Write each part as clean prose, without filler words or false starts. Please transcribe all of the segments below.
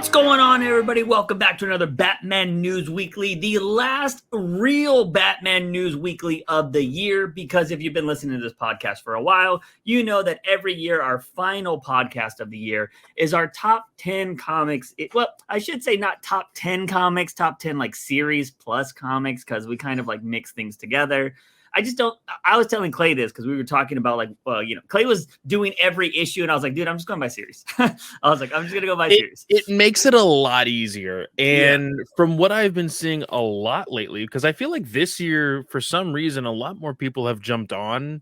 What's going on, everybody? Welcome back to another Batman News Weekly, the last real Batman News Weekly of the year, because if you've been listening to this podcast for a while, you know that every year our final podcast of the year is our top 10 comics. Well, I should say not top 10 comics, top 10 like series plus comics, because we kind of like mix things together. I was telling Clay this because we were talking about Clay was doing every issue and I was like, dude, I'm just going by series. I was like, I'm just going to go by series. It makes it a lot easier. And from what I've been seeing a lot lately, because I feel like this year, for some reason, a lot more people have jumped on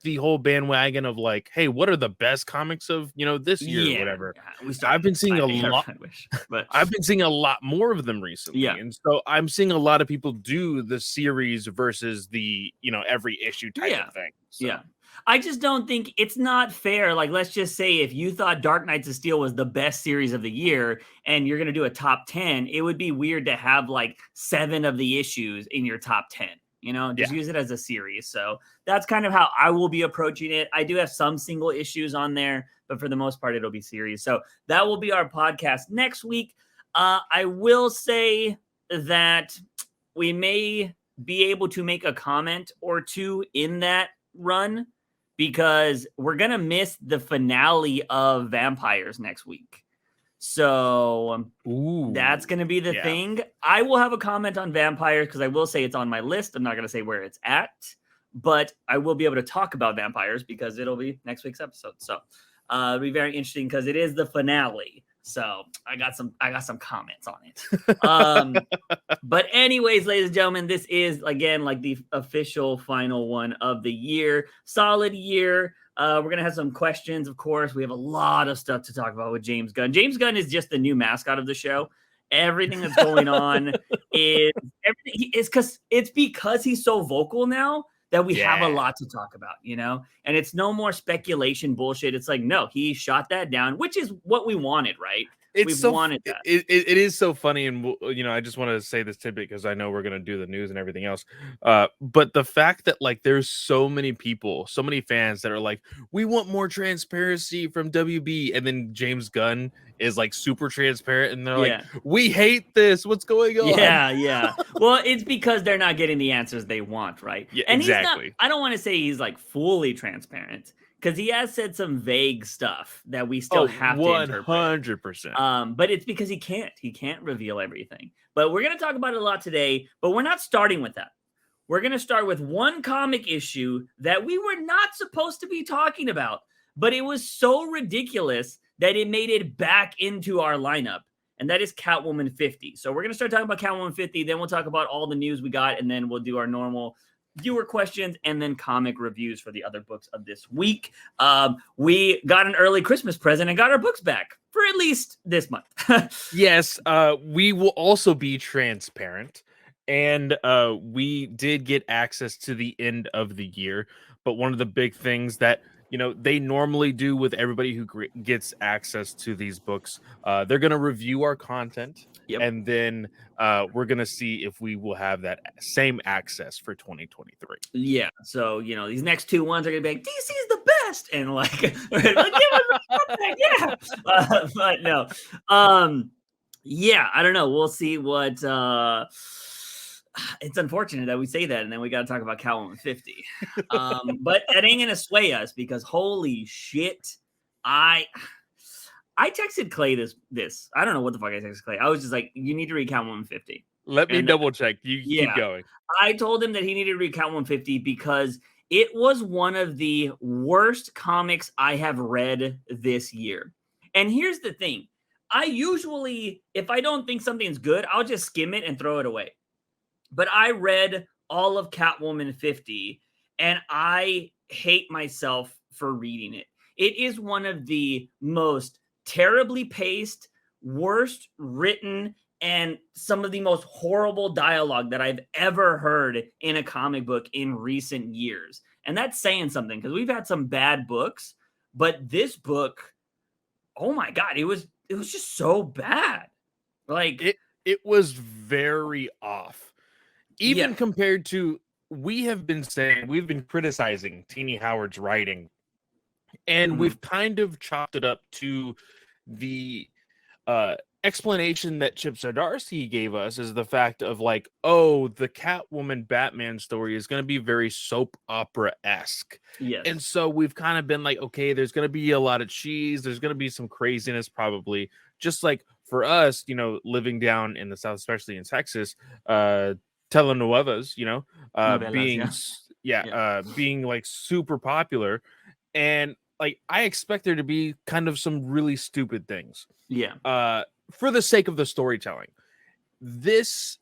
the whole bandwagon of like, hey, what are the best comics of, this year or whatever. I've been seeing a lot, but I've been seeing a lot more of them recently. Yeah. And so I'm seeing a lot of people do the series versus the, every issue type of thing. So. Yeah. I just don't think it's not fair. Like, let's just say if you thought Dark Knights of Steel was the best series of the year and you're going to do a top 10, it would be weird to have like 7 of the issues in your top 10. Just use it as a series. So that's kind of how I will be approaching it. I do have some single issues on there, but for the most part, it'll be series. So that will be our podcast next week. I will say that we may be able to make a comment or two in that run because we're going to miss the finale of Vampires next week. So that's going to be the thing. I will have a comment on Vampires because I will say it's on my list. I'm not going to say where it's at, but I will be able to talk about Vampires because it'll be next week's episode. So it'll be very interesting because it is the finale. So I got some comments on it. But anyways, ladies and gentlemen, this is again like the official final one of the year. Solid year. We're going to have some questions, of course. We have a lot of stuff to talk about with James Gunn. James Gunn is just the new mascot of the show. Everything that's going on is because he's so vocal now that we have a lot to talk about, and it's no more speculation bullshit. It's like, no, he shot that down, which is what we wanted, right? Wanted that. It is so funny. And, I just want to say this tidbit because I know we're going to do the news and everything else. But the fact that like there's so many people, so many fans that are like, we want more transparency from WB. And then James Gunn is like super transparent. And they're like, we hate this. What's going on? Yeah. Well, it's because they're not getting the answers they want, right? Yeah, and exactly. I don't want to say he's like fully transparent. Because he has said some vague stuff that we still have to interpret. 100%. But it's because he can't reveal everything. But we're going to talk about it a lot today, but we're not starting with that. We're going to start with one comic issue that we were not supposed to be talking about, but it was so ridiculous that it made it back into our lineup, and that is Catwoman 50. So we're going to start talking about Catwoman 50, then we'll talk about all the news we got, and then we'll do our normal viewer questions and then comic reviews for the other books of this week. We got an early Christmas present and got our books back for at least this month. Yes, we will also be transparent, and we did get access to the end of the year. But one of the big things that they normally do with everybody who gets access to these books, they're going to review our content. Yep. And then we're going to see if we will have that same access for 2023. Yeah. So, these next 2 ones are going to be like, DC is the best. And like, yeah. But no. I don't know. We'll see what. It's unfortunate that we say that, and then we got to talk about Catwoman 50. But that ain't going to sway us because holy shit, I texted Clay this. I don't know what the fuck I texted Clay. I was just like, you need to read Catwoman 50. Let me double check. You keep going. I told him that he needed to read Catwoman 50 because it was one of the worst comics I have read this year. And here's the thing. I usually, if I don't think something's good, I'll just skim it and throw it away. But I read all of Catwoman 50, and I hate myself for reading it. It is one of the most terribly paced, worst written, and some of the most horrible dialogue that I've ever heard in a comic book in recent years. And that's saying something because we've had some bad books, but this book, oh my God, it was just so bad. Like it was very off. Even compared to, we've been criticizing Teenie Howard's writing, and we've kind of chopped it up to the explanation that Chip Zdarsky gave us is the fact of like, oh, the Catwoman Batman story is going to be very soap opera-esque. Yes. And so we've kind of been like, okay, there's going to be a lot of cheese. There's going to be some craziness probably. Just like for us, living down in the South, especially in Texas, telenovelas, Novelas, being like super popular. And like, I expect there to be kind of some really stupid things. Yeah. For the sake of the storytelling. This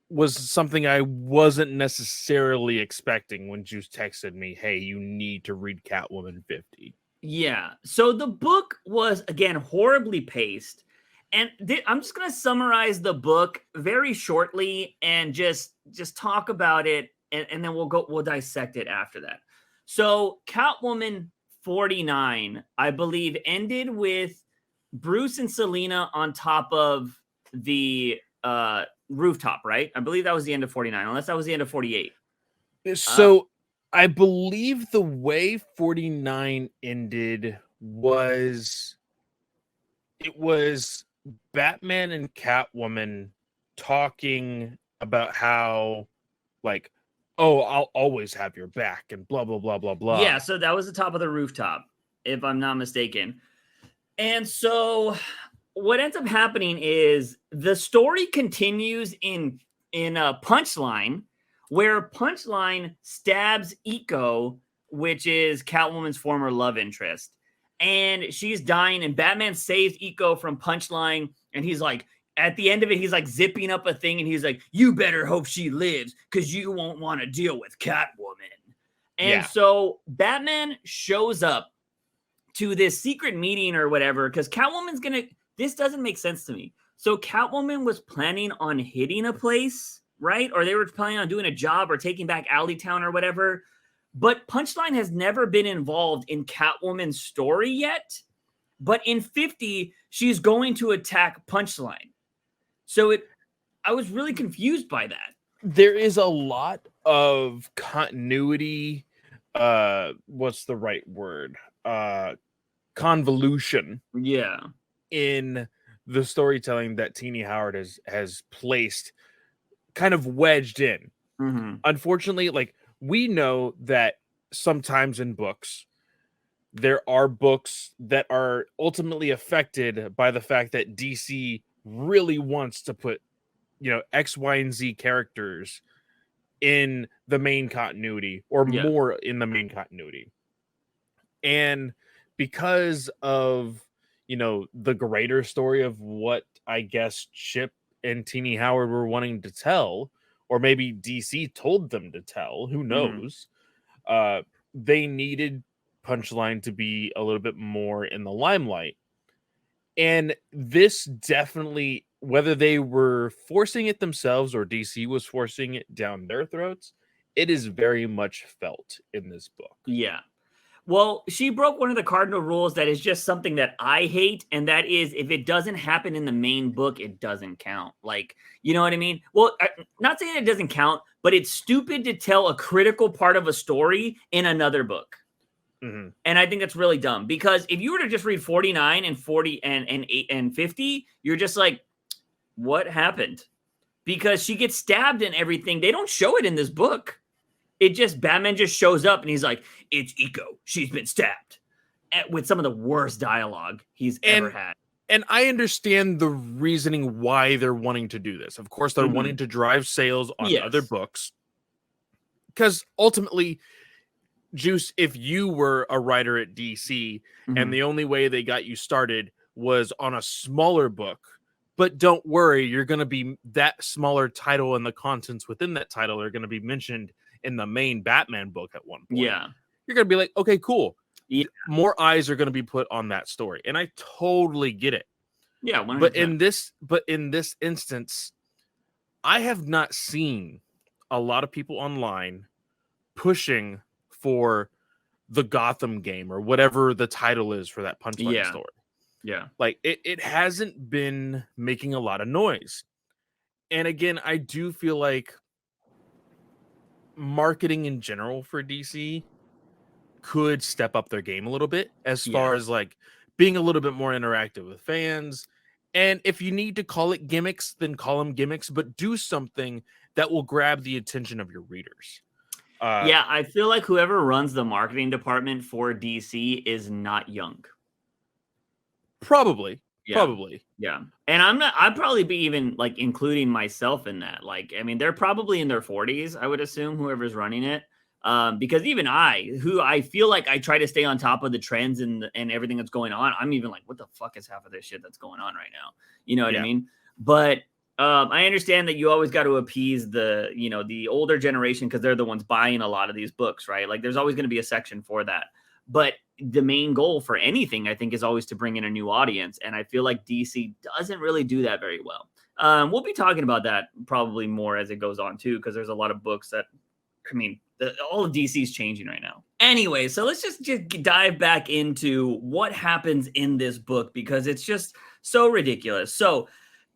was something I wasn't necessarily expecting when Juice texted me, hey, you need to read Catwoman 50. Yeah. So the book was, again, horribly paced. And I'm just going to summarize the book very shortly and just talk about it. And then we'll dissect it after that. So Catwoman 49, I believe, ended with Bruce and Selena on top of the rooftop, right? I believe that was the end of 49, unless that was the end of 48. So I believe the way 49 ended was Batman and Catwoman talking about how, like, oh, I'll always have your back and blah, blah, blah, blah, blah. Yeah, so that was the top of the rooftop, if I'm not mistaken. And so what ends up happening is the story continues in a Punchline, where Punchline stabs Eco, which is Catwoman's former love interest. And she's dying, and Batman saves Eco from Punchline, and he's like, at the end of it, he's like zipping up a thing, and he's like, you better hope she lives, because you won't want to deal with Catwoman. And so Batman shows up to this secret meeting or whatever, because Catwoman's gonna, this doesn't make sense to me. So Catwoman was planning on hitting a place, right? Or they were planning on doing a job or taking back Alleytown or whatever. But Punchline has never been involved in Catwoman's story yet. But in 50, she's going to attack Punchline. So I was really confused by that. There is a lot of continuity. What's the right word? Convolution. Yeah. In the storytelling that Teenie Howard has placed, kind of wedged in. Mm-hmm. Unfortunately, like, we know that sometimes in books, there are books that are ultimately affected by the fact that DC really wants to put, X, Y, and Z characters in the main continuity or more in the main continuity. And because of, the greater story of what I guess Chip and Teenie Howard were wanting to tell, or maybe DC told them to tell, who knows, they needed Punchline to be a little bit more in the limelight. And this definitely, whether they were forcing it themselves or DC was forcing it down their throats, it is very much felt in this book. Yeah. Well, she broke one of the cardinal rules that is just something that I hate, and that is if it doesn't happen in the main book, it doesn't count. Like, you know what I mean? Well, not saying it doesn't count, but it's stupid to tell a critical part of a story in another book. Mm-hmm. And I think that's really dumb, because if you were to just read 49 and 40 and 50, you're just like, what happened? Because she gets stabbed and everything. They don't show it in this book. Batman just shows up and he's like, it's Eco. She's been stabbed. With some of the worst dialogue he's ever had. And I understand the reasoning why they're wanting to do this. Of course, they're wanting to drive sales on other books. Because ultimately, Juice, if you were a writer at DC and the only way they got you started was on a smaller book, but don't worry, you're going to be that smaller title, and the contents within that title are going to be mentioned in the main Batman book at one point. Yeah. You're going to be like, okay, cool. Yeah. More eyes are going to be put on that story. And I totally get it. Yeah. 100%. But in this instance, I have not seen a lot of people online pushing for the Gotham game or whatever the title is for that Punchline story. Yeah. Like, it hasn't been making a lot of noise. And again, I do feel like marketing in general for DC could step up their game a little bit as far as like being a little bit more interactive with fans And if you need to call it gimmicks, then call them gimmicks, but do something that will grab the attention of your readers. Yeah, I feel like whoever runs the marketing department for DC is not young. Probably. Yeah. Yeah. And I'd probably be even like including myself in that. Like, I mean, they're probably in their 40s, I would assume, whoever's running it. Because even who I feel like I try to stay on top of the trends and everything that's going on, I'm even like, what the fuck is half of this shit that's going on right now? You know what I mean? But I understand that you always got to appease the older generation because they're the ones buying a lot of these books, right? Like, there's always going to be a section for that. But the main goal for anything, I think, is always to bring in a new audience. And I feel like DC doesn't really do that very well. We'll be talking about that probably more as it goes on, too, because there's a lot of books that, I mean, all of DC is changing right now. Anyway, so let's just dive back into what happens in this book because it's just so ridiculous. So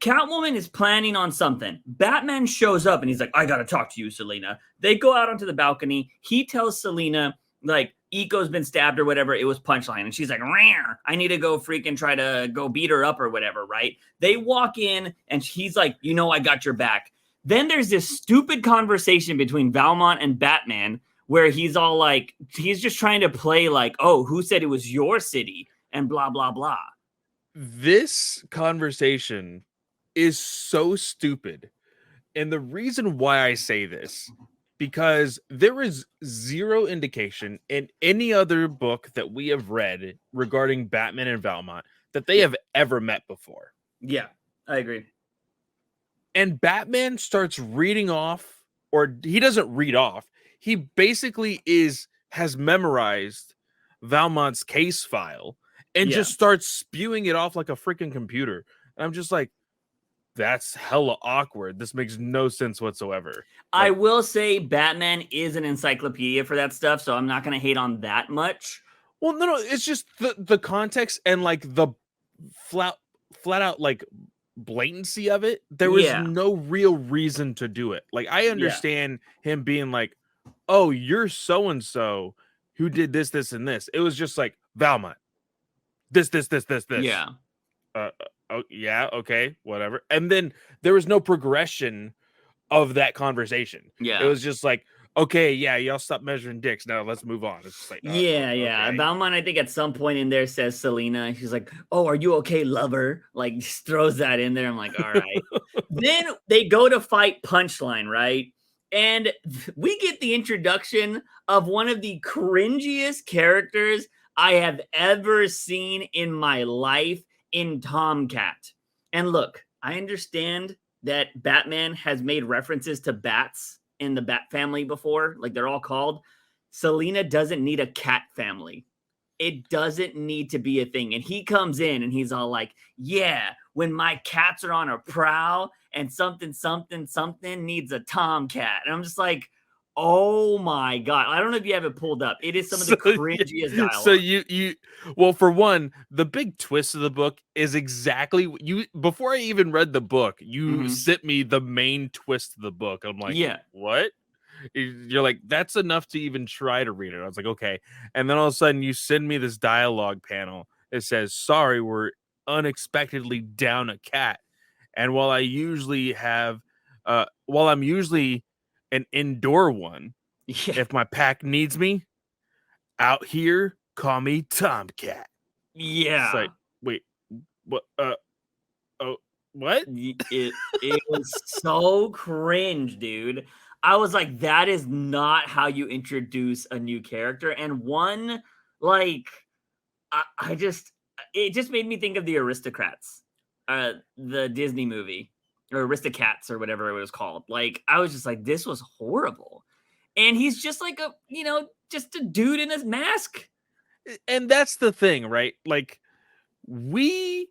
Catwoman is planning on something. Batman shows up and he's like, I got to talk to you, Selena. They go out onto the balcony. He tells Selena, like, Eco's been stabbed or whatever. It was Punchline. And she's like, Rawr, I need to go freaking try to go beat her up or whatever, right? They walk in and he's like, I got your back. Then there's this stupid conversation between Valmont and Batman where he's all like, he's just trying to play like, oh, who said it was your city? And blah, blah, blah. This conversation is so stupid. And the reason why I say this, because there is zero indication in any other book that we have read regarding Batman and Valmont that they have ever met before. Yeah, I agree. And Batman starts reading off, or he doesn't read off. He basically has memorized Valmont's case file and just starts spewing it off like a freaking computer. And I'm just like, that's hella awkward. This makes no sense whatsoever. I will say Batman is an encyclopedia for that stuff, so I'm not going to hate on that much. Well, no, it's just the context and like the flat out like blatancy of it. There was no real reason to do it. Like, I understand him being like, oh, you're so and so who did this, this, and this. It was just like, Valmont, this. Yeah. Oh, yeah, okay, whatever. And then there was no progression of that conversation. Yeah. It was just like, okay, yeah, y'all stop measuring dicks. Now let's move on. It's just like, yeah. Okay. Valmont, I think at some point in there says Selena. She's like, oh, are you okay, lover? Like, just throws that in there. I'm like, all right. Then they go to fight Punchline, right? And we get the introduction of one of the cringiest characters I have ever seen in my life in Tomcat. And look, I understand that Batman has made references to bats in the Bat family before, like they're all called. Selena doesn't need a cat family. It doesn't need to be a thing. And he comes in and he's all like, yeah, when my cats are on a prowl and something needs a tomcat. And I'm just like, oh my God. I don't know if you have it pulled up. It is some of the cringiest dialogue. So well, for one, the big twist of the book is exactly before I even read the book, you sent me the main twist of the book. I'm like, what? You're like, that's enough to even try to read it. I was like, okay. And then all of a sudden you send me this dialogue panel. It says, sorry, we're unexpectedly down a cat. And while I'm usually an indoor one, if my pack needs me out here, call me Tomcat. Yeah. It's like, wait, what? What? It was so cringe, dude. I was like, that is not how you introduce a new character. And one, like, it just made me think of the Aristocrats, the Disney movie, or Aristocats, or whatever it was called. Like, I was just like, this was horrible. And he's just like just a dude in his mask. And that's the thing, right? Like, we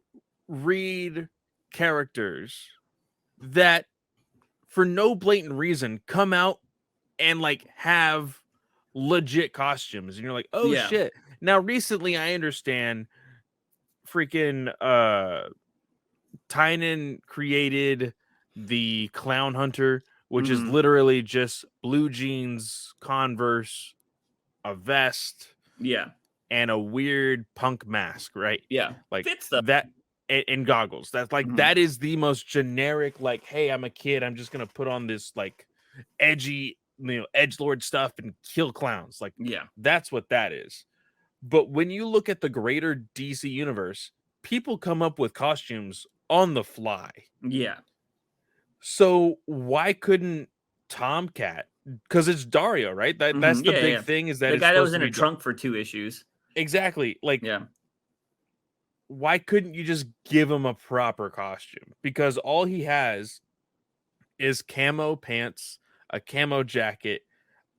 read characters that for no blatant reason come out and like have legit costumes, and you're like, oh shit. Now recently I understand freaking Tynan created the Clown Hunter, which is literally just blue jeans, Converse, a vest, and a weird punk mask, right? Yeah, like fits them. that. and goggles. That's like that is the most generic, like, hey, I'm a kid, I'm just gonna put on this like edgy, edgelord stuff and kill clowns. Like, Yeah. that's what that is. But when you look at the greater DC universe, people come up with costumes on the fly. Yeah. So why couldn't Tomcat? Because it's Dario, right? That's the big thing, is that the it's guy that was supposed in to a be trunk for 2 issues. exactly. Like, Yeah. why couldn't you just give him a proper costume? Because all he has is camo pants, a camo jacket,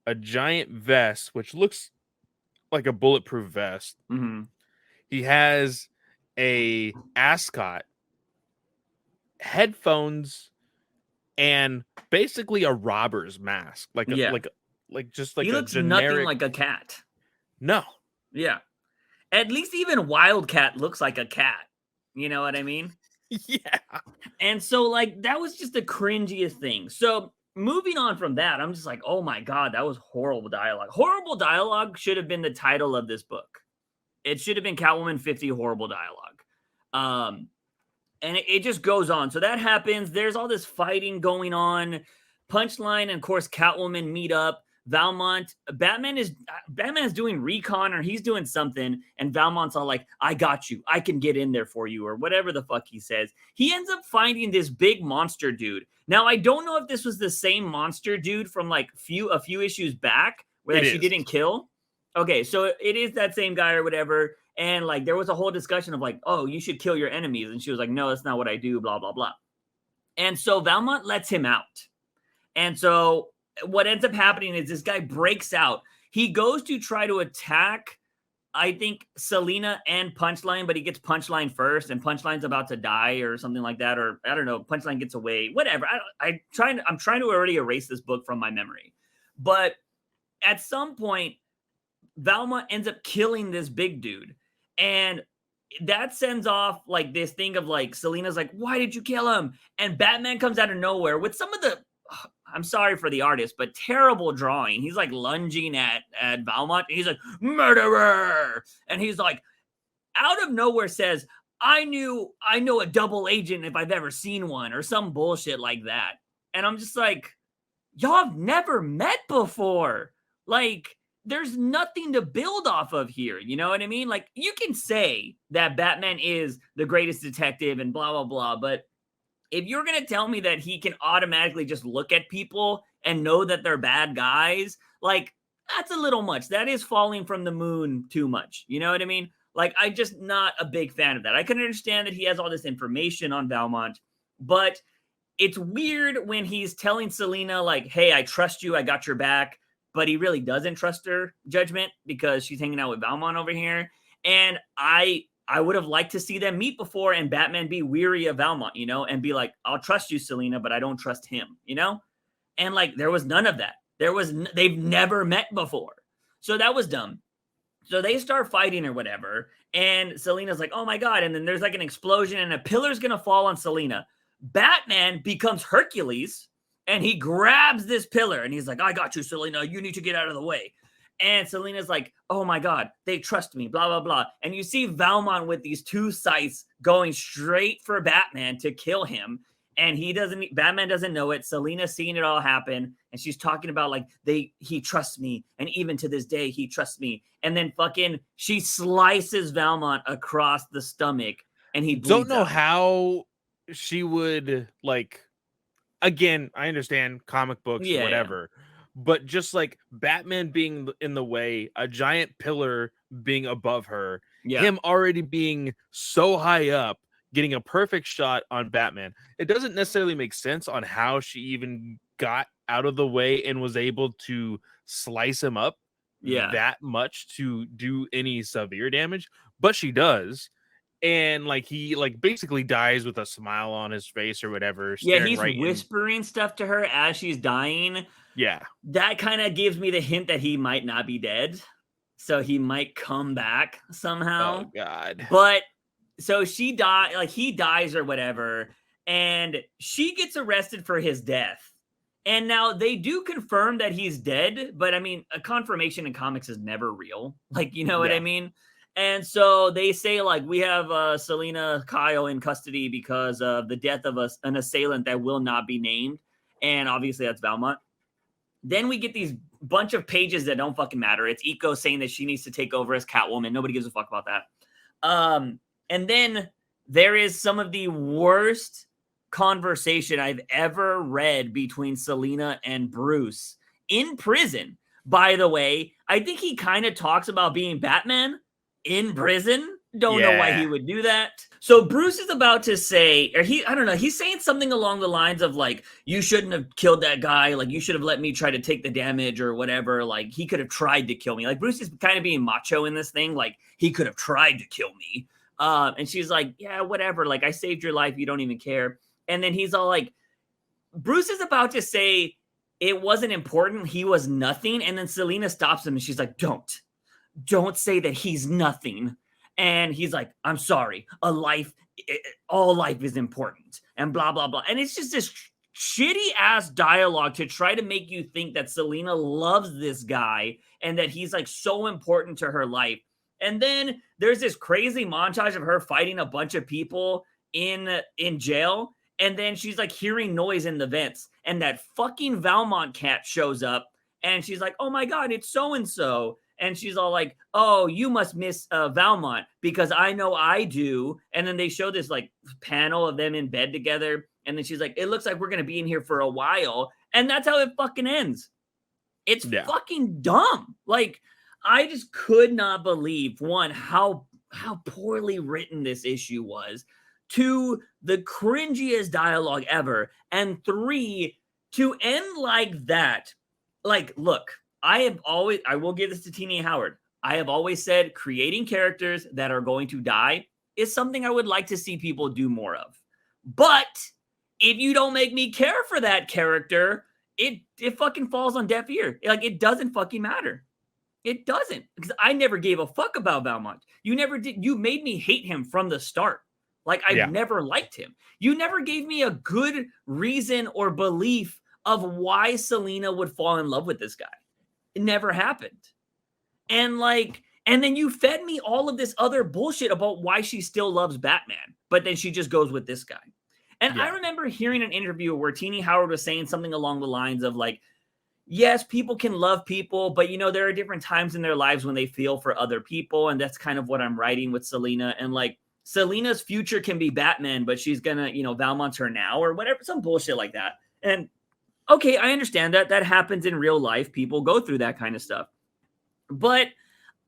a giant vest, which looks like a bulletproof vest. He has a ascot, headphones, and basically a robber's mask, like just like he a looks nothing generic. like a cat. No, Yeah. At least even Wildcat looks like a cat. You know what I mean? yeah, And so, like, that was just the cringiest thing. So, moving on from that, I'm just like, oh my God, that was horrible dialogue. Horrible dialogue should have been the title of this book. It should have been Catwoman 50 Horrible Dialogue. And it just goes on. So that happens. There's all this fighting going on. Punchline and, of course, Catwoman meet up. Valmont, Batman is doing recon, or he's doing something, and Valmont's all like, I got you, I can get in there for you, or whatever the fuck he says. He ends up finding this big monster dude. Now, I don't know if this was the same monster dude from like a few issues back where she didn't kill. Okay, so it is that same guy or whatever. And like there was a whole discussion of like, oh, you should kill your enemies. And she was like, no, that's not what I do, blah, blah, blah. And so Valmont lets him out. And so what ends up happening is this guy breaks out. He goes to try to attack, I think, Selina and Punchline, but he gets Punchline first, and Punchline's about to die or something like that. Or I don't know, Punchline gets away, whatever. I'm trying to already erase this book from my memory. But at some point, Valmont ends up killing this big dude. And that sends off like this thing of like, Selina's like, why did you kill him? And Batman comes out of nowhere with some of the, I'm sorry for the artist, but terrible drawing. He's like lunging at Valmont. And he's like, murderer. And he's like, out of nowhere says, I know a double agent if I've ever seen one, or some bullshit like that. And I'm just like, y'all have never met before. Like, there's nothing to build off of here. You know what I mean? Like, you can say that Batman is the greatest detective and blah, blah, blah. But if you're going to tell me that he can automatically just look at people and know that they're bad guys, like, that's a little much. That is falling from the moon too much. You know what I mean? Like, I'm just not a big fan of that. I can understand that he has all this information on Valmont, but it's weird when he's telling Selina, like, hey, I trust you, I got your back, but he really doesn't trust her judgment because she's hanging out with Valmont over here. And I would have liked to see them meet before and Batman be weary of Valmont, you know, and be like, I'll trust you, Selina, but I don't trust him, you know? And like, there was none of that. They've never met before. So that was dumb. So they start fighting or whatever. And Selina's like, oh my God. And then there's like an explosion and a pillar's going to fall on Selina. Batman becomes Hercules and he grabs this pillar and he's like, I got you, Selina. You need to get out of the way. And Selina's like, oh my God, they trust me, blah, blah, blah. And you see Valmont with these 2 scythes going straight for Batman to kill him. And Batman doesn't know it. Selina's seeing it all happen. And she's talking about like, he trusts me. And even to this day, he trusts me. And then fucking, she slices Valmont across the stomach and he bleeds don't know out. how she would, like, again, I understand comic books, whatever. Yeah. But just like Batman being in the way, a giant pillar being above her, him already being so high up, getting a perfect shot on Batman. It doesn't necessarily make sense on how she even got out of the way and was able to slice him up that much to do any severe damage, but she does. And like he like basically dies with a smile on his face or whatever. Yeah, he's whispering stuff to her as she's dying. Yeah. That kind of gives me the hint that he might not be dead. So he might come back somehow. Oh God. But so he dies or whatever, and she gets arrested for his death. And now they do confirm that he's dead, but I mean, a confirmation in comics is never real. Like, you know what I mean? And so they say, like, we have Selena Kyle in custody because of the death of an assailant that will not be named. And obviously that's Valmont. Then we get these bunch of pages that don't fucking matter. It's Iko saying that she needs to take over as Catwoman. Nobody gives a fuck about that. And then there is some of the worst conversation I've ever read between Selena and Bruce in prison. By the way, I think he kind of talks about being Batman in prison. Don't know why he would do that. So Bruce is about to say, or I don't know, he's saying something along the lines of like, you shouldn't have killed that guy. Like, you should have let me try to take the damage or whatever. Like, he could have tried to kill me. Like, Bruce is kind of being macho in this thing. Like, he could have tried to kill me. And she's like, yeah, whatever. Like, I saved your life. You don't even care. And then he's all like, Bruce is about to say it wasn't important. He was nothing. And then Selena stops him and she's like, don't say that he's nothing. And he's like, I'm sorry, all life is important and blah, blah, blah. And it's just this shitty ass dialogue to try to make you think that Selena loves this guy and that he's like so important to her life. And then there's this crazy montage of her fighting a bunch of people in jail. And then she's like hearing noise in the vents. And that fucking Valmont cat shows up. And she's like, oh my God, it's so-and-so. And she's all like, oh, you must miss Valmont because I know I do. And then they show this like panel of them in bed together. And then she's like, it looks like we're going to be in here for a while. And that's how it fucking ends. It's fucking dumb. Like, I just could not believe, one, how poorly written this issue was. Two, the cringiest dialogue ever. And three, to end like that. Like, look. I will give this to Tini Howard. I have always said creating characters that are going to die is something I would like to see people do more of. But if you don't make me care for that character, it fucking falls on deaf ear. Like, it doesn't fucking matter. It doesn't. Because I never gave a fuck about Valmont. You never did. You made me hate him from the start. Like, I never liked him. You never gave me a good reason or belief of why Selena would fall in love with this guy. It never happened. And then you fed me all of this other bullshit about why she still loves Batman, but then she just goes with this guy. And I remember hearing an interview where Tini Howard was saying something along the lines of like, yes, people can love people, but you know, there are different times in their lives when they feel for other people. And that's kind of what I'm writing with Selena. And like, Selena's future can be Batman, but she's gonna, Valmont's her now or whatever, some bullshit like that. And okay, I understand that happens in real life. People go through that kind of stuff. But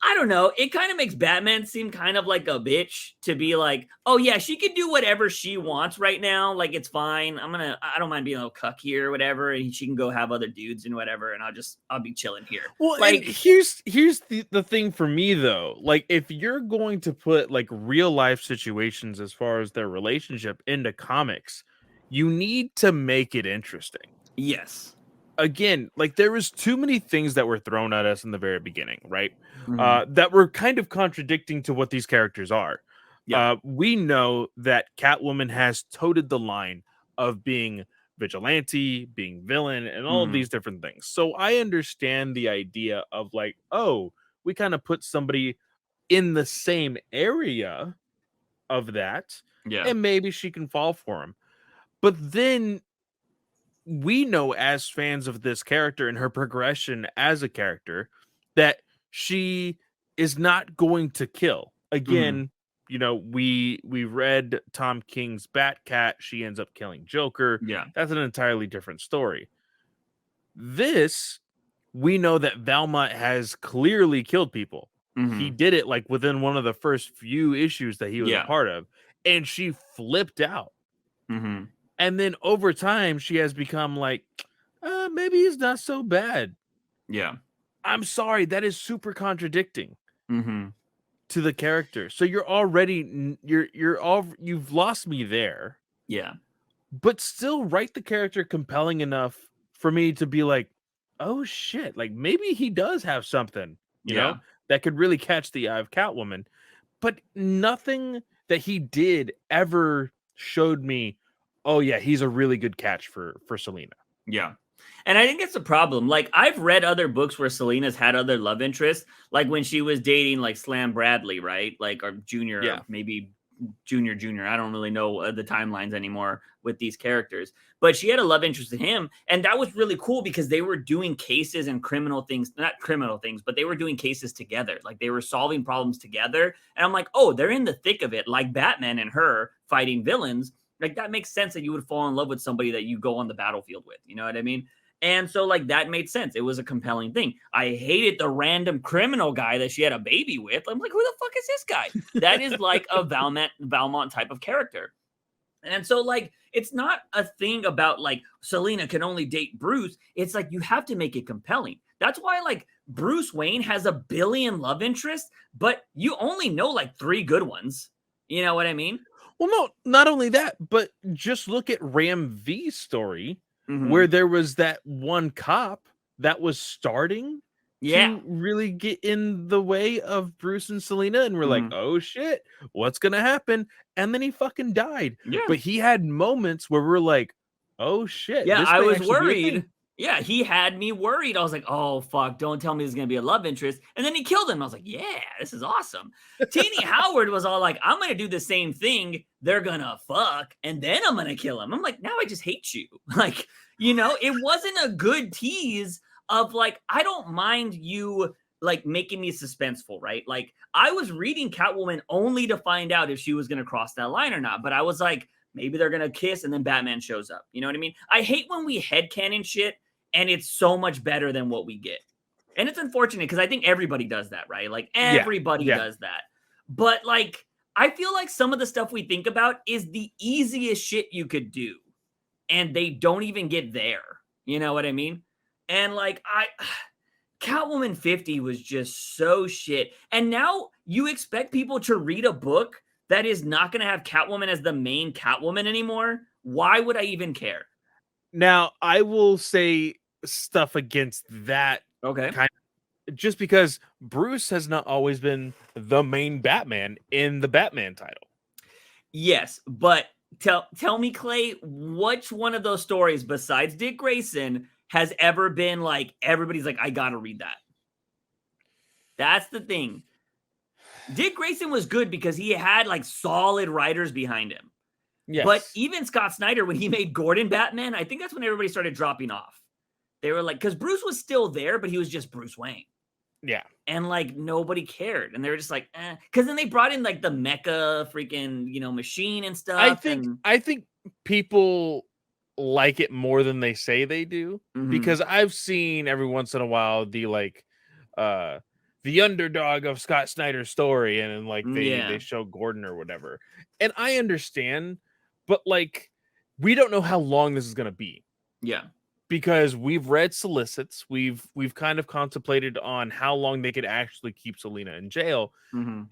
I don't know. It kind of makes Batman seem kind of like a bitch to be like, oh yeah, she can do whatever she wants right now. Like, it's fine. I don't mind being a little cuck here or whatever. And she can go have other dudes and whatever. And I'll be chilling here. Well, like, here's the thing for me though. Like, if you're going to put like real life situations as far as their relationship into comics, you need to make it interesting. Yes. Again, like, there was too many things that were thrown at us in the very beginning, right? That were kind of contradicting to what these characters are. Yeah. We know that Catwoman has toted the line of being vigilante, being villain, and all of these different things. So I understand the idea of like, oh, we kind of put somebody in the same area of that, and maybe she can fall for him. But then we know as fans of this character and her progression as a character that she is not going to kill. Again, we read Tom King's Batcat. She ends up killing Joker. Yeah. That's an entirely different story. This, we know that Valmont has clearly killed people. He did it like within one of the first few issues that he was a part of. And she flipped out. And then over time, she has become like, maybe he's not so bad. Yeah. I'm sorry. That is super contradicting to the character. So you're already, you've lost me there. Yeah. But still write the character compelling enough for me to be like, oh shit. Like, maybe he does have something, you know, that could really catch the eye of Catwoman. But nothing that he did ever showed me, oh yeah, he's a really good catch for Selena. Yeah. And I think it's a problem. Like, I've read other books where Selena's had other love interests, like when she was dating like Slam Bradley, right? Like, or Junior, Yeah. or maybe Junior. I don't really know the timelines anymore with these characters, but she had a love interest in him. And that was really cool because they were doing cases and criminal things, not criminal things, but they were doing cases together. Like, they were solving problems together. And I'm like, oh, they're in the thick of it, like Batman and her fighting villains. Like, that makes sense that you would fall in love with somebody that you go on the battlefield with. You know what I mean? And so, like, that made sense. It was a compelling thing. I hated the random criminal guy that she had a baby with. I'm like, who the fuck is this guy? That is like a Valmont type of character. And so, like, it's not a thing about, like, Selena can only date Bruce. It's like, you have to make it compelling. That's why, like, Bruce Wayne has a billion love interests, but you only know, like, 3 good ones. You know what I mean? Well, no, not only that, but just look at Ram V's story, where there was that one cop that was starting to really get in the way of Bruce and Selena, and we're like, oh shit, what's gonna happen? And then he fucking died. Yeah. But he had moments where we're like, oh shit, Yeah, this I may was actually be a worried. thing. Yeah, he had me worried. I was like, oh, fuck, don't tell me there's going to be a love interest. And then he killed him. I was like, yeah, this is awesome. Teenie Howard was all like, I'm going to do the same thing. They're going to fuck, and then I'm going to kill him. I'm like, now I just hate you. Like, you know, it wasn't a good tease of like, I don't mind you like making me suspenseful, right? Like, I was reading Catwoman only to find out if she was going to cross that line or not. But I was like, maybe they're going to kiss and then Batman shows up. You know what I mean? I hate when we headcanon shit and it's so much better than what we get. And it's unfortunate because I think everybody does that, right? Like, everybody does that. But like, I feel like some of the stuff we think about is the easiest shit you could do. And they don't even get there. You know what I mean? And like, Catwoman 50 was just so shit. And now you expect people to read a book that is not going to have Catwoman as the main Catwoman anymore. Why would I even care? Now, I will say stuff against that. Okay. Just because Bruce has not always been the main Batman in the Batman title. Yes, but tell me, Clay, which one of those stories besides Dick Grayson has ever been like, everybody's like, I gotta read that? That's the thing. Dick Grayson was good because he had like solid writers behind him. Yes. But even Scott Snyder, when he made Gordon Batman, I think that's when everybody started dropping off. They were like, because Bruce was still there, but he was just Bruce Wayne. Yeah. And like nobody cared. And they were just like, eh. Because then they brought in like the mecha freaking, you know, machine and stuff. I think people like it more than they say they do. Because I've seen every once in a while the like the underdog of Scott Snyder's story, and like they show Gordon or whatever. And I understand, but like we don't know how long this is gonna be. Yeah. Because we've read solicits, we've kind of contemplated on how long they could actually keep Selena in jail.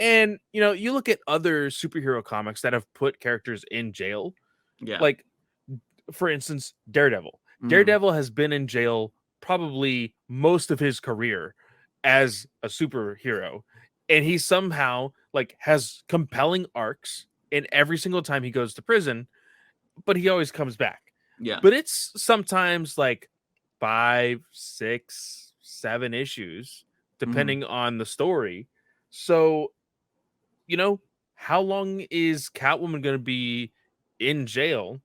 And you know, you look at other superhero comics that have put characters in jail. Yeah. Like, for instance, Daredevil. Daredevil has been in jail probably most of his career as a superhero, and he somehow like has compelling arcs in every single time he goes to prison, but he always comes back. Yeah. But it's sometimes like 5, 6, 7 issues, depending on the story. So, you know, how long is Catwoman going to be in jail?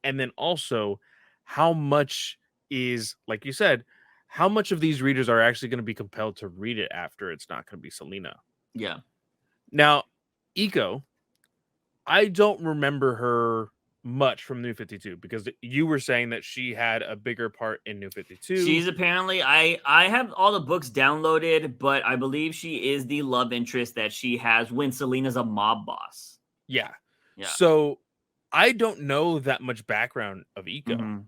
And then also, how much is, like you said, how much of these readers are actually going to be compelled to read it after it's not going to be Selena? Yeah. Now, Eco, I don't remember her much from New 52 because you were saying that she had a bigger part in New 52. She's apparently, I have all the books downloaded, but I believe she is the love interest that she has when Selena's a mob boss. Yeah. So I don't know that much background of Eco.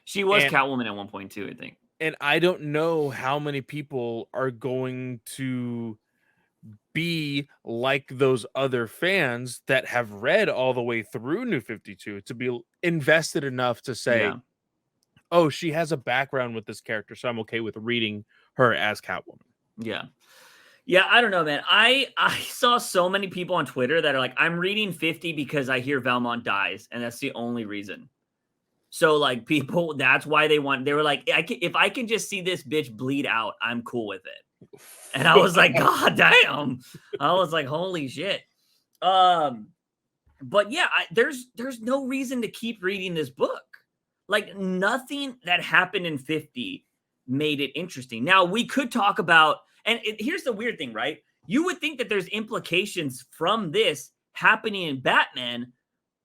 She was Catwoman at one point too, I think. And I don't know how many people are going to be like those other fans that have read all the way through New 52 to be invested enough to say, oh, she has a background with this character, so I'm okay with reading her as Catwoman. Yeah. Yeah, I don't know, man. I saw so many people on Twitter that are like, I'm reading 50 because I hear Valmont dies, and that's the only reason. So like people, that's why they were like, if I can just see this bitch bleed out, I'm cool with it. And I was like, God damn. I was like, holy shit. But yeah, there's no reason to keep reading this book. Like nothing that happened in 50 made it interesting. Now we could talk about, and here's the weird thing, right? You would think that there's implications from this happening in Batman,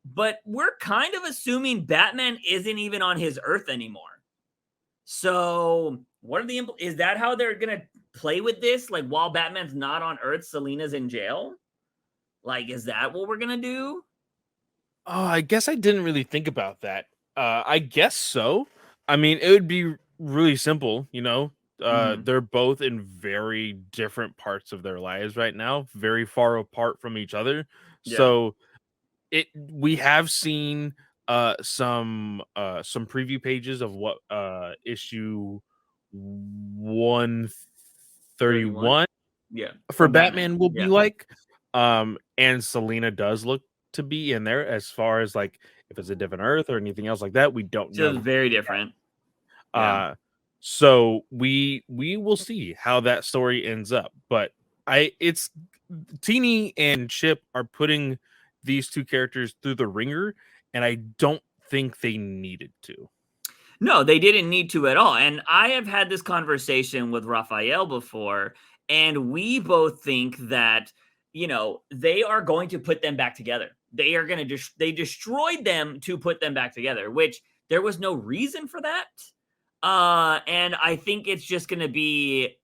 but we're kind of assuming Batman isn't even on his Earth anymore. So what are is that how they're gonna play with this? Like while Batman's not on Earth, Selina's in jail? Like, is that what we're gonna do? Oh, I guess I didn't really think about that. I guess so. I mean, it would be really simple, you know. They're both in very different parts of their lives right now, very far apart from each other. Yeah. So we have seen some preview pages of what issue 131 yeah for Batman will be yeah. like. And Selina does look to be in there. As far as like if it's a different Earth or anything else like that, we don't So know. it's very different. So we will see how that story ends up. But it's Teeny and Chip are putting these two characters through the ringer, and I don't think they needed to. No, they didn't need to at all. And I have had this conversation with Raphael before, and we both think that, you know, they are going to put them back together. They are going to they destroyed them to put them back together, which there was no reason for that. And I think it's just going to be,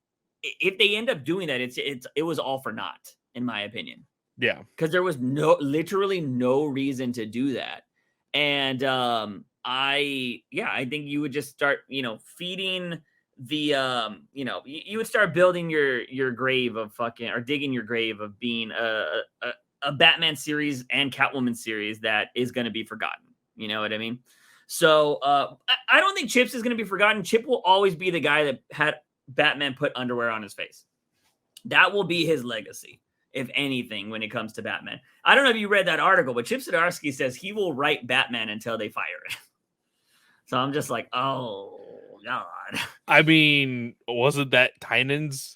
if they end up doing that, it was all for naught, in my opinion. Yeah, because there was literally no reason to do that. And I think you would just start, you know, feeding the you know, you would start building your grave of fucking, or digging your grave of being a Batman series and Catwoman series that is going to be forgotten. You know what I mean? So I don't think Chips is going to be forgotten. Chip will always be the guy that had Batman put underwear on his face. That will be his legacy, if anything, when it comes to Batman. I don't know if you read that article, but Chip Zdarsky says he will write Batman until they fire it. So I'm just like, oh, God. I mean, wasn't that Tynan's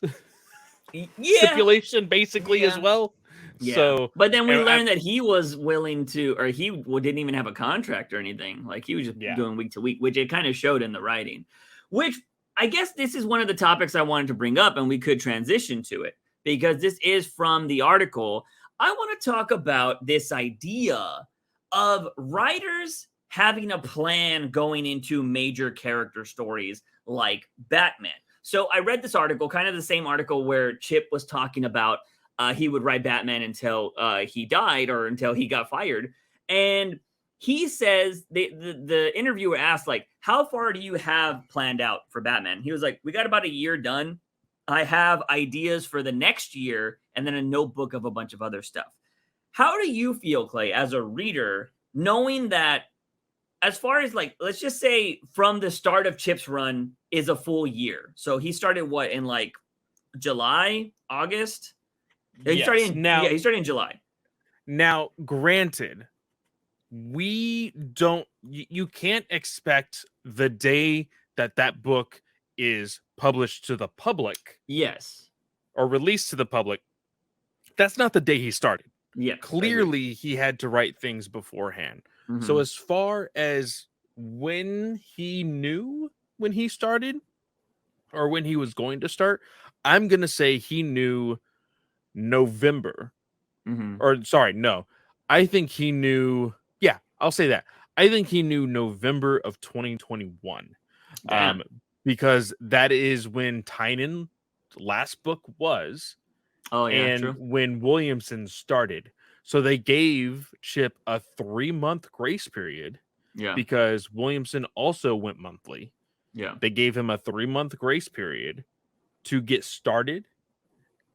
stipulation basically as well? Yeah. So, but then we learned that he was willing to, or he didn't even have a contract or anything. Like he was just doing week to week, which it kind of showed in the writing, which I guess this is one of the topics I wanted to bring up, and we could transition to it because this is from the article. I want to talk about this idea of writers having a plan going into major character stories like Batman. So I read this article, kind of the same article where Chip was talking about he would write Batman until he died or until he got fired. And he says, the interviewer asked, like, how far do you have planned out for Batman? He was like, we got about a year done. I have ideas for the next year and then a notebook of a bunch of other stuff. How do you feel, Clay, as a reader, knowing that as far as like, let's just say from the start of Chip's run is a full year. So he started what, in like July, August? He started in July. Now, granted, we don't, you can't expect the day that book is published to the public. Yes. Or released to the public. That's not the day he started. Yeah. Clearly, he had to write things beforehand. Mm-hmm. So as far as when he knew when he started or when he was going to start, I'm going to say he knew November. Or sorry, no. I think he knew, I'll say that. I think he knew November of 2021. Because that is when Tynan's last book was. Oh, yeah, and true. When Williamson started. So they gave Chip a 3-month grace period. Yeah. Because Williamson also went monthly. Yeah. They gave him a 3-month grace period to get started.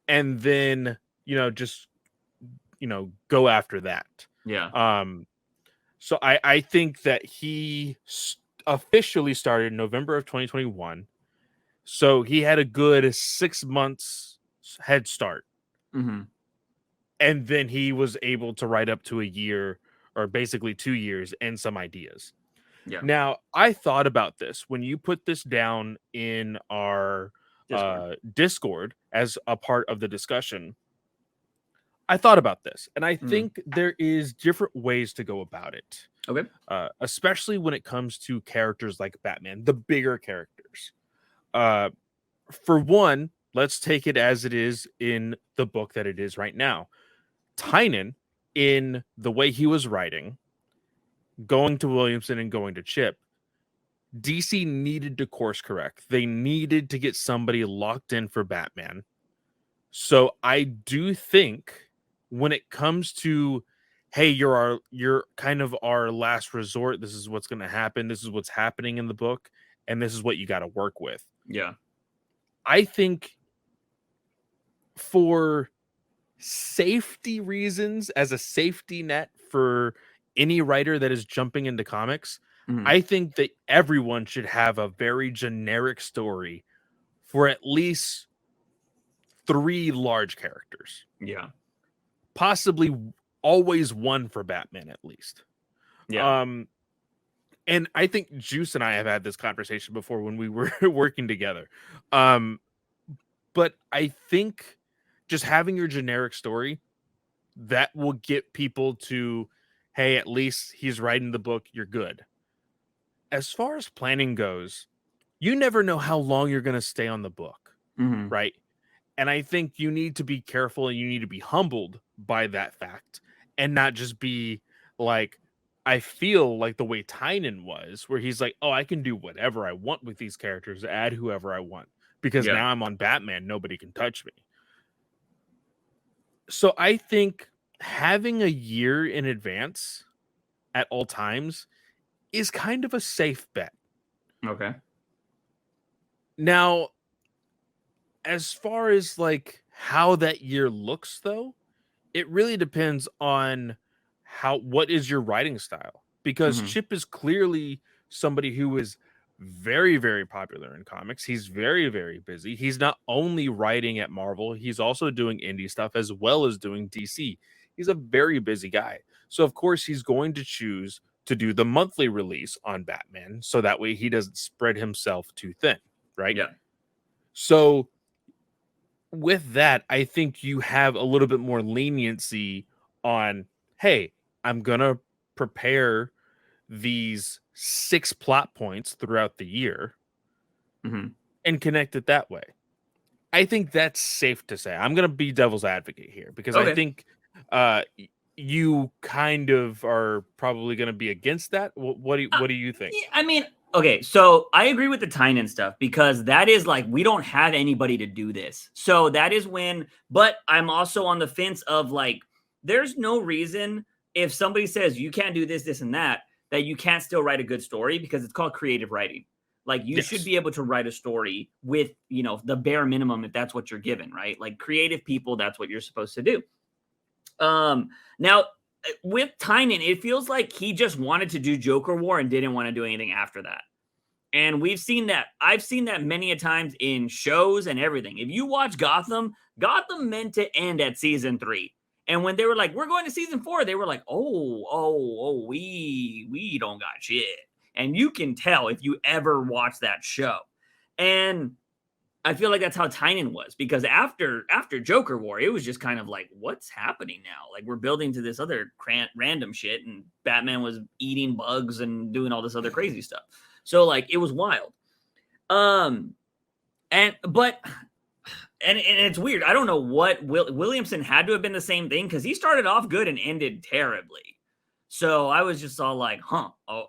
And then, just go after that. Yeah. So I think that he officially started in November of 2021. So he had a good 6 months head start. And then he was able to write up to a year or basically 2 years and some ideas. Yeah. Now, I thought about this when you put this down in our Discord as a part of the discussion. I thought about this, and I think there is different ways to go about it. Okay. Especially when it comes to characters like Batman, the bigger characters. For one, let's take it as it is in the book that it is right now. Tynan, in the way he was writing, going to Williamson and going to Chip, DC needed to course correct. They needed to get somebody locked in for Batman. So I do think when it comes to, hey, you're kind of our last resort. This is what's going to happen. This is what's happening in the book, and this is what you got to work with. Yeah. I think for safety reasons, as a safety net for any writer that is jumping into comics, I think that everyone should have a very generic story for at least 3 large characters. Yeah. Possibly always one for Batman at least. Yeah. And I think Juice and I have had this conversation before when we were working together. But I think just having your generic story, that will get people to, hey, at least he's writing the book, you're good. As far as planning goes, you never know how long you're going to stay on the book, right? And I think you need to be careful and you need to be humbled by that fact and not just be like, I feel like the way Tynan was, where he's like, oh, I can do whatever I want with these characters, add whoever I want, because now I'm on Batman, nobody can touch me. So I think having a year in advance at all times is kind of a safe bet. Okay. Now, as far as like how that year looks, though, it really depends on what is your writing style, because Chip is clearly somebody who is very, very popular in comics. He's very, very busy. He's not only writing at Marvel, he's also doing indie stuff as well as doing DC. He's a very busy guy. So of course he's going to choose to do the monthly release on Batman, so that way he doesn't spread himself too thin, right? Yeah. So with that, I think you have a little bit more leniency on, hey, I'm going to prepare these 6 plot points throughout the year and connect it that way. I think that's safe to say. I'm going to be devil's advocate here because I think you kind of are probably going to be against that. What do you think? I mean, okay, so I agree with the Tynan stuff because that is like, we don't have anybody to do this. So that is when, but I'm also on the fence of like, there's no reason if somebody says you can't do this, this, and that you can't still write a good story, because it's called creative writing. Like you should be able to write a story with, the bare minimum if that's what you're given, right? Like creative people, that's what you're supposed to do. Now with Tynan, it feels like he just wanted to do Joker War and didn't want to do anything after that. And we've seen that. I've seen that many a times in shows and everything. If you watch Gotham meant to end at season 3. And when they were like, we're going to season 4, they were like, we don't got shit. And you can tell if you ever watch that show. And I feel like that's how Tynan was, because after Joker War, it was just kind of like, what's happening now? Like we're building to this other random shit, and Batman was eating bugs and doing all this other crazy stuff. So like it was wild. And it's weird. I don't know what Williamson had to have been the same thing, because he started off good and ended terribly. So I was just all like,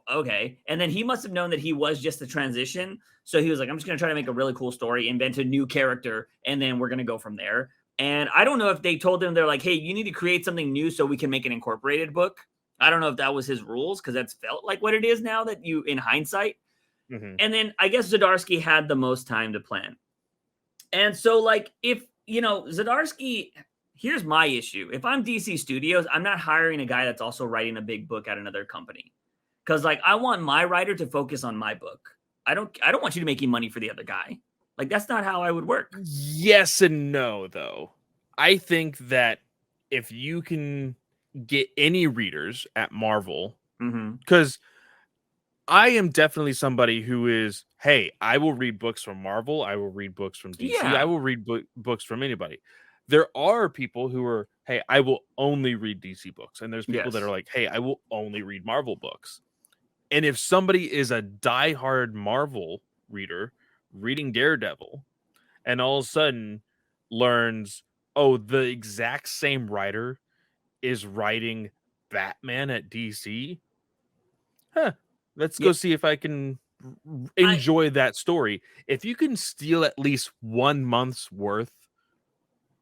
okay. And then he must have known that he was just a transition. So he was like, I'm just going to try to make a really cool story, invent a new character, and then we're going to go from there. And I don't know if they told him, they're like, hey, you need to create something new so we can make an incorporated book. I don't know if that was his rules, because that's felt like what it is now that you, in hindsight. And then I guess Zdarsky had the most time to plan. And so like, if, Zdarsky, here's my issue. If I'm DC Studios, I'm not hiring a guy that's also writing a big book at another company. Because like, I want my writer to focus on my book. I don't want you to making money for the other guy. Like, that's not how I would work. Yes and no, though. I think that if you can get any readers at Marvel, because I am definitely somebody who is, hey, I will read books from Marvel. I will read books from DC. I Yeah. will read books from anybody. There are people who are, hey, I will only read DC books. And there's people that are Yes. like, hey, I will only read Marvel books. And if somebody is a diehard Marvel reader reading Daredevil and all of a sudden learns, oh, the exact same writer is writing Batman at DC, huh, let's Yeah. go see if I can I enjoy that story. If you can steal at least 1 month's worth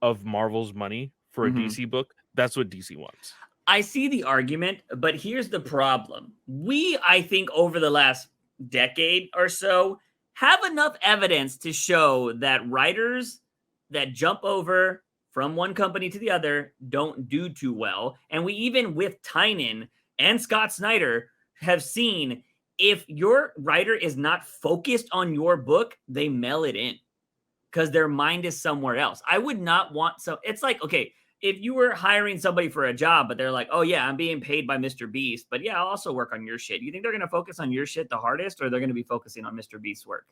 of Marvel's money for a mhm. DC book, that's what DC wants. I see the argument, but here's the problem. I think, over the last decade or so, have enough evidence to show that writers that jump over from one company to the other don't do too well. And we, even with Tynan and Scott Snyder, have seen, if your writer is not focused on your book, they mail it in because their mind is somewhere else. I would not want, so it's like, okay, if you were hiring somebody for a job, but they're like, oh yeah, I'm being paid by Mr. Beast, but yeah, I'll also work on your shit. You think they're going to focus on your shit the hardest, or they're going to be focusing on Mr. Beast's work?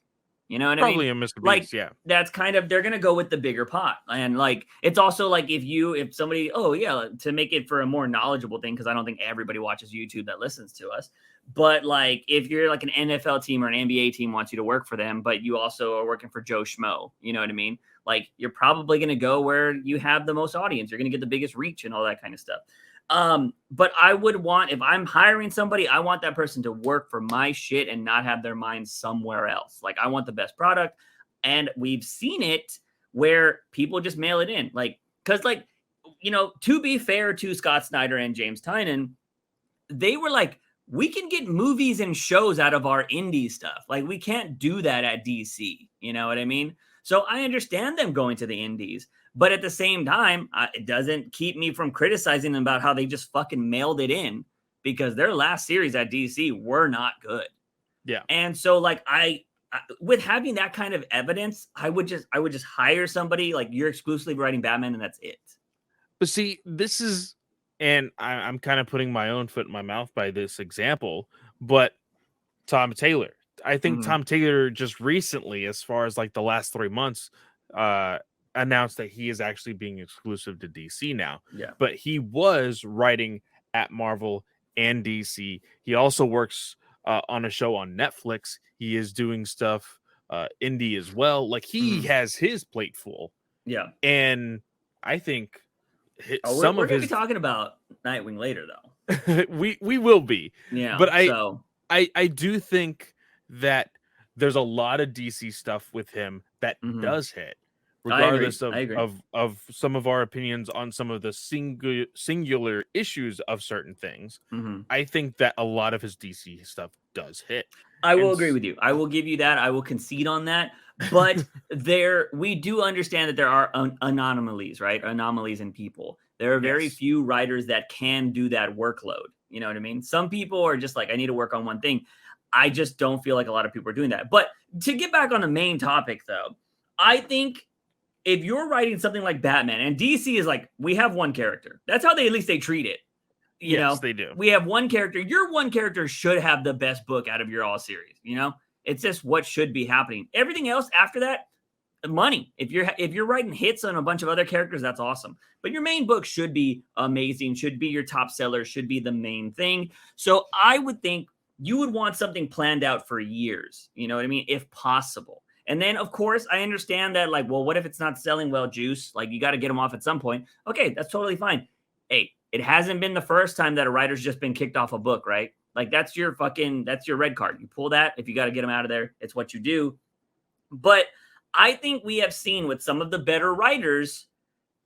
You know what I mean? Probably a Mr. Like, Beast, yeah. that's kind of, they're going to go with the bigger pot. And like, it's also like, if somebody, oh yeah, to make it for a more knowledgeable thing, because I don't think everybody watches YouTube that listens to us. But like, if you're like an NFL team or an NBA team wants you to work for them, but you also are working for Joe Schmo, you know what I mean? Like, you're probably going to go where you have the most audience. You're going to get the biggest reach and all that kind of stuff. But I would want, if I'm hiring somebody, I want that person to work for my shit and not have their mind somewhere else. Like, I want the best product. And we've seen it where people just mail it in. Like, because, like, to be fair to Scott Snyder and James Tynan, they were like, we can get movies and shows out of our indie stuff. Like, we can't do that at DC. You know what I mean? So I understand them going to the indies, but at the same time, it doesn't keep me from criticizing them about how they just fucking mailed it in, because their last series at DC were not good. Yeah. And so, like, with having that kind of evidence, I would just hire somebody, like, you're exclusively writing Batman and that's it. But see, this is, and I'm kind of putting my own foot in my mouth by this example, but Tom Taylor. I think Tom Taylor just recently, as far as like the last 3 months, announced that he is actually being exclusive to DC now. Yeah. But he was writing at Marvel and DC. He also works on a show on Netflix. He is doing stuff indie as well. Like, he has his plate full. Yeah. And I think we're going to be talking about Nightwing later, though. we will be. Yeah. But I do think that there's a lot of DC stuff with him that does hit, regardless of some of our opinions on some of the singular issues of certain things. I think that a lot of his DC stuff does hit. I will agree with you. I will give you that. I will concede on that. But we do understand that there are anomalies, right? Anomalies in people. There are very few writers that can do that workload. You know what I mean? Some people are just like, I need to work on one thing. I just don't feel like a lot of people are doing that. But to get back on the main topic, though, I think if you're writing something like Batman, and DC is like, we have one character. That's how at least they treat it. You know, they do. We have one character. Your one character should have the best book out of your all series. You know, it's just what should be happening. Everything else after that, money. If you're writing hits on a bunch of other characters, that's awesome. But your main book should be amazing. Should be your top seller. Should be the main thing. So I would think you would want something planned out for years. You know what I mean? If possible. And then, of course, I understand that, like, well, what if it's not selling well, Juice? Like, you got to get them off at some point. Okay, that's totally fine. Hey, it hasn't been the first time that a writer's just been kicked off a book, right? Like, that's your red card. You pull that. If you got to get them out of there, it's what you do. But I think we have seen with some of the better writers,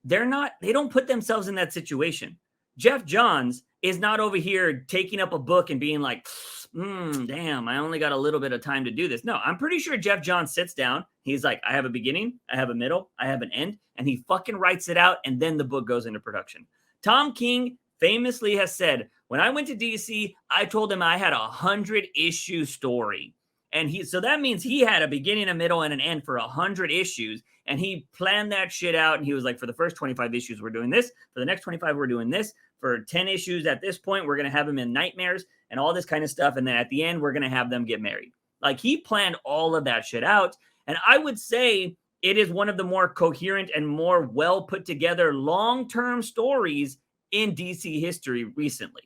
they don't put themselves in that situation. Jeff Johns is not over here taking up a book and being like, damn, I only got a little bit of time to do this. No, I'm pretty sure Jeff Johns sits down. He's like, I have a beginning, I have a middle, I have an end, and he fucking writes it out, and then the book goes into production. Tom King famously has said, when I went to DC, I told him I had a 100-issue story. And so that means he had a beginning, a middle, and an end for 100 issues. And he planned that shit out. And he was like, for the first 25 issues, we're doing this. For the next 25, we're doing this. For 10 issues at this point, we're going to have him in nightmares. and all this kind of stuff. And then at the end, we're going to have them get married. Like, he planned all of that shit out. And I would say it is one of the more coherent and more well put together long-term stories in DC history recently.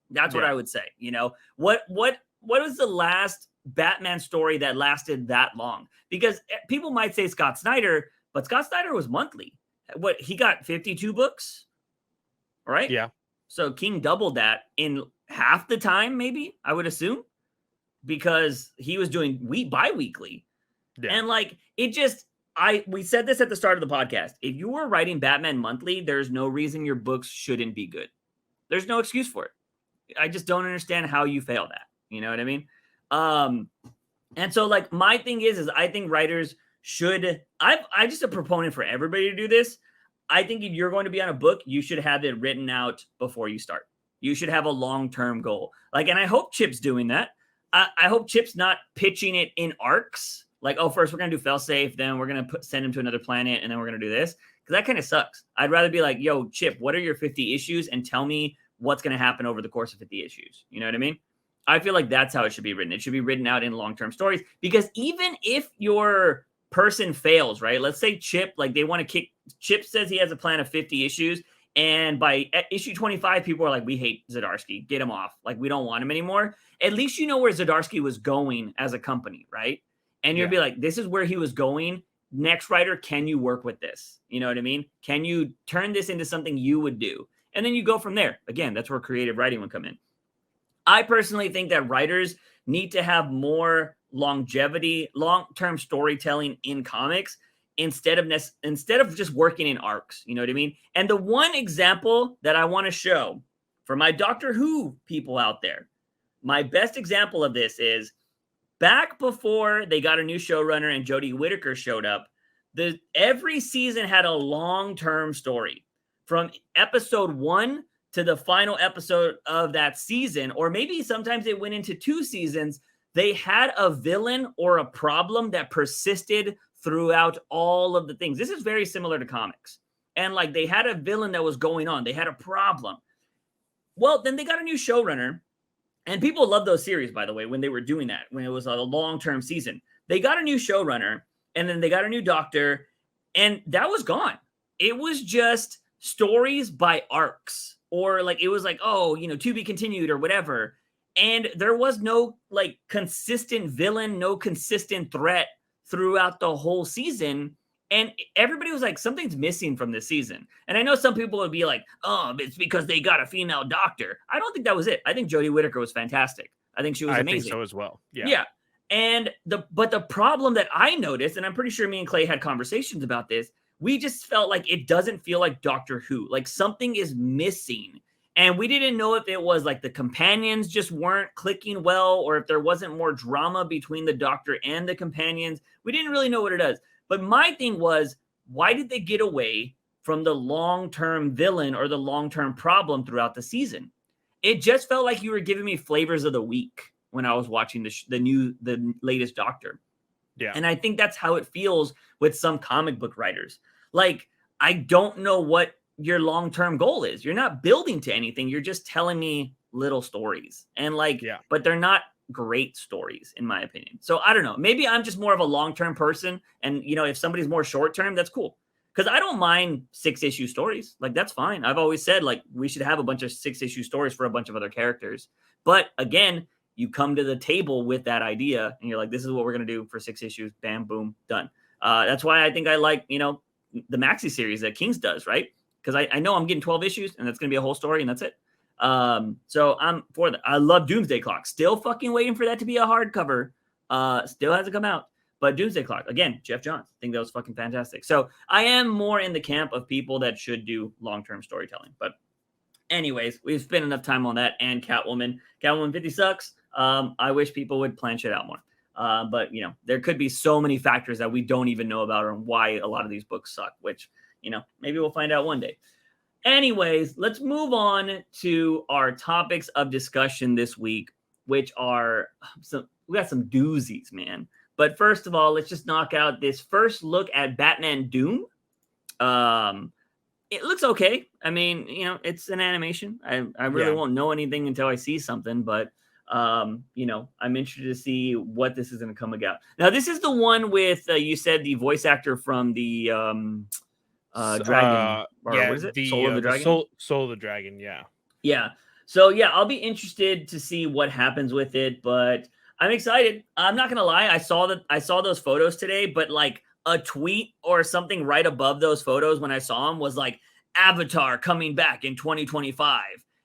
That's what I would say. You know, what was the last Batman story that lasted that long? Because people might say Scott Snyder, but Scott Snyder was monthly. What, he got 52 books, right? Yeah. So King doubled that in half the time, maybe, I would assume, because he was doing bi-weekly. Yeah. And like, it just, we said this at the start of the podcast. If you were writing Batman monthly, there's no reason your books shouldn't be good. There's no excuse for it. I just don't understand how you fail that. You know what I mean? And so like, my thing is I think writers should, I'm just a proponent for everybody to do this. I think if you're going to be on a book, you should have it written out before you start. You should have a long-term goal. Like, and I hope Chip's doing that. I hope Chip's not pitching it in arcs. Like, oh, first we're going to do fail-safe, then we're going to send him to another planet, and then we're going to do this. Because that kind of sucks. I'd rather be like, yo, Chip, what are your 50 issues? And tell me what's going to happen over the course of 50 issues. You know what I mean? I feel like that's how it should be written. It should be written out in long-term stories. Because even if your person fails, right? Let's say Chip, like they want to kick, Chip says he has a plan of 50 issues. And by issue 25, people are like, we hate Zdarsky. Get him off. Like, we don't want him anymore. At least you know where Zdarsky was going as a company, right? And you'll be like, this is where he was going. Next writer, can you work with this? You know what I mean? Can you turn this into something you would do? And then you go from there. Again, that's where creative writing would come in. I personally think that writers need to have more longevity, long-term storytelling in comics instead of just working in arcs. You know what I mean? And the one example that I want to show for my Doctor Who people out there, my best example of this is back before they got a new showrunner and Jodie Whittaker showed up, every season had a long-term story from episode 1 to the final episode of that season, or maybe sometimes it went into 2 seasons. They had a villain or a problem that persisted throughout all of the things. This is very similar to comics. And like, they had a villain that was going on. They had a problem. Well, then they got a new showrunner. And people love those series, by the way, when they were doing that, when it was a long-term season. They got a new showrunner, and then they got a new doctor, and that was gone. It was just stories by arcs, or like, it was like, oh, you know, to be continued or whatever. And there was no like consistent villain, no consistent threat throughout the whole season. And everybody was like, something's missing from this season. And I know some people would be like, oh, it's because they got a female doctor. I don't think that was it. I think Jodie Whittaker was fantastic. I think she was amazing. I think so as well. Yeah. Yeah. And the problem that I noticed, and I'm pretty sure me and Clay had conversations about this, we just felt like it doesn't feel like Doctor Who. Like, something is missing. And we didn't know if it was like the companions just weren't clicking well, or if there wasn't more drama between the doctor and the companions. We didn't really know what it is. But my thing was, why did they get away from the long-term villain or the long-term problem throughout the season? It just felt like you were giving me flavors of the week when I was watching the latest Doctor. Yeah. And I think that's how it feels with some comic book writers. Like, I don't know what your long-term goal is. You're not building to anything. You're just telling me little stories. And like, but they're not great stories, in my opinion. So I don't know. Maybe I'm just more of a long-term person. And, you know, if somebody's more short-term, that's cool. Because I don't mind 6-issue stories. Like, that's fine. I've always said, like, we should have a bunch of 6-issue stories for a bunch of other characters. But again, you come to the table with that idea and you're like, this is what we're going to do for 6 issues. Bam, boom, done. That's why I think I like, you know, the maxi series that King's does, right? Because I know I'm getting 12 issues and that's going to be a whole story and that's it. So I'm for that. I love Doomsday Clock. Still fucking waiting for that to be a hardcover. Still hasn't come out. But Doomsday Clock, again, Jeff Johns. I think that was fucking fantastic. So I am more in the camp of people that should do long-term storytelling. But anyways, we've spent enough time on that and Catwoman. Catwoman 50 sucks. I wish people would plan shit out more. But, you know, there could be so many factors that we don't even know about and why a lot of these books suck, which, you know, maybe we'll find out one day. Anyways, let's move on to our topics of discussion this week, which are we got some doozies, man. But first of all, let's just knock out this first look at Batman Doom. It looks okay. I mean, it's an animation. I really won't know anything until I see something, but I'm interested to see what this is going to come about. Now, this is the one with you said the voice actor from the dragon, or Yeah, what is it? Soul of the the Dragon. soul of the dragon. Yeah. Yeah. So yeah, I'll be interested to see what happens with it, but I'm excited. I'm not gonna lie. I saw those photos today, but like a tweet or something right above those photos when I saw them was like Avatar coming back in 2025.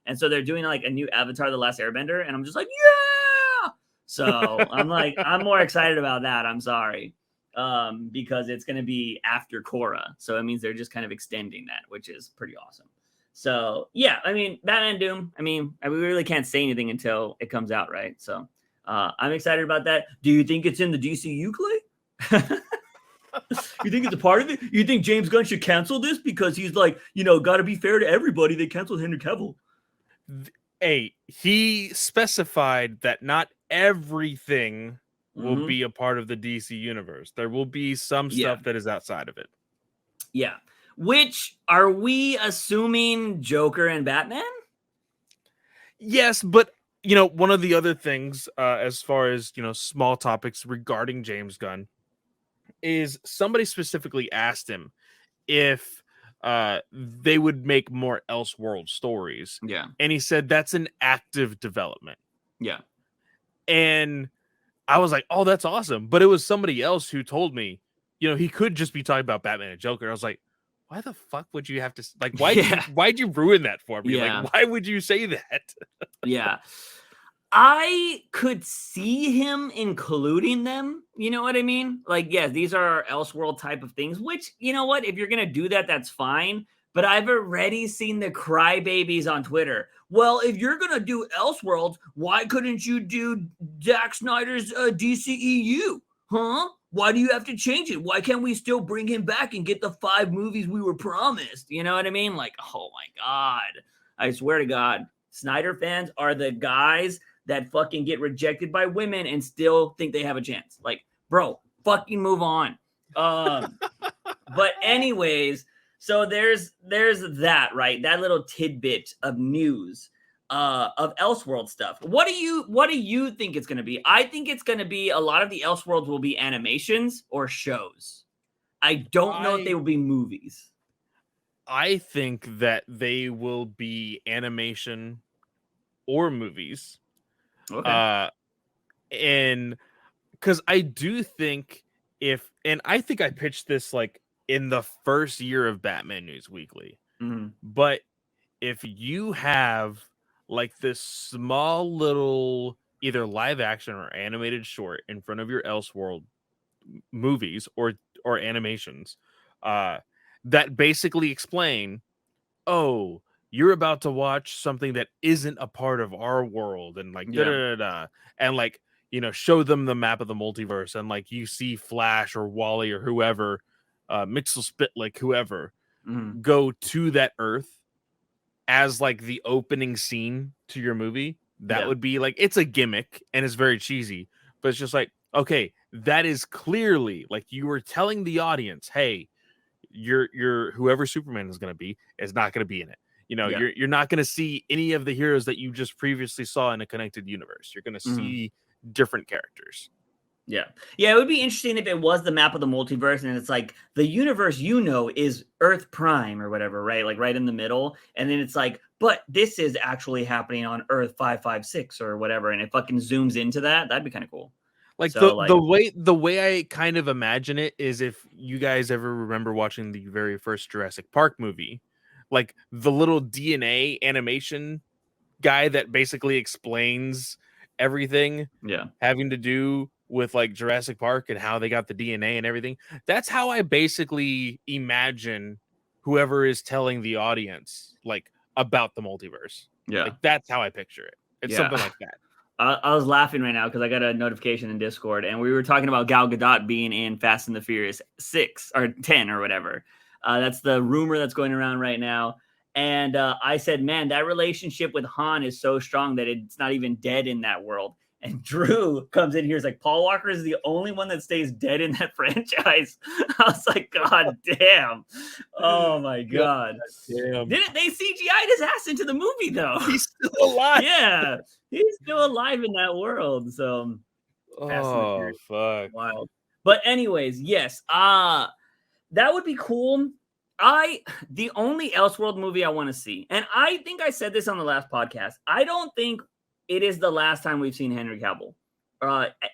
And so they're doing like a new Avatar, The Last Airbender, and I'm just like, yeah. So I'm more excited about that. I'm sorry. Because it's gonna be after Korra. So it means they're just kind of extending that, which is pretty awesome. So yeah, I mean, Batman Doom. I mean, we really can't say anything until it comes out, right? So I'm excited about that. Do you think it's in the DCU, Clay? You think it's a part of it? You think James Gunn should cancel this because he's like, got to be fair to everybody? They canceled Henry Cavill. Hey, he specified that not everything will be a part of the DC universe. There will be some stuff that is outside of it. Yeah. Which are we assuming Joker and Batman? Yes, but one of the other things, as far as small topics regarding James Gunn, is somebody specifically asked him if they would make more Elseworld stories. Yeah. And he said that's an active development. Yeah. And I was like, oh, that's awesome. But it was somebody else who told me, he could just be talking about Batman and Joker. I was like, why the fuck would you have to like? Why'd you ruin that for me? Yeah. Like, why would you say that? Yeah, I could see him including them. You know what I mean? Like, yes, these are Elseworld type of things. Which, you know what? If you're gonna do that, that's fine. But I've already seen the crybabies on Twitter. Well, if you're gonna do Elseworlds, why couldn't you do Zack Snyder's DCEU? Huh? Why do you have to change it? Why can't we still bring him back and get the 5 movies we were promised? You know what I mean? Like, oh my God. I swear to God, Snyder fans are the guys that fucking get rejected by women and still think they have a chance. Like, bro, fucking move on. But anyways, so there's that, right? That little tidbit of news of Elseworld stuff. What do you think it's going to be? I think it's going to be a lot of the Elseworlds will be animations or shows. I don't know if they will be movies. I think that they will be animation or movies. Okay. And because I do think and I think I pitched this like in the first year of Batman News Weekly, but if you have like this small little either live action or animated short in front of your Elseworld movies or animations, that basically explain, oh, you're about to watch something that isn't a part of our world, and like and like show them the map of the multiverse, and like you see Flash or Wally or whoever, Mixel Spitlick, whoever, go to that Earth as like the opening scene to your movie. That would be like, it's a gimmick and it's very cheesy, but it's just like, okay, that is clearly like you were telling the audience, hey, your whoever Superman is going to be is not going to be in it. You're not going to see any of the heroes that you just previously saw in a connected universe. You're going to see different characters. Yeah. It would be interesting if it was the map of the multiverse and it's like the universe is Earth Prime or whatever, right? Like right in the middle. And then it's like, but this is actually happening on Earth 556 or whatever. And it fucking zooms into that. That'd be kind of cool. Like so, the way I kind of imagine it is if you guys ever remember watching the very first Jurassic Park movie, like the little DNA animation guy that basically explains everything having to do with like Jurassic Park and how they got the DNA and everything. That's how I basically imagine whoever is telling the audience like about the multiverse. Like that's how I picture it. It's something like that. I was laughing right now because I got a notification in Discord and we were talking about Gal Gadot being in Fast and the Furious 6 or 10 or whatever. That's the rumor that's going around right now. And I said, man, that relationship with Han is so strong that it's not even dead in that world. And Drew comes in here, is like, Paul Walker is the only one that stays dead in that franchise. I was like, God damn. Oh my God. Damn. Didn't they CGI'd his ass into the movie though? He's still alive. Yeah, he's still alive in that world. So oh fuck. Wild. But anyways, yes. That would be cool. The only Elseworld movie I want to see, and I think I said this on the last podcast, I don't think it is the last time we've seen Henry Cavill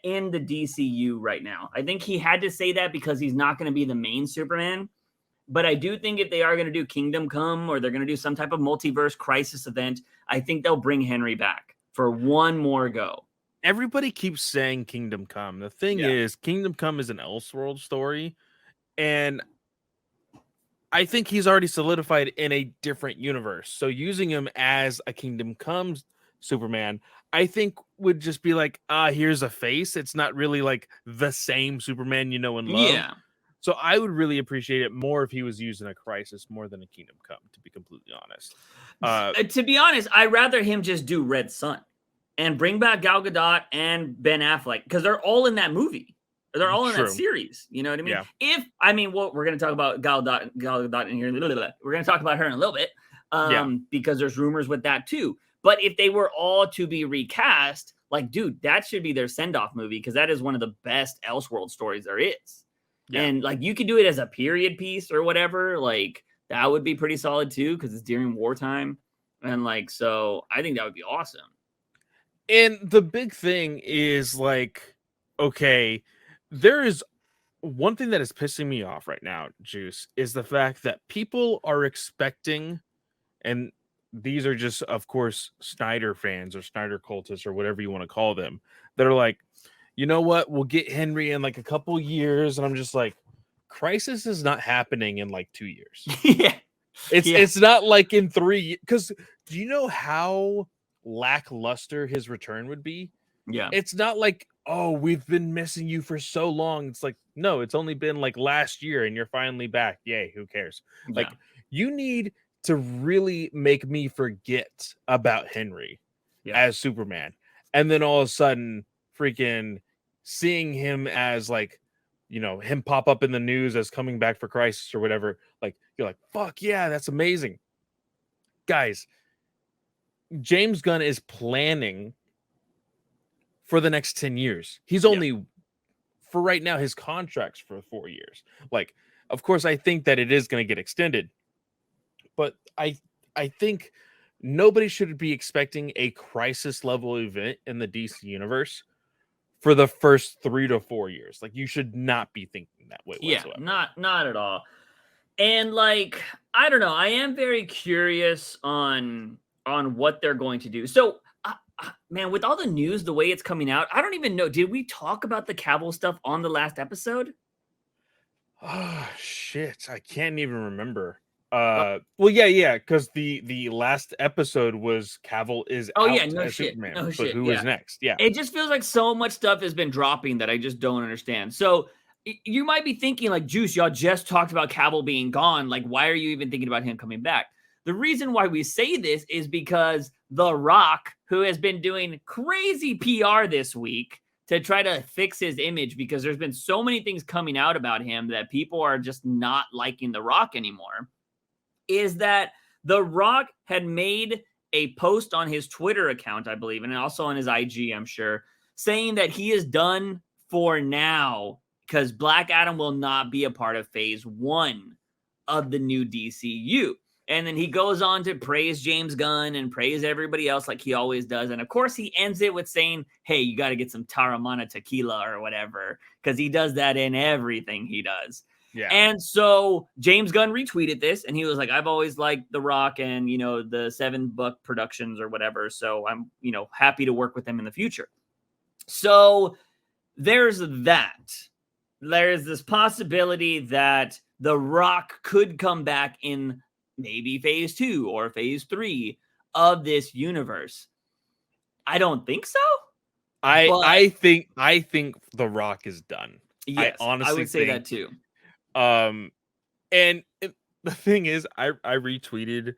in the DCU right now. I think he had to say that because he's not going to be the main Superman. But I do think if they are going to do Kingdom Come or they're going to do some type of multiverse crisis event, I think they'll bring Henry back for one more go. Everybody keeps saying Kingdom Come. The thing is, Kingdom Come is an Elseworld story, and I think he's already solidified in a different universe. So using him as a Kingdom Come Superman, I think would just be like, here's a face. It's not really like the same Superman you know and love. Yeah. So I would really appreciate it more if he was used in a crisis more than a Kingdom Come, to be completely honest. To be honest, I'd rather him just do Red Sun and bring back Gal Gadot and Ben Affleck because they're all in that movie. They're all in that series. You know what I mean? Yeah. We're going to talk about Gal Gadot in here. We're going to talk about her in a little bit because there's rumors with that too. But if they were all to be recast, like, dude, that should be their send-off movie because that is one of the best Elseworld stories there is. Yeah. And like you could do it as a period piece or whatever. Like that would be pretty solid too because it's during wartime. And like, so I think that would be awesome. And the big thing is like, okay, there is one thing that is pissing me off right now, Juice, is the fact that people are expecting, and these are just, of course, Snyder fans or Snyder cultists or whatever you want to call them, that are like, you know what, we'll get Henry in like a couple years. And I'm just like, Crisis is not happening in like 2 years. It's not like in 3 years. Because do you know how lackluster his return would be? Yeah. It's not like, oh, we've been missing you for so long. It's like, no, it's only been like last year and you're finally back. Yay, who cares? Like, you need to really make me forget about Henry as Superman. And then all of a sudden, freaking seeing him as like, you know, him pop up in the news as coming back for Crisis or whatever. Like, you're like, fuck yeah, that's amazing. Guys, James Gunn is planning for the next 10 years. He's only, for right now, his contract's for 4 years. Like, of course, I think that it is going to get extended. But I think nobody should be expecting a Crisis level event in the DC universe for the first 3 to 4 years. Like, you should not be thinking that way whatsoever. Yeah, not at all. And like, I don't know. I am very curious on what they're going to do. So, man, with all the news, the way it's coming out, I don't even know. Did we talk about the Cavill stuff on the last episode? Oh, shit. I can't even remember. Well, yeah, because the last episode was Cavill is out as Superman. No shit. Who is next? Yeah. It just feels like so much stuff has been dropping that I just don't understand. So you might be thinking like, Juice, y'all just talked about Cavill being gone. Like, why are you even thinking about him coming back? The reason why we say this is because The Rock, who has been doing crazy PR this week to try to fix his image because there's been so many things coming out about him that people are just not liking The Rock anymore, is that The Rock had made a post on his Twitter account, I believe, and also on his IG, I'm sure, saying that he is done for now because Black Adam will not be a part of phase 1 of the new DCU. And then he goes on to praise James Gunn and praise everybody else like he always does. And of course, he ends it with saying, hey, you got to get some Taramana tequila or whatever, because he does that in everything he does. Yeah. And so James Gunn retweeted this and he was like, I've always liked The Rock and, you know, the 7 Buck Productions or whatever. So I'm, you know, happy to work with them in the future. So there's that. There's this possibility that The Rock could come back in maybe phase 2 or phase 3 of this universe. I don't think so. I think The Rock is done. Yes, I honestly would say that too. And the thing is, I retweeted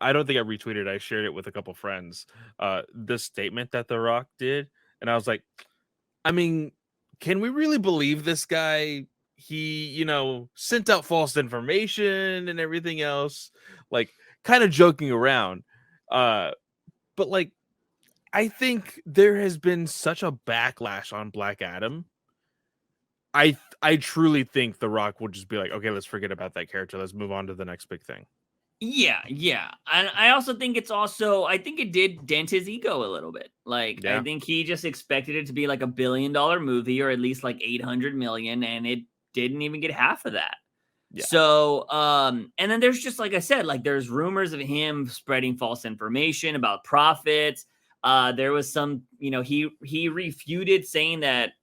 I don't think I retweeted. I shared it with a couple friends. The statement that The Rock did, and I was like, I mean, can we really believe this guy? He, sent out false information and everything else, like kind of joking around. But like, I think there has been such a backlash on Black Adam. I truly think The Rock will just be like, okay, let's forget about that character. Let's move on to the next big thing. Yeah, yeah. And I also think I think it did dent his ego a little bit. Like, I Yeah. think he just expected it to be like $1 billion movie or at least like 800 million, and it didn't even get half of that. Yeah. So, and then there's just, like I said, like there's rumors of him spreading false information about profits. There was some, he refuted saying that,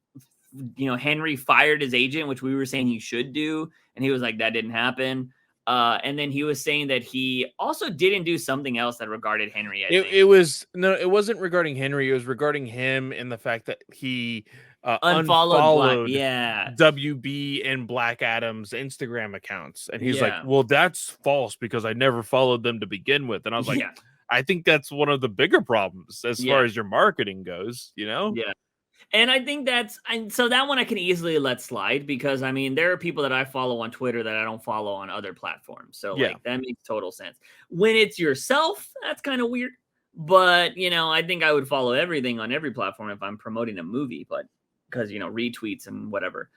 Henry fired his agent, which we were saying he should do. And he was like, that didn't happen. And then he was saying that he also didn't do something else that regarded Henry. It wasn't regarding Henry. It was regarding him and the fact that he unfollowed unfollowed WB and Black Adam's Instagram accounts. And he's like, well, that's false because I never followed them to begin with. And I was like, I think that's one of the bigger problems as far as your marketing goes, Yeah. And I think so that one I can easily let slide because, I mean, there are people that I follow on Twitter that I don't follow on other platforms. So, like, that makes total sense. When it's yourself, that's kind of weird. But, I think I would follow everything on every platform if I'm promoting a movie, but because, retweets and whatever.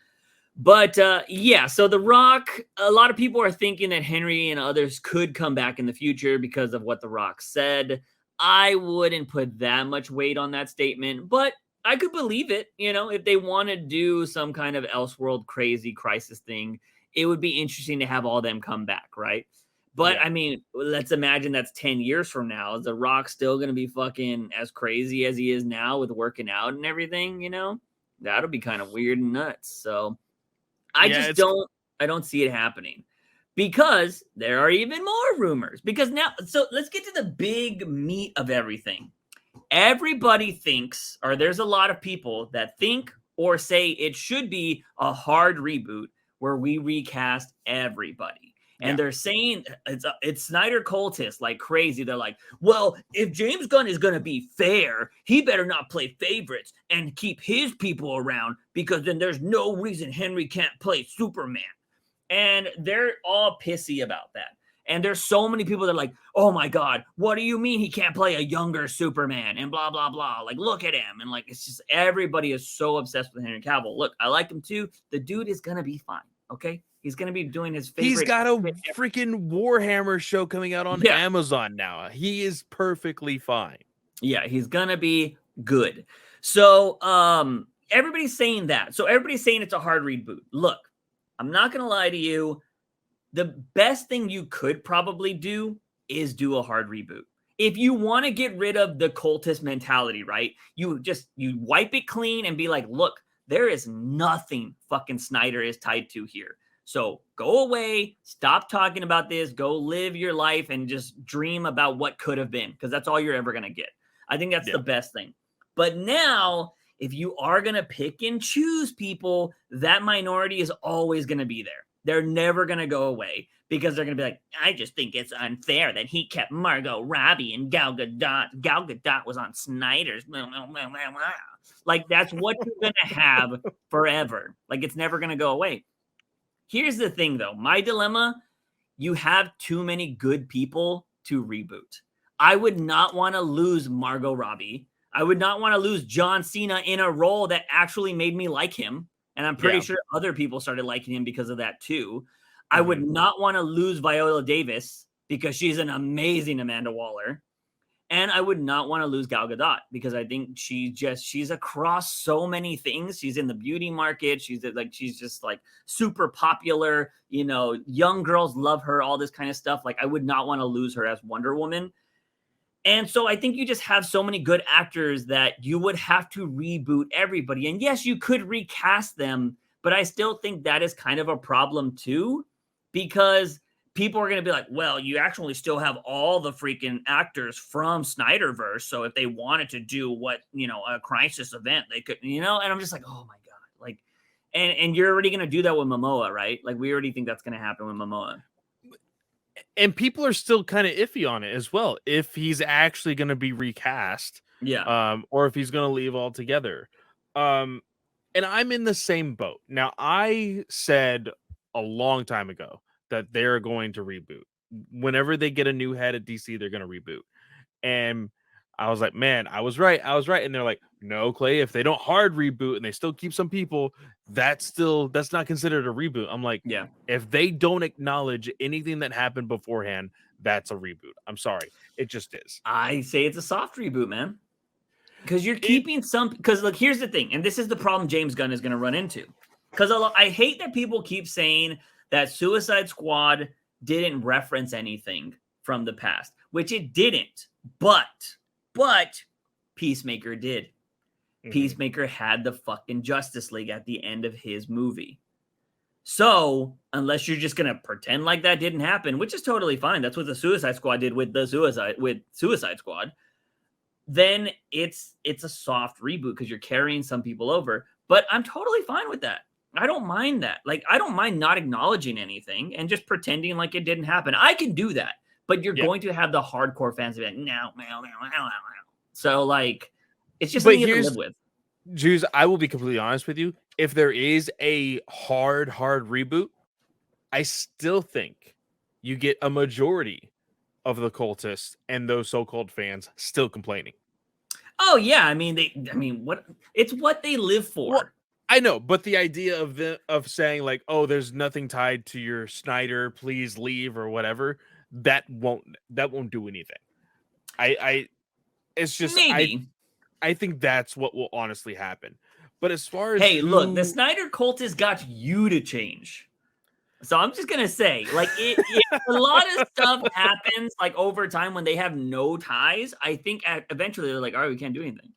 But, so The Rock, a lot of people are thinking that Henry and others could come back in the future because of what The Rock said. I wouldn't put that much weight on that statement, but I could believe it, if they want to do some kind of Elseworld crazy crisis thing, it would be interesting to have all them come back, right? But I mean, let's imagine that's 10 years from now. Is The Rock still going to be fucking as crazy as he is now with working out and everything, That'll be kind of weird and nuts. So I don't see it happening because there are even more rumors. Because now, so let's get to the big meat of everything. Everybody thinks, or there's a lot of people that think or say it should be a hard reboot where we recast everybody. And they're saying it's Snyder cultists like crazy. They're like, well, if James Gunn is going to be fair, he better not play favorites and keep his people around because then there's no reason Henry can't play Superman. And they're all pissy about that. And there's so many people that are like, oh my God, what do you mean he can't play a younger Superman and blah, blah, blah. Like, look at him. And like, it's just everybody is so obsessed with Henry Cavill. Look, I like him too. The dude is going to be fine. Okay. He's going to be doing his favorite. He's got a freaking Warhammer show coming out on Amazon now. He is perfectly fine. Yeah. He's going to be good. So, everybody's saying that. So everybody's saying it's a hard reboot. Look, I'm not going to lie to you. The best thing you could probably do is do a hard reboot. If you want to get rid of the cultist mentality, right? You wipe it clean and be like, look, there is nothing fucking Snyder is tied to here. So go away, stop talking about this, go live your life and just dream about what could have been because that's all you're ever going to get. I think that's the best thing. But now, if you are going to pick and choose people, that minority is always going to be there. They're never going to go away because they're going to be like, I just think it's unfair that he kept Margot Robbie and Gal Gadot. Gal Gadot was on Snyder's. Like, that's what you're going to have forever. Like, it's never going to go away. Here's the thing, though. My dilemma, you have too many good people to reboot. I would not want to lose Margot Robbie. I would not want to lose John Cena in a role that actually made me like him. And I'm pretty sure other people started liking him because of that too. I would not want to lose Viola Davis because she's an amazing Amanda Waller. And I would not want to lose Gal Gadot because I think she's across so many things. She's in the beauty market. She's just like super popular. Young girls love her, all this kind of stuff. Like, I would not want to lose her as Wonder Woman. And so I think you just have so many good actors that you would have to reboot everybody. And yes, you could recast them, but I still think that is kind of a problem too, because people are going to be like, well, you actually still have all the freaking actors from Snyderverse. So if they wanted to do a crisis event, they could, and I'm just like, oh my God. Like, and you're already going to do that with Momoa, right? Like, we already think that's going to happen with Momoa. And people are still kind of iffy on it as well. If he's actually going to be recast, Yeah. or if he's going to leave altogether. And I'm in the same boat. Now, I said a long time ago that they're going to reboot. Whenever they get a new head at DC, they're going to reboot. And I was like, man, I was right. I was right. And they're like, no, Clay, if they don't hard reboot and they still keep some people, that's not considered a reboot. I'm like, Yeah. if they don't acknowledge anything that happened beforehand, that's a reboot. I'm sorry. It just is. I say it's a soft reboot, man. Because you're keeping because look, here's the thing, and this is the problem James Gunn is going to run into. Because I hate that people keep saying that Suicide Squad didn't reference anything from the past, which it didn't. But Peacemaker did. Mm-hmm. Peacemaker had the fucking Justice League at the end of his movie. So unless you're just gonna pretend like that didn't happen, which is totally fine, that's what the Suicide Squad did with Suicide Squad. Then it's a soft reboot because you're carrying some people over. But I'm totally fine with that. I don't mind that. Like, I don't mind not acknowledging anything and just pretending like it didn't happen. I can do that. But you're going to have the hardcore fans be like, no. So, like, it's just something you have to live with. Jews, I will be completely honest with you. If there is a hard reboot, I still think you get a majority of the cultists and those so-called fans still complaining. Oh yeah, what? It's what they live for. Well, I know, but the idea of saying like, "Oh, there's nothing tied to your Snyder, please leave" or whatever, that won't do anything. It's just maybe. I think that's what will honestly happen. But as far as look, the Snyder cultists got you to change. So I'm just gonna say, like, a lot of stuff happens like over time when they have no ties. I think eventually they're like, all right, we can't do anything.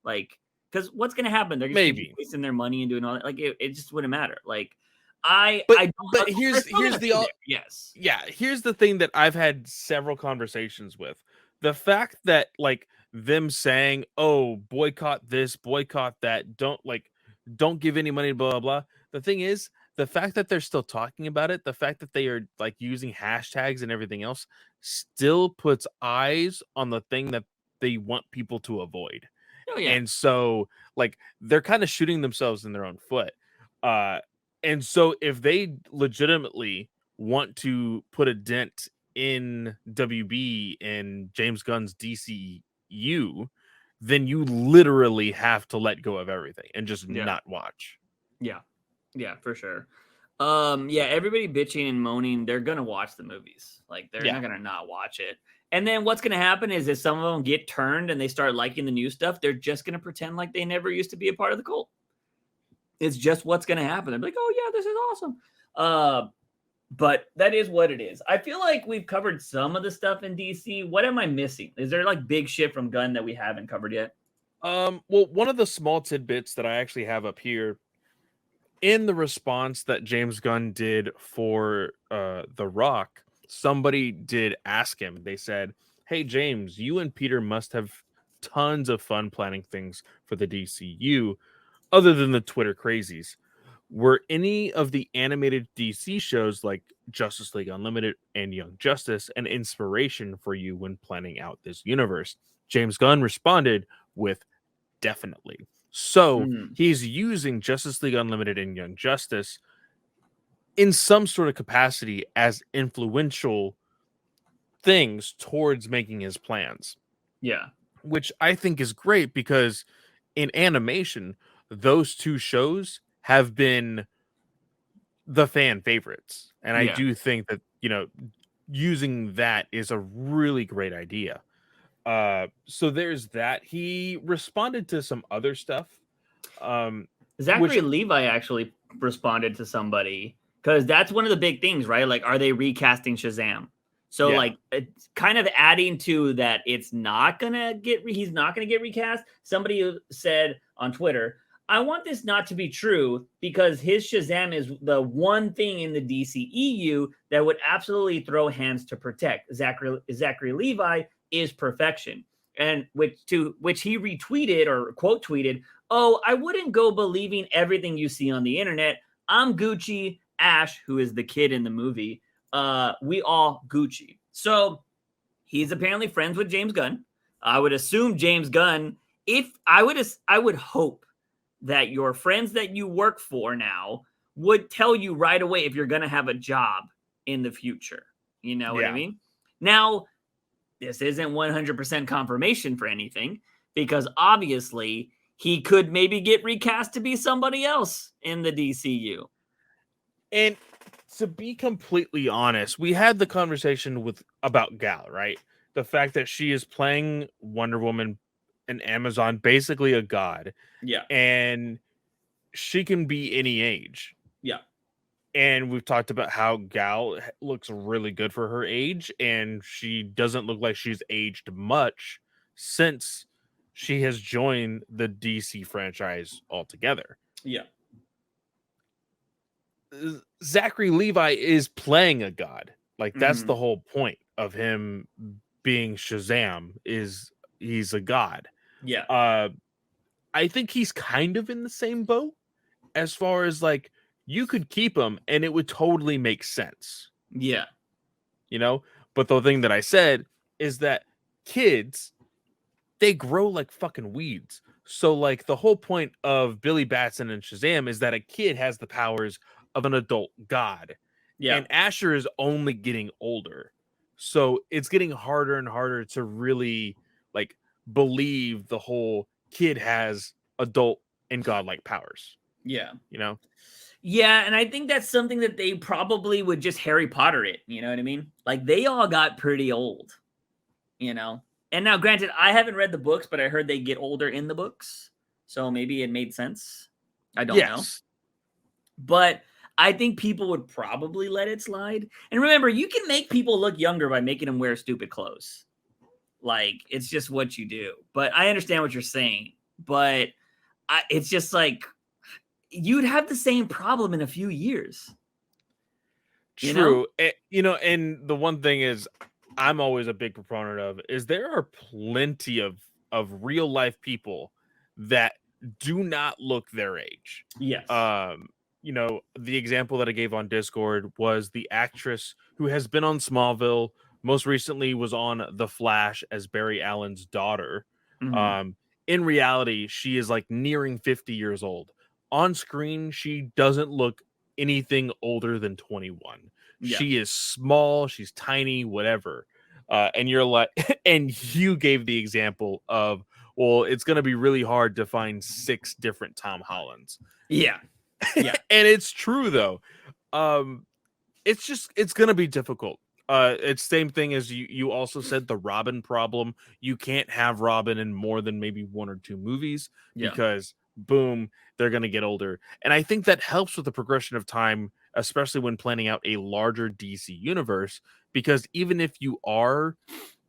Like, because what's gonna happen? They're just wasting their money and doing all that. Like, it just wouldn't matter. Like, but here's the yes, yeah. Here's the thing that I've had several conversations with. The fact that like them saying, "Oh, boycott this, boycott that," don't give any money, blah blah blah. The thing is, the fact that they're still talking about it, the fact that they are like using hashtags and everything else still puts eyes on the thing that they want people to avoid. Oh, yeah. And so like they're kind of shooting themselves in their own foot. And so if they legitimately want to put a dent in WB and James Gunn's DCU, then you literally have to let go of everything and just not watch. Yeah, for sure. Everybody bitching and moaning, they're gonna watch the movies. Like, they're not gonna not watch it. And then what's gonna happen is if some of them get turned and they start liking the new stuff, they're just gonna pretend like they never used to be a part of the cult. It's just what's gonna happen. They're like, oh yeah, this is awesome. But that is what it is. I feel like we've covered some of the stuff in DC. What am I missing? Is there like big shit from Gunn that we haven't covered yet? Well, one of the small tidbits that I actually have up here in the response that James Gunn did for The Rock, somebody did ask him. They said, "Hey James, you and Peter must have tons of fun planning things for the DCU other than the Twitter crazies. Were any of the animated DC shows like Justice League Unlimited and Young Justice an inspiration for you when planning out this universe?" James Gunn responded with definitely. So he's using Justice League Unlimited and Young Justice in some sort of capacity as influential things towards making his plans. Yeah. Which I think is great because in animation, those two shows have been the fan favorites. And I do think that, using that is a really great idea. So there's that. He responded to some other stuff. Zachary Levi actually responded to somebody because that's one of the big things, right? Like, are they recasting Shazam? So like, it's kind of adding to that, he's not gonna get recast. Somebody said on Twitter, I want this not to be true because his Shazam is the one thing in the DCEU that would absolutely throw hands to protect. Zachary Levi is perfection. And which he retweeted or quote tweeted, "Oh, I wouldn't go believing everything you see on the internet. I'm Gucci. Ash, who is the kid in the movie, we all Gucci. So he's apparently friends with James Gunn. I would assume James Gunn, I would hope that your friends that you work for now would tell you right away if you're going to have a job in the future. You know what I mean? Now, this isn't 100% confirmation for anything, because obviously he could maybe get recast to be somebody else in the DCU. And to be completely honest, we had the conversation about Gal, right? The fact that she is playing Wonder Woman in Amazon, basically a god. Yeah. And she can be any age. Yeah. And we've talked about how Gal looks really good for her age, and she doesn't look like she's aged much since she has joined the DC franchise altogether. Yeah. Zachary Levi is playing a god. Like, that's the whole point of him being Shazam, is he's a god. Yeah. I think he's kind of in the same boat as far as, like, you could keep him and it would totally make sense. Yeah. You know? But the thing that I said is that kids, they grow like fucking weeds. So, like, the whole point of Billy Batson and Shazam is that a kid has the powers of an adult god. Yeah. And Asher is only getting older. So it's getting harder and harder to really, like, believe the whole kid has adult and godlike powers. Yeah. You know? Yeah, and I think that's something that they probably would just Harry Potter it, you know what I mean? Like, they all got pretty old, you know? And now, granted, I haven't read the books, but I heard they get older in the books. So maybe it made sense. I don't know. But I think people would probably let it slide. And remember, you can make people look younger by making them wear stupid clothes. Like, it's just what you do. But I understand what you're saying. But it's just like, you'd have the same problem in a few years. True. You know, and the one thing is, I'm always a big proponent of is there are plenty of real life people that do not look their age. Yes. You know, the example that I gave on Discord was the actress who has been on Smallville, most recently was on The Flash as Barry Allen's daughter. In reality, she is like nearing 50 years old. On screen, she doesn't look anything older than 21. Yeah. She is small, she's tiny, whatever. And you're like, and you gave the example of, well, it's going to be really hard to find 6 different Tom Hollands. Yeah. Yeah. And it's true, though. It's going to be difficult. It's same thing as you also said, the Robin problem. You can't have Robin in more than maybe 1 or 2 movies because boom, they're going to get older. And I think that helps with the progression of time, especially when planning out a larger DC universe, because even if you are,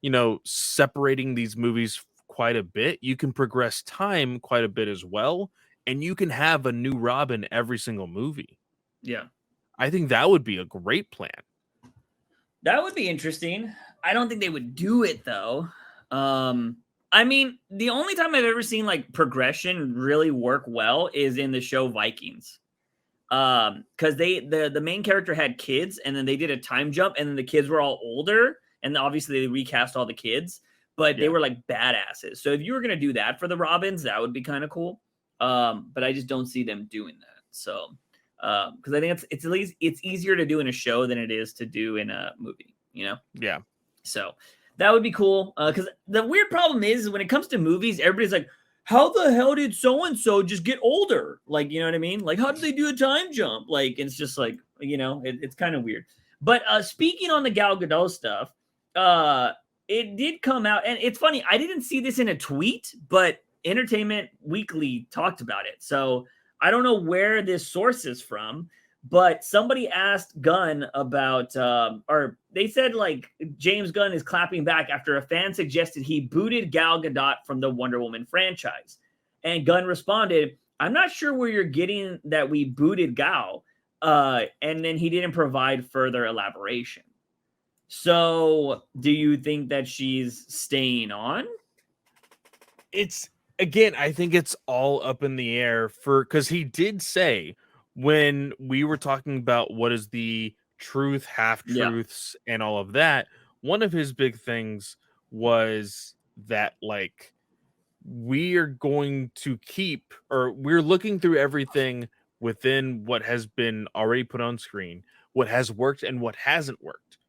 you know, separating these movies quite a bit, you can progress time quite a bit as well. And you can have a new Robin every single movie. Yeah. I think that would be a great plan. That would be interesting. I don't think they would do it, though. I mean, the only time I've ever seen like progression really work well is in the show Vikings. Because the main character had kids, and then they did a time jump, and then the kids were all older, and obviously they recast all the kids, but they were like badasses. So if you were gonna do that for the Robins, that would be kind of cool. But I just don't see them doing that. So because I think it's at least it's easier to do in a show than it is to do in a movie, you know? Yeah. So that would be cool. Because the weird problem is when it comes to movies, everybody's like, how the hell did so-and-so just get older? Like, you know what I mean? Like, how did they do a time jump? Like, it's just like, you know, it's kind of weird. But speaking on the Gal Gadot stuff, it did come out, and it's funny, I didn't see this in a tweet, but Entertainment Weekly talked about it. So I don't know where this source is from, but somebody asked Gunn about, or they said like James Gunn is clapping back after a fan suggested he booted Gal Gadot from the Wonder Woman franchise. And Gunn responded, I'm not sure where you're getting that we booted Gal. And then he didn't provide further elaboration. So do you think that she's staying on? Again, I think it's all up in the air because he did say when we were talking about what is the truth, half truths, and all of that. One of his big things was that like we're going to keep, or we're looking through everything within what has been already put on screen, what has worked and what hasn't worked.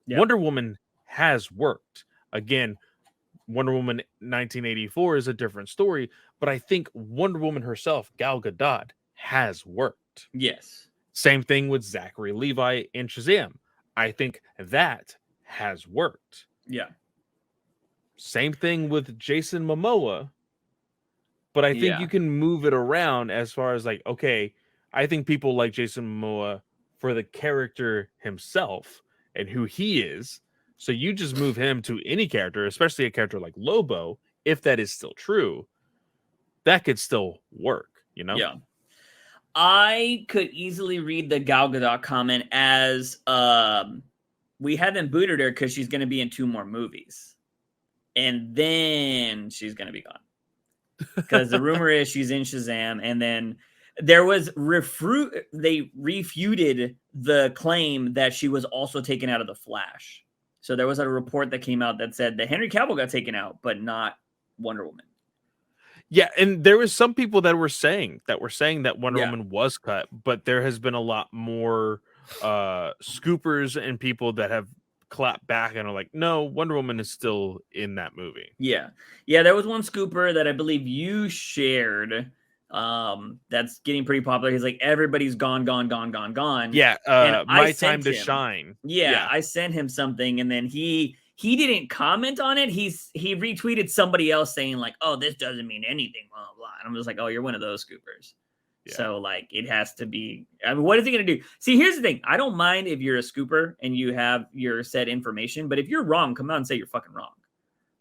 Wonder Woman has worked. Again, Wonder Woman 1984 is a different story, but I think Wonder Woman herself, Gal Gadot, has worked. Yes. Same thing with Zachary Levi in Shazam. I think that has worked. Yeah. Same thing with Jason Momoa. But I think you can move it around as far as like, okay, I think people like Jason Momoa for the character himself and who he is. So you just move him to any character, especially a character like Lobo, if that is still true, that could still work, you know? Yeah. I could easily read the Gal Gadot comment as we haven't booted her because she's going to be in 2 more movies. And then she's going to be gone. Because the rumor is she's in Shazam. And then there was they refuted the claim that she was also taken out of The Flash. So there was a report that came out that said that Henry Cavill got taken out, but not Wonder Woman. Yeah, and there was some people that were saying that Wonder Woman was cut, but there has been a lot more scoopers and people that have clapped back and are like, no, Wonder Woman is still in that movie. Yeah. There was one scooper that I believe you shared that's getting pretty popular. He's like, everybody's gone. Yeah, and My Time to Shine. Yeah, I sent him something, and then he didn't comment on it. He retweeted somebody else saying like, oh, this doesn't mean anything, blah blah. And I'm just like, oh, you're one of those scoopers. Yeah. So like it has to be. I mean, what is he gonna do? See, here's the thing. I don't mind if you're a scooper and you have your said information, but if you're wrong, come out and say you're fucking wrong.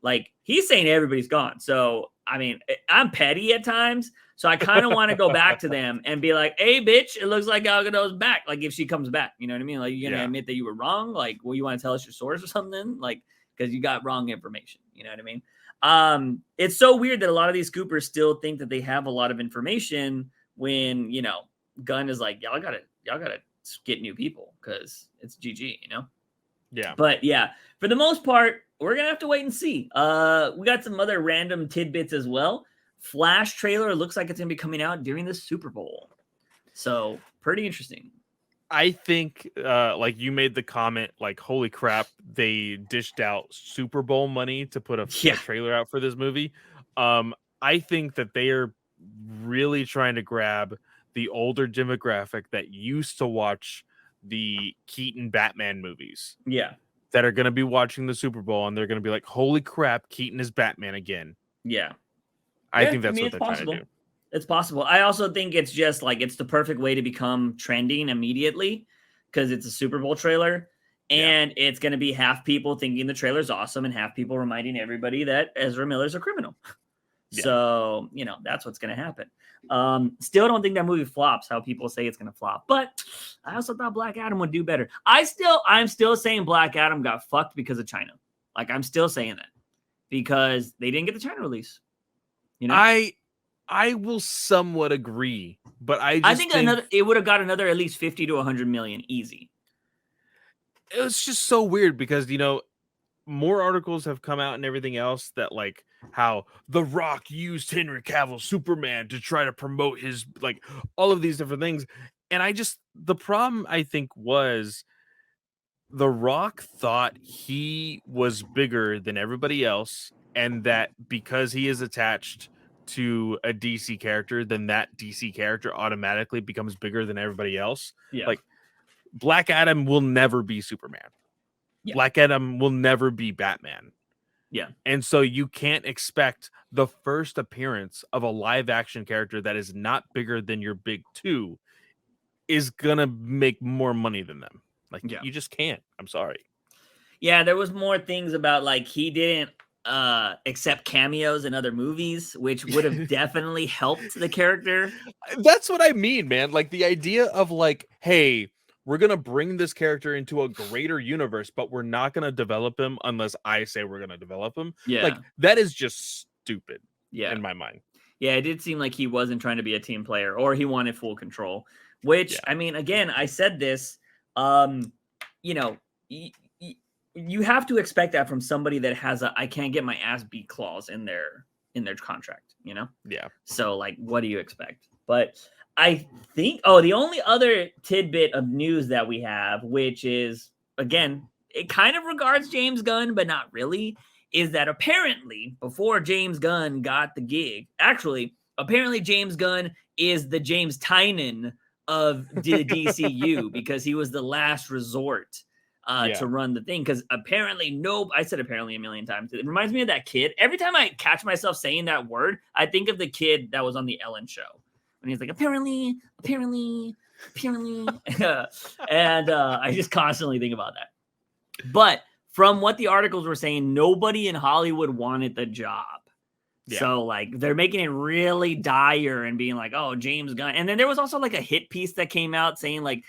Like he's saying everybody's gone. So I mean, I'm petty at times. So I kind of want to go back to them and be like, hey, bitch, it looks like Gal Gadot's back. Like if she comes back, you know what I mean? Like you're going to admit that you were wrong. Like, well, you want to tell us your source or something? Like, because you got wrong information. You know what I mean? It's so weird that a lot of these scoopers still think that they have a lot of information when, you know, Gunn is like, y'all gotta get new people because it's GG, you know? Yeah. But yeah, for the most part, we're going to have to wait and see. We got some other random tidbits as well. Flash trailer looks like it's going to be coming out during the Super Bowl. So pretty interesting. I think like you made the comment, like, holy crap, they dished out Super Bowl money to put a trailer out for this movie. I think that they are really trying to grab the older demographic that used to watch the Keaton Batman movies. Yeah. That are going to be watching the Super Bowl and they're going to be like, holy crap, Keaton is Batman again. Yeah. I think that's what they're trying to do. It's possible. I also think it's just like it's the perfect way to become trending immediately because it's a Super Bowl trailer and it's going to be half people thinking the trailer's awesome and half people reminding everybody that Ezra Miller's a criminal. Yeah. So, you know, that's what's going to happen. Still don't think that movie flops how people say it's going to flop, but I also thought Black Adam would do better. I'm still saying Black Adam got fucked because of China. Like I'm still saying that because they didn't get the China release. You know, I will somewhat agree, but I think it would have got another at least 50 to 100 million easy. It was just so weird because, you know, more articles have come out and everything else that like how The Rock used Henry Cavill Superman to try to promote his like all of these different things. And the problem I think was The Rock thought he was bigger than everybody else. And that because he is attached to a DC character, then that DC character automatically becomes bigger than everybody else. Yeah. Like Black Adam will never be Superman. Yeah. Black Adam will never be Batman. Yeah. And so you can't expect the first appearance of a live action character that is not bigger than your big two is going to make more money than them. Like you just can't. I'm sorry. Yeah. There was more things about like he didn't accept cameos in other movies, which would have definitely helped the character. That's what I mean, man. Like the idea of like, hey, we're going to bring this character into a greater universe, but we're not going to develop him unless I say we're going to develop him. Yeah. Like that is just stupid in my mind. Yeah. It did seem like he wasn't trying to be a team player or he wanted full control, which I mean, again, I said this, you know, you have to expect that from somebody that has a I can't get my ass beat clause in their contract, you know? Yeah. So like what do you expect? But I think the only other tidbit of news that we have, which is again, it kind of regards James Gunn, but not really, is that apparently before James Gunn got the gig, actually, apparently James Gunn is the James Tynan of the DCU because he was the last resort to run the thing. Because apparently, I said apparently a million times. It reminds me of that kid. Every time I catch myself saying that word, I think of the kid that was on the Ellen show. And he's like, apparently. And I just constantly think about that. But from what the articles were saying, nobody in Hollywood wanted the job. Yeah. So like they're making it really dire and being like, oh, James Gunn. And then there was also like a hit piece that came out saying like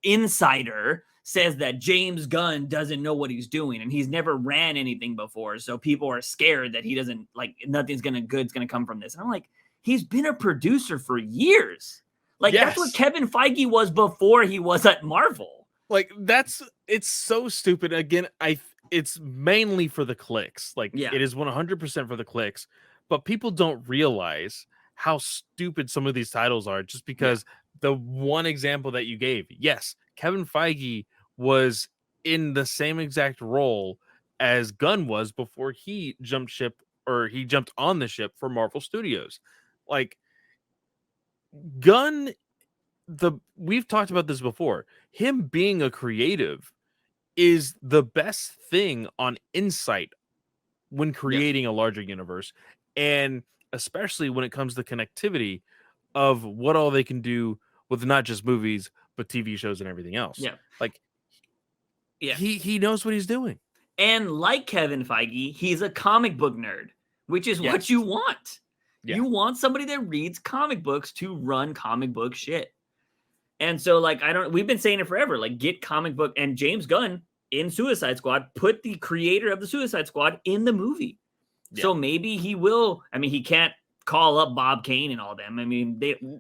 Insider says that James Gunn doesn't know what he's doing and he's never ran anything before. So people are scared that he doesn't like nothing's good's gonna come from this. And I'm like, he's been a producer for years. Like that's what Kevin Feige was before he was at Marvel. Like it's so stupid. Again, it's mainly for the clicks. Like it is 100% for the clicks, but people don't realize how stupid some of these titles are just because the one example that you gave. Yes, Kevin Feige was in the same exact role as Gunn was before he jumped ship or he jumped on the ship for Marvel Studios. Like Gunn, we've talked about this before. Him being a creative is the best thing on Insight when creating a larger universe, and especially when it comes to connectivity of what all they can do with not just movies but TV shows and everything else. Like he knows what he's doing. And like Kevin Feige, he's a comic book nerd, which is what you want. You want somebody that reads comic books to run comic book shit. And so, like, we've been saying it forever, like, get comic book, and James Gunn in Suicide Squad put the creator of the Suicide Squad in the movie. So maybe he will, he can't call up Bob Kane and all them.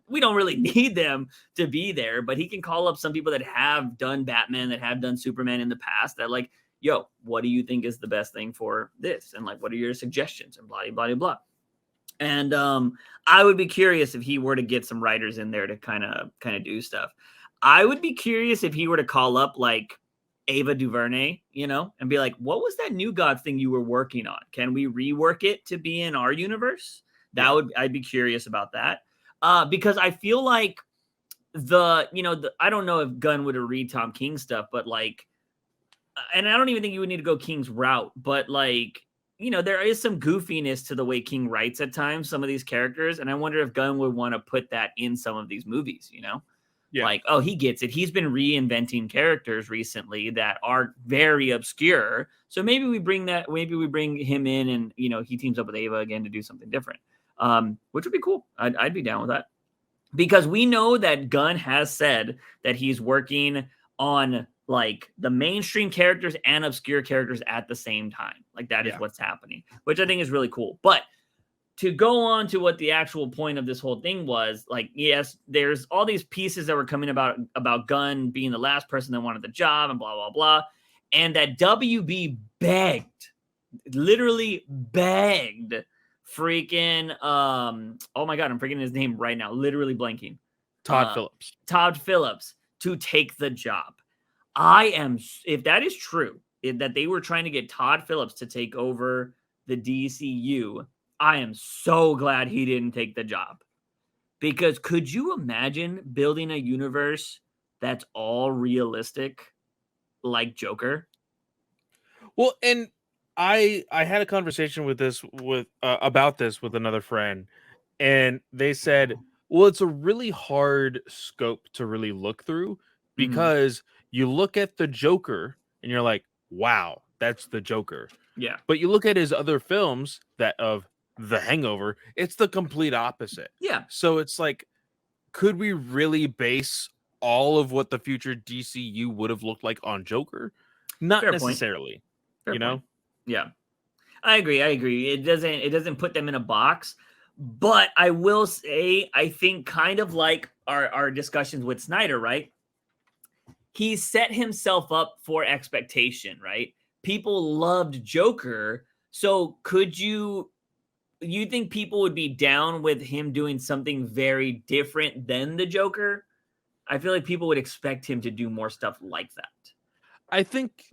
We don't really need them to be there, but he can call up some people that have done Batman, that have done Superman in the past that like, yo, what do you think is the best thing for this? And like, what are your suggestions? And blah, blah, blah, blah. And I would be curious if he were to get some writers in there to kind of do stuff. I would be curious if he were to call up like Ava DuVernay, and be like, what was that New God thing you were working on? Can we rework it to be in our universe? I'd be curious about that. Because I feel like I don't know if Gunn would have read Tom King's stuff, but like, and I don't even think you would need to go King's route, but like, there is some goofiness to the way King writes at times, some of these characters. And I wonder if Gunn would want to put that in some of these movies, Like, oh, he gets it. He's been reinventing characters recently that are very obscure. So maybe we bring him in and, he teams up with Ava again to do something different, which would be cool. I'd be down with that. Because we know that Gunn has said that he's working on like the mainstream characters and obscure characters at the same time. Like that is what's happening, which I think is really cool. But to go on to what the actual point of this whole thing was, like, yes, there's all these pieces that were coming about Gunn being the last person that wanted the job and blah, blah, blah. And that WB literally begged freaking, oh my God, I'm forgetting his name right now. Literally blanking. Todd Phillips to take the job. If that is true, that they were trying to get Todd Phillips to take over the DCU, I am so glad he didn't take the job. Because could you imagine building a universe that's all realistic like Joker? Well, and I had a conversation about this with another friend, and they said, well, it's a really hard scope to really look through because you look at the Joker and you're like, wow, that's the Joker. Yeah. But you look at his other films of The Hangover, it's the complete opposite. Yeah. So it's like, could we really base all of what the future DCU would have looked like on Joker? Not Fair necessarily. Fair point. Yeah. I agree. It doesn't put them in a box, but I will say, I think kind of like our discussions with Snyder, right? he set himself up for expectation, right? People loved Joker. So you think people would be down with him doing something very different than the Joker? I feel like people would expect him to do more stuff like that. I think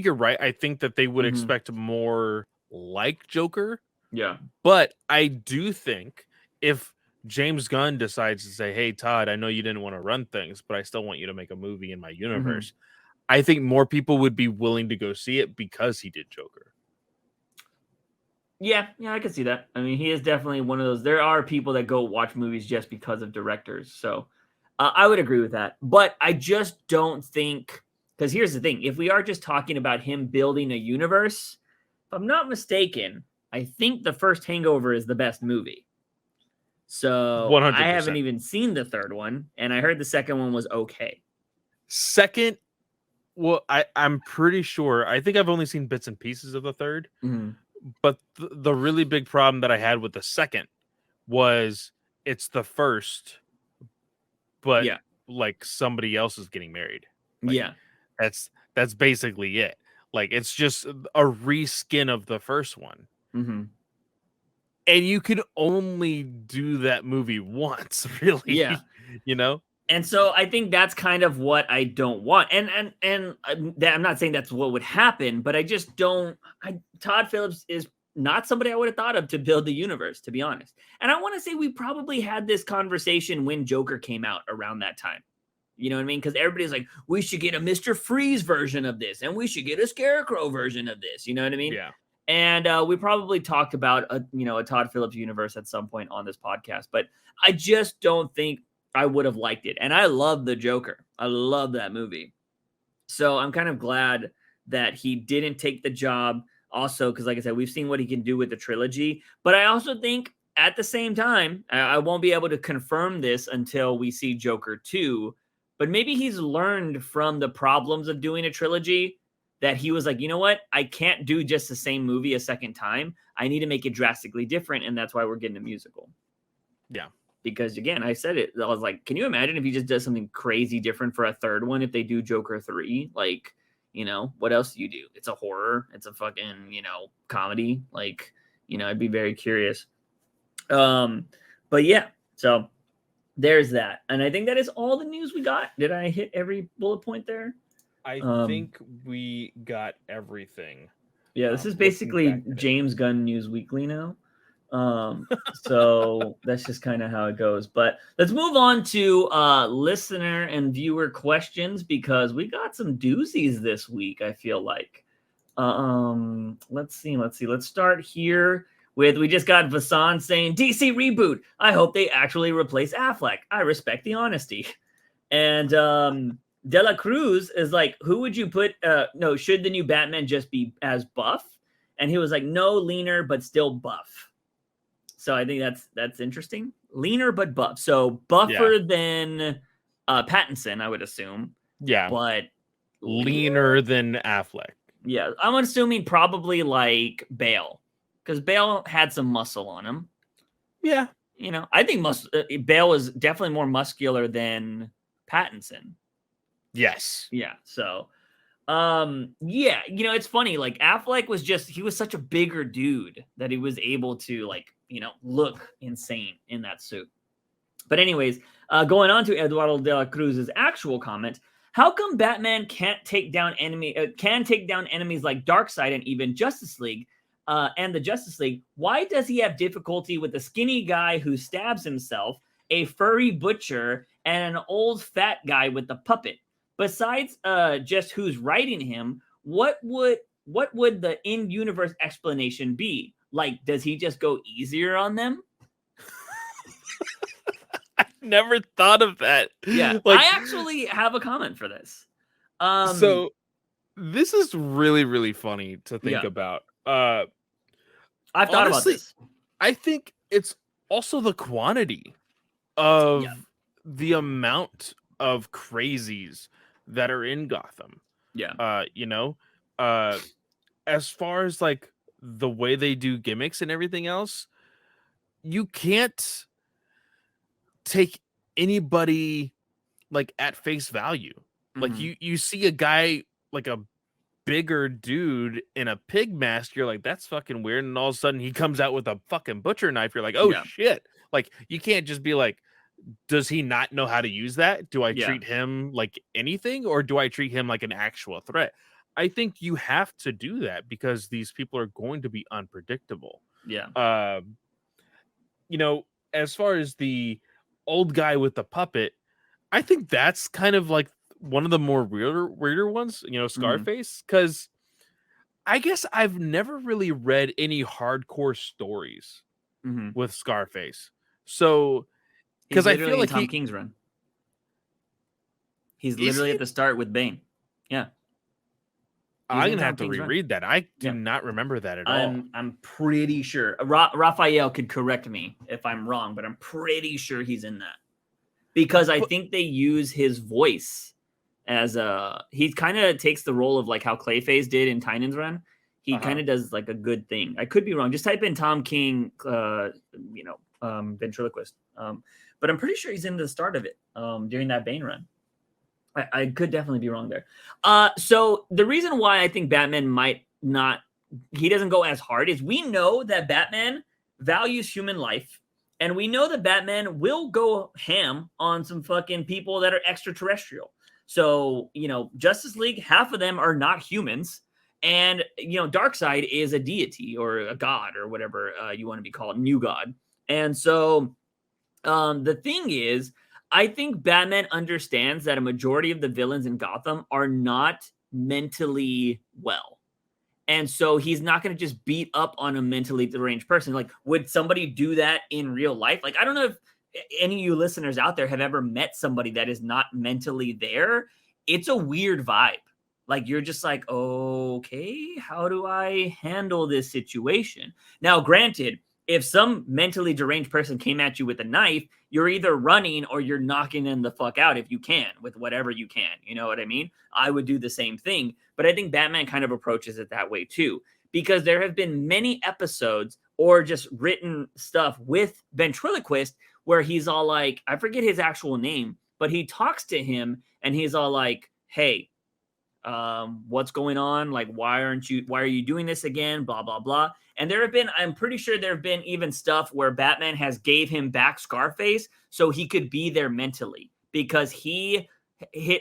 you're right. I think that they would Mhm. expect more like Joker, Yeah. but I do think if James Gunn decides to say, "Hey Todd, I know you didn't want to run things, but I still want you to make a movie in my universe." I think more people would be willing to go see it because he did Joker. Yeah, I can see that. I mean, he is definitely one of those. There are people that go watch movies just because of directors. So I would agree with that. But I just don't think, because here's the thing, if we are just talking about him building a universe, if I'm not mistaken, I think the first Hangover is the best movie. So I haven't 100%. even seen the third one, and I heard the second one was okay. Second, well, I'm pretty sure. I think I've only seen bits and pieces of the third. Mhm. But the really big problem that I had with the second was it's the first, but Yeah. like somebody else is getting married. Like Yeah. that's basically it. Like it's just a reskin of the first one. hmm And you can only do that movie once, really. Yeah. You know? And so I think that's kind of what I don't want. And I'm not saying that's what would happen, but I just don't. Todd Phillips is not somebody I would have thought of to build the universe, to be honest. And I want to say we probably had this conversation when Joker came out around that time. You know what I mean? Because everybody's like, we should get a Mr. Freeze version of this, and we should get a Scarecrow version of this. You know what I mean? Yeah. And we probably talked about a Todd Phillips universe at some point on this podcast, but I just don't think I would have liked it. And I love the Joker. I love that movie. So I'm kind of glad that he didn't take the job. Also, because like I said, we've seen what he can do with the trilogy. But I also think at the same time, I won't be able to confirm this until we see Joker 2. But maybe he's learned from the problems of doing a trilogy that he was like, you know what? I can't do just the same movie a second time. I need to make it drastically different. And that's why we're getting a musical. Yeah. Because again, I said it. I was like, can you imagine if he just does something crazy different for a third one? If they do Joker 3, like, what else do you do? It's a horror. It's a fucking, comedy. Like, I'd be very curious. But yeah, so there's that. And I think that is all the news we got. Did I hit every bullet point there? I think we got everything. Yeah, this is basically James Gunn News Weekly now. So that's just kind of how it goes. But let's move on to listener and viewer questions because we got some doozies this week, I feel like. Let's see. Let's start here with we just got Vasan saying DC reboot. I hope they actually replace Affleck. I respect the honesty. And De La Cruz is like, who would you put? No, should the new Batman just be as buff? And he was like, no, leaner, but still buff. So I think that's interesting. Leaner but buff. So buffer than Pattinson, I would assume. Yeah. But leaner than Affleck. Yeah. I'm assuming probably like Bale. Because Bale had some muscle on him. Yeah. I think Bale was definitely more muscular than Pattinson. Yes. Yeah. So it's funny. Like Affleck he was such a bigger dude that he was able to look insane in that suit. But anyways, going on to Eduardo de la Cruz's actual comment, how come Batman can't take down enemies like Darkseid and even Justice League and the Justice League? Why does he have difficulty with a skinny guy who stabs himself, a furry butcher, and an old fat guy with the puppet? Besides just who's writing him, what would the in-universe explanation be? Like, does he just go easier on them? I never thought of that. Yeah, I actually have a comment for this. So this is really, really funny to think about. I've thought about this. I think it's also the quantity of the amount of crazies that are in Gotham. Yeah. As far as like the way they do gimmicks and everything else, you can't take anybody like at face value. Like Mhm. you see a guy like a bigger dude in a pig mask, you're like, that's fucking weird. And all of a sudden he comes out with a fucking butcher knife. You're like, oh Yeah. shit. Like you can't just be like, does he not know how to use that? Do I Yeah. treat him like anything or do I treat him like an actual threat? I think you have to do that because these people are going to be unpredictable. Yeah. Um, you know, as far as the old guy with the puppet, I think that's kind of like one of the more weirder ones, Mhm. Scarface, because I guess I've never really read any hardcore stories Mhm. with Scarface. So, He's because I feel literally in like Tom King's run. He's is literally he? at the start with Bane. Yeah. He's I'm in gonna Tom have to King's run. reread that. I do Yeah. not remember that at all. I'm pretty sure. Raphael could correct me if I'm wrong, but I'm pretty sure he's in that because I But think they use his voice as a. He kind of takes the role of like how Clayface did in Tynan's run. He kind uh-huh. of does like a good thing. I could be wrong. Just type in Tom King, ventriloquist. But I'm pretty sure he's in the start of it during that Bane run. I could definitely be wrong there. So the reason why I think Batman might not, he doesn't go as hard is we know that Batman values human life, and we know that Batman will go ham on some fucking people that are extraterrestrial. So, Justice League, half of them are not humans. And, Darkseid is a deity or a god or whatever you want to be called, new god. And so the thing is, I think Batman understands that a majority of the villains in Gotham are not mentally well. And so he's not going to just beat up on a mentally deranged person. Like, would somebody do that in real life? Like, I don't know if any of you listeners out there have ever met somebody that is not mentally there. It's a weird vibe. Like, you're just like, okay, how do I handle this situation? Now, granted, if some mentally deranged person came at you with a knife, you're either running or you're knocking them the fuck out if you can with whatever you can. You know what I mean? I would do the same thing. But I think Batman kind of approaches it that way too, because there have been many episodes or just written stuff with ventriloquist where he's all like, I forget his actual name, but he talks to him and he's all like, hey, what's going on? Like, why are you doing this again? Blah, blah, blah. And I'm pretty sure there have been even stuff where Batman has gave him back Scarface so he could be there mentally because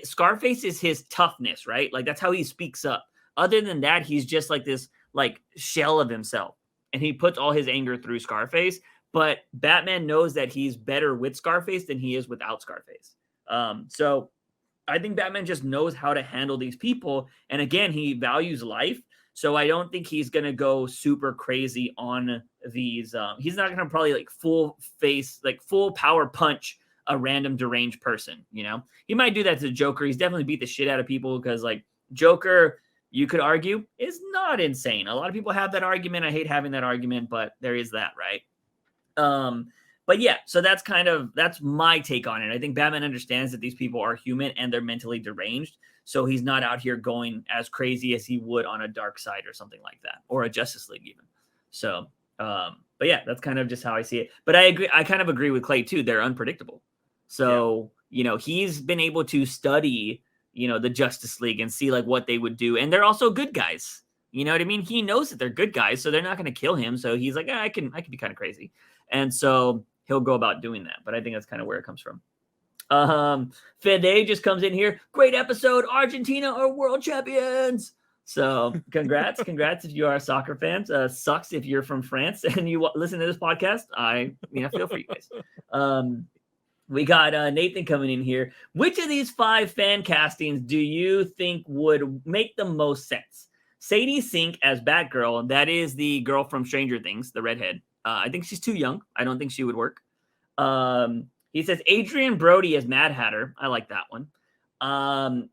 Scarface is his toughness, right? Like, that's how he speaks up. Other than that, he's just like this, like, shell of himself. And he puts all his anger through Scarface. But Batman knows that he's better with Scarface than he is without Scarface. So I think Batman just knows how to handle these people. And again, he values life. So I don't think he's going to go super crazy on these. He's not going to probably like full power punch a random deranged person. He might do that to the Joker. He's definitely beat the shit out of people because like Joker, you could argue, is not insane. A lot of people have that argument. I hate having that argument, but there is that, right? But yeah, so that's my take on it. I think Batman understands that these people are human and they're mentally deranged. So he's not out here going as crazy as he would on a Darkseid or something like that, or a Justice League even. So, but yeah, that's kind of just how I see it. But I agree. I kind of agree with Clay too. They're unpredictable. So, he's been able to study, the Justice League and see like what they would do. And they're also good guys. You know what I mean? He knows that they're good guys, so they're not going to kill him. So he's like, I can be kind of crazy. And so he'll go about doing that. But I think that's kind of where it comes from. Fede just comes in here. Great episode. Argentina are world champions. So congrats if you are a soccer fan. Sucks if you're from France and you listen to this podcast. I feel for you guys. We got Nathan coming in here. Which of these 5 fan castings do you think would make the most sense? Sadie Sink as Batgirl. That is the girl from Stranger Things, the redhead. I think she's too young. I don't think she would work. He says Adrian Brody as Mad Hatter. I like that one. Giancarlo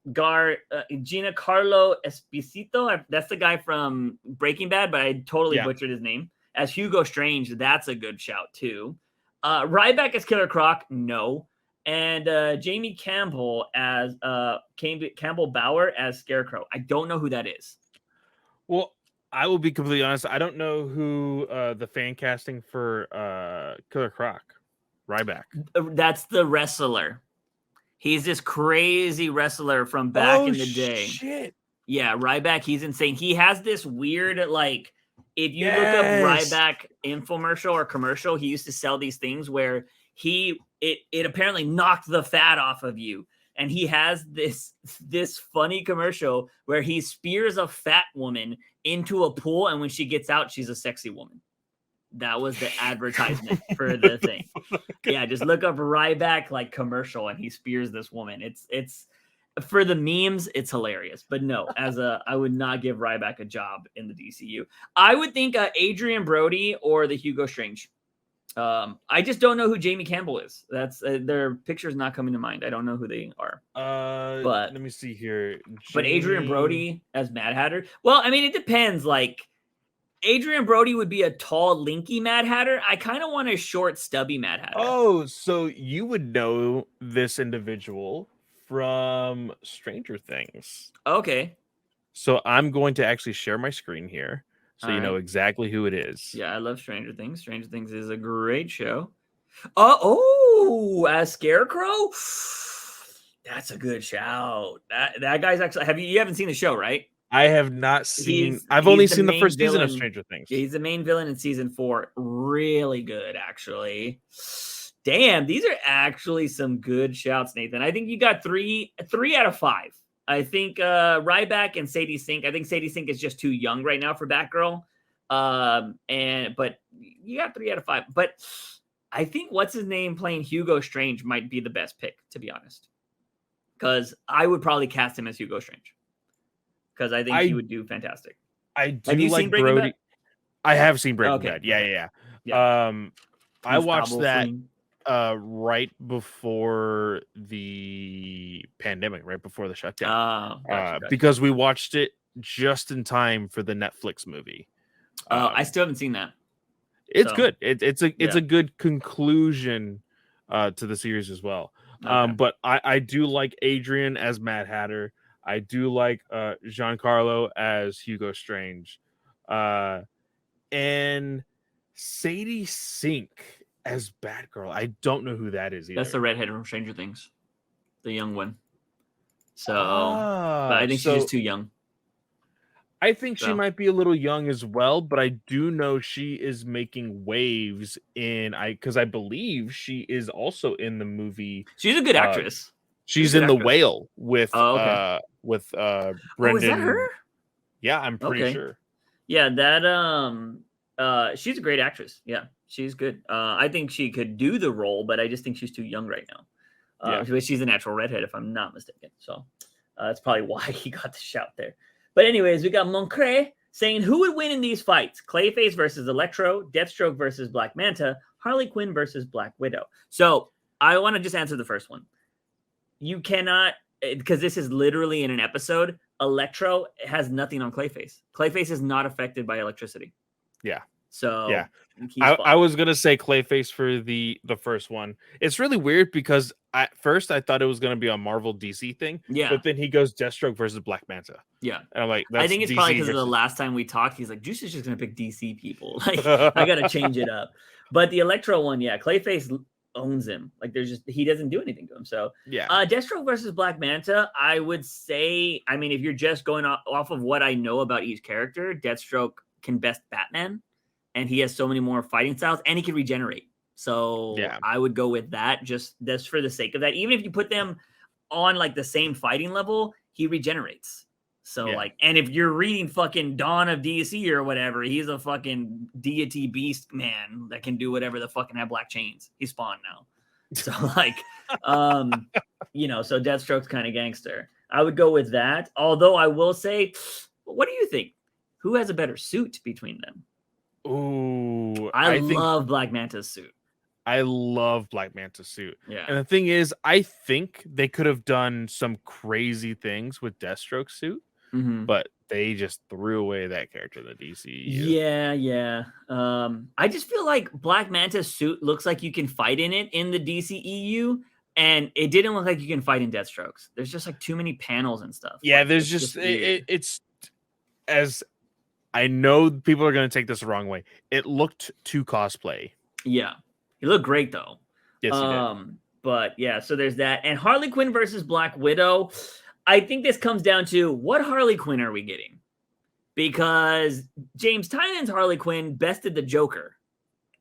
Esposito. That's the guy from Breaking Bad, but I totally butchered his name. As Hugo Strange, that's a good shout too. Ryback as Killer Croc, no. And Jamie Campbell as Campbell Bauer as Scarecrow. I don't know who that is. Well, I will be completely honest. I don't know who the fan casting for Killer Croc, Ryback. That's the wrestler. He's this crazy wrestler from back in the day. Shit. Yeah, Ryback, he's insane. He has this weird, like, if you look up Ryback infomercial or commercial, he used to sell these things where it apparently knocked the fat off of you. And he has this funny commercial where he spears a fat woman into a pool, and when she gets out, she's a sexy woman. That was the advertisement for the thing. Yeah, just look up Ryback like commercial, and he spears this woman. It's for the memes, it's hilarious. But no, I would not give Ryback a job in the DCU. I would think Adrian Brody or the Hugo Strange. I just don't know who Jamie Campbell is. That's their picture's not coming to mind. I don't know who they are. But let me see here. But Adrian Brody as Mad Hatter. Well, I mean, it depends. Like, Adrian Brody would be a tall, linky Mad Hatter. I kind of want a short, stubby Mad Hatter. Oh, so you would know this individual from Stranger Things. Okay. So I'm going to actually share my screen here, so you know exactly who it is. Yeah, I love Stranger Things. Stranger Things is a great show. As Scarecrow? That's a good shout. That guy's actually you haven't seen the show, right? I have not seen. I've only seen the first season of Stranger Things. Yeah, he's the main villain in season 4. Really good, actually. Damn, these are actually some good shouts, Nathan. I think you got 3 out of 5. I think Ryback and Sadie Sink. I think Sadie Sink is just too young right now for Batgirl. But you got 3 out of 5. But I think what's his name playing Hugo Strange might be the best pick, to be honest. Because I would probably cast him as Hugo Strange. Because I think he would do fantastic. I do. Have you seen Breaking Bad? I have seen Breaking Bad. Yeah. I watched that right before the pandemic, right before the shutdown. Gotcha. Because we watched it just in time for the Netflix movie. I still haven't seen that. It's good. It's a good conclusion to the series as well. Okay. But I do like Adrian as Mad Hatter. I do like Giancarlo as Hugo Strange. And Sadie Sink as Batgirl. I don't know who that is either. That's the redhead from Stranger Things. The young one. So but I think she's just too young. I think she might be a little young as well, but I do know she is making waves because I believe she is also in the movie. She's a good actress. She's in The Whale with Brendan. Is that her? Yeah, I'm pretty sure. Yeah, that she's a great actress. Yeah, she's good. I think she could do the role, but I just think she's too young right now. She's a natural redhead, if I'm not mistaken. So that's probably why he got the shout there. But anyways, we got Moncre saying, who would win in these fights? Clayface versus Electro, Deathstroke versus Black Manta, Harley Quinn versus Black Widow. So I want to just answer the first one. You cannot, because this is literally in an episode, Electro has nothing on Clayface. Clayface is not affected by electricity. Yeah. So yeah, I was gonna say Clayface for the first one. It's really weird because at first I thought it was gonna be a Marvel DC thing. Yeah. But then he goes Deathstroke versus Black Manta. Yeah. And I'm like, I think it's probably because of the last time we talked. He's like, Juice is just gonna pick DC people. Like, I gotta change it up. But the Electro one, yeah, Clayface owns him. Like, he doesn't do anything to him. So yeah. Deathstroke versus Black Manta, I would say, I mean, if you're just going off of what I know about each character, Deathstroke can best Batman. And he has so many more fighting styles, and he can regenerate. So yeah. I would go with that, just for the sake of that. Even if you put them on like the same fighting level, he regenerates. So like, and if you're reading fucking Dawn of DC or whatever, he's a fucking deity beast man that can do whatever the fucking have black chains. He's spawned now. So like, so Deathstroke's kind of gangster. I would go with that. Although I will say, what do you think? Who has a better suit between them? Ooh, I love Black Manta's suit. I love Black Manta's suit. Yeah. And the thing is, I think they could have done some crazy things with Deathstroke's suit, but they just threw away that character in the DCU. Yeah. I just feel like Black Manta's suit looks like you can fight in it in the DCEU, and it didn't look like you can fight in Deathstrokes. There's just like too many panels and stuff. Yeah, like, there's it's as I know people are going to take this the wrong way. It looked too cosplay. Yeah. He looked great, though. Yes, he did. But yeah, so there's that. And Harley Quinn versus Black Widow. I think this comes down to what Harley Quinn are we getting? Because James Tynion's Harley Quinn bested the Joker.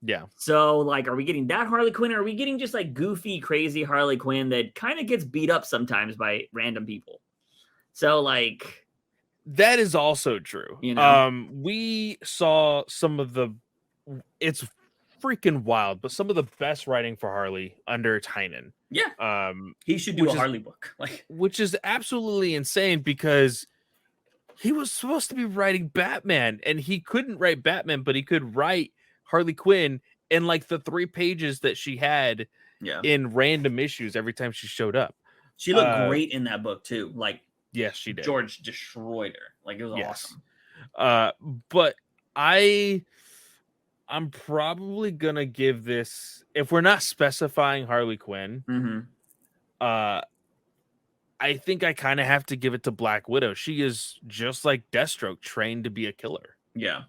Yeah. So, like, are we getting that Harley Quinn, or are we getting just like goofy, crazy Harley Quinn that kind of gets beat up sometimes by random people? So, like, that is also true. You know? We saw some of the, it's freaking wild, but some of the best writing for Harley under Tynion. Yeah. He should do a Harley book. Which is absolutely insane because he was supposed to be writing Batman and he couldn't write Batman, but he could write Harley Quinn in like the 3 pages that she had in random issues every time she showed up. She looked great in that book too. Like, yes, she did. George destroyed her. Like, it was awesome. But I'm probably gonna give this, if we're not specifying Harley Quinn, I think I kind of have to give it to Black Widow. She is just like Deathstroke, trained to be a killer. Yeah.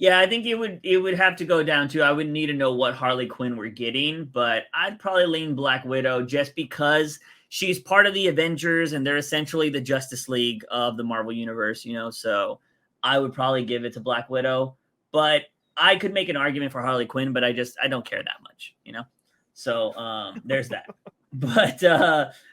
I think it would have to go down to, I would need to know what Harley Quinn we're getting, but I'd probably lean Black Widow just because she's part of the Avengers and they're essentially the Justice League of the Marvel Universe, so I would probably give it to Black Widow, but I could make an argument for Harley Quinn, but I don't care that much, So there's that. But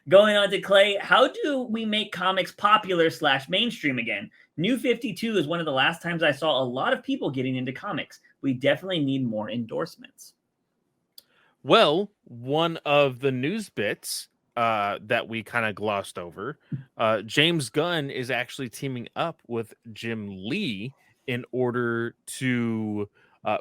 going on to Clay, how do we make comics popular / mainstream again? New 52 is one of the last times I saw a lot of people getting into comics. We definitely need more endorsements. Well, one of the news bits that we kind of glossed over, James Gunn is actually teaming up with Jim Lee in order to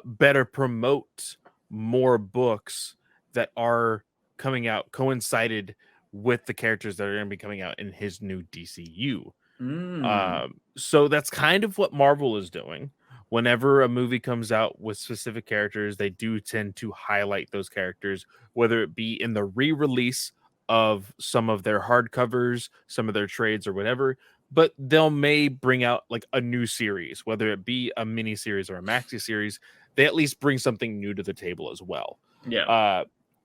better promote more books that are coming out, coincided with the characters that are going to be coming out in his new DCU. So that's kind of what Marvel is doing. Whenever a movie comes out with specific characters, they do tend to highlight those characters, whether it be in the re-release of some of their hardcovers, some of their trades or whatever, but they'll may bring out like a new series, whether it be a mini series or a maxi series. They at least bring something new to the table as well.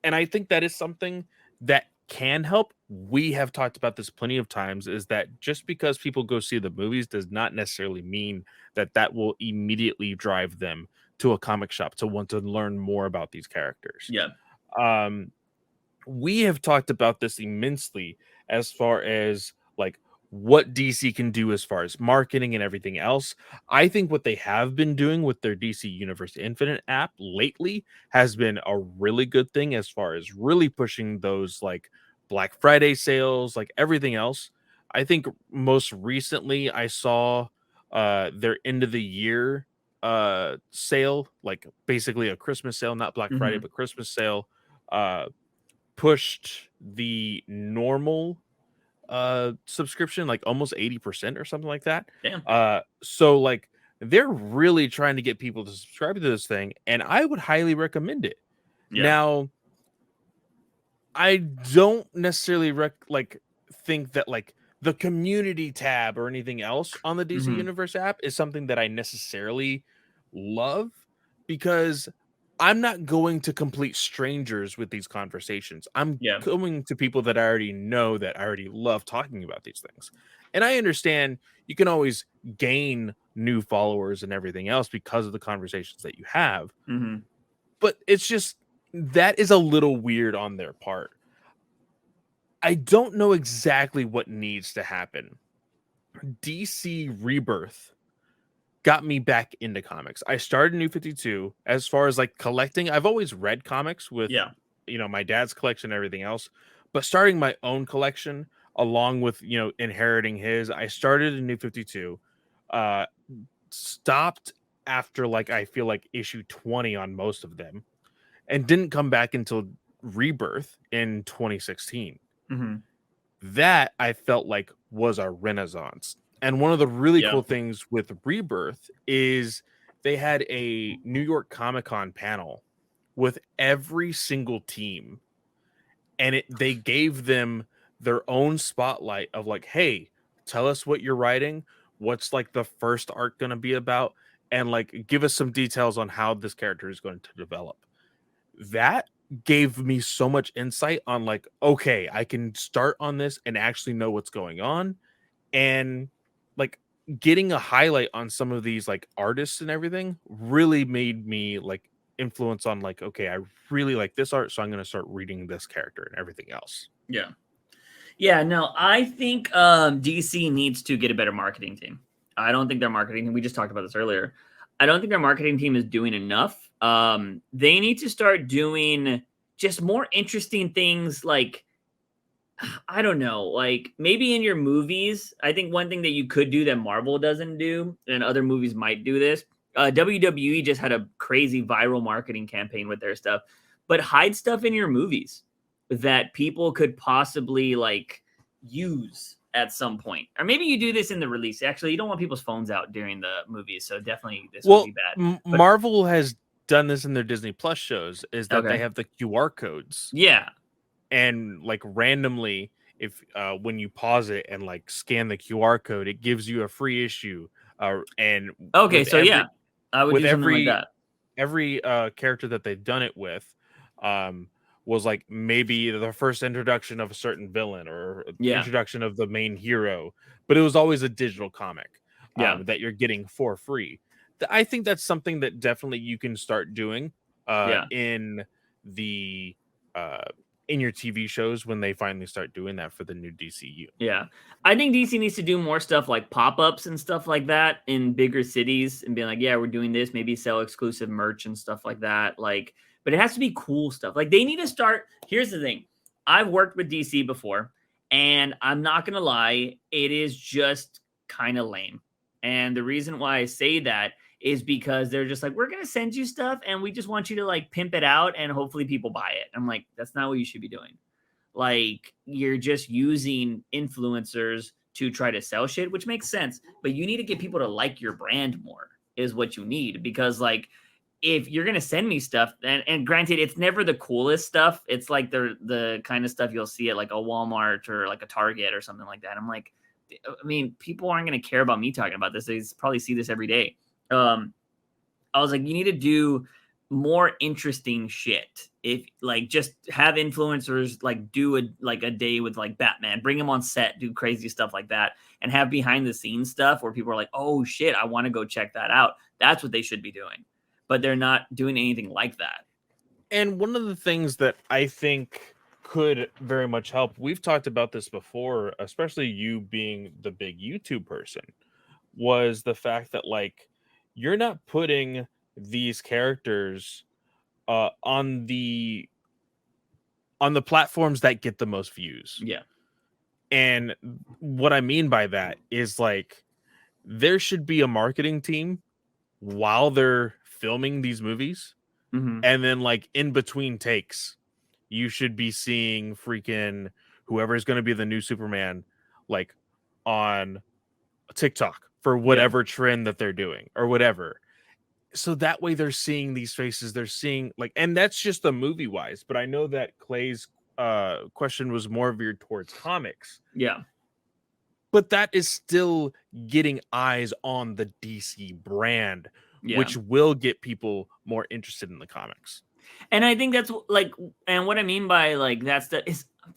And I think that is something that can help. We have talked about this plenty of times, is that just because people go see the movies does not necessarily mean that that will immediately drive them to a comic shop to want to learn more about these characters. We have talked about this immensely as far as like what DC can do as far as marketing and everything else. I think what they have been doing with their DC Universe Infinite app lately has been a really good thing as far as really pushing those like Black Friday sales, like everything else. I think most recently I saw their end of the year sale, like basically a Christmas sale, not Black Friday, but Christmas sale, pushed the normal subscription like almost 80% or something like that. So like they're really trying to get people to subscribe to this thing, and I would highly recommend it. Now, I don't necessarily think that like the community tab or anything else on the DC Universe app is something that I necessarily love, because I'm not going to complete strangers with these conversations. I'm going to people that I already know, that I already love talking about these things. And I understand you can always gain new followers and everything else because of the conversations that you have. But it's just, that is a little weird on their part. I don't know exactly what needs to happen. DC Rebirth got me back into comics. I started New 52. As far as like collecting, I've always read comics with my dad's collection and everything else, but starting my own collection along with inheriting his, I started in New 52, stopped after like I feel like issue 20 on most of them, and didn't come back until Rebirth in 2016. That I felt like was a renaissance. And one of the really cool things with Rebirth is they had a New York Comic-Con panel with every single team, and they gave them their own spotlight of like, hey, tell us what you're writing, what's like the first arc going to be about, and like give us some details on how this character is going to develop. That gave me so much insight on like, okay, I can start on this and actually know what's going on. And like getting a highlight on some of these like artists and everything really made me like influence on like, okay, I really like this art, so I'm going to start reading this character and everything else. Yeah. Yeah, no, I think DC needs to get a better marketing team. I don't think their marketing team, we just talked about this earlier. I don't think their marketing team is doing enough. They need to start doing just more interesting things like, I don't know, like maybe in your movies. I think one thing that you could do that Marvel doesn't do, and other movies might do this. WWE just had a crazy viral marketing campaign with their stuff, but hide stuff in your movies that people could possibly like use at some point. Or maybe you do this in the release. Actually, you don't want people's phones out during the movies, so definitely this would be bad. But, Marvel has done this in their Disney Plus shows, is that they have the QR codes. Yeah. And like randomly, if when you pause it and like scan the QR code, it gives you a free issue. And okay, so yeah, I would do something like that. Every character that they've done it with was like maybe the first introduction of a certain villain or introduction of the main hero, but it was always a digital comic that you're getting for free. I think that's something that definitely you can start doing in the in your TV shows when they finally start doing that for the new DCU. Yeah. I think DC needs to do more stuff like pop-ups and stuff like that in bigger cities and be like, yeah, we're doing this, maybe sell exclusive merch and stuff like that. Like, but it has to be cool stuff. Like they need to start. Here's the thing. I've worked with DC before, and I'm not going to lie, it is just kind of lame. And the reason why I say that is because they're just like, we're going to send you stuff and we just want you to like pimp it out and hopefully people buy it. I'm like, that's not what you should be doing. Like you're just using influencers to try to sell shit, which makes sense, but you need to get people to like your brand more is what you need. Because like, if you're going to send me stuff and granted, it's never the coolest stuff. It's like the kind of stuff you'll see at like a Walmart or like a Target or something like that. I'm like, I mean, people aren't going to care about me talking about this. They probably see this every day. I was like, you need to do more interesting shit. If like just have influencers like do a day with like Batman, bring him on set, do crazy stuff like that, and have behind the scenes stuff where people are like, oh shit, I want to go check that out. That's what they should be doing, but they're not doing anything like that. And one of the things that I think could very much help, we've talked about this before, especially you being the big YouTube person, was the fact that like you're not putting these characters on the platforms that get the most views. Yeah. And what I mean by that is like there should be a marketing team while they're filming these movies. Mm-hmm. And then like in between takes, you should be seeing freaking whoever is going to be the new Superman like on TikTok for whatever trend that they're doing or whatever. So that way they're seeing these faces, they're seeing like, and that's just the movie wise, but I know that Clay's question was more veered towards comics. Yeah. But that is still getting eyes on the DC brand, which will get people more interested in the comics. And I think that's like, and what I mean by like that's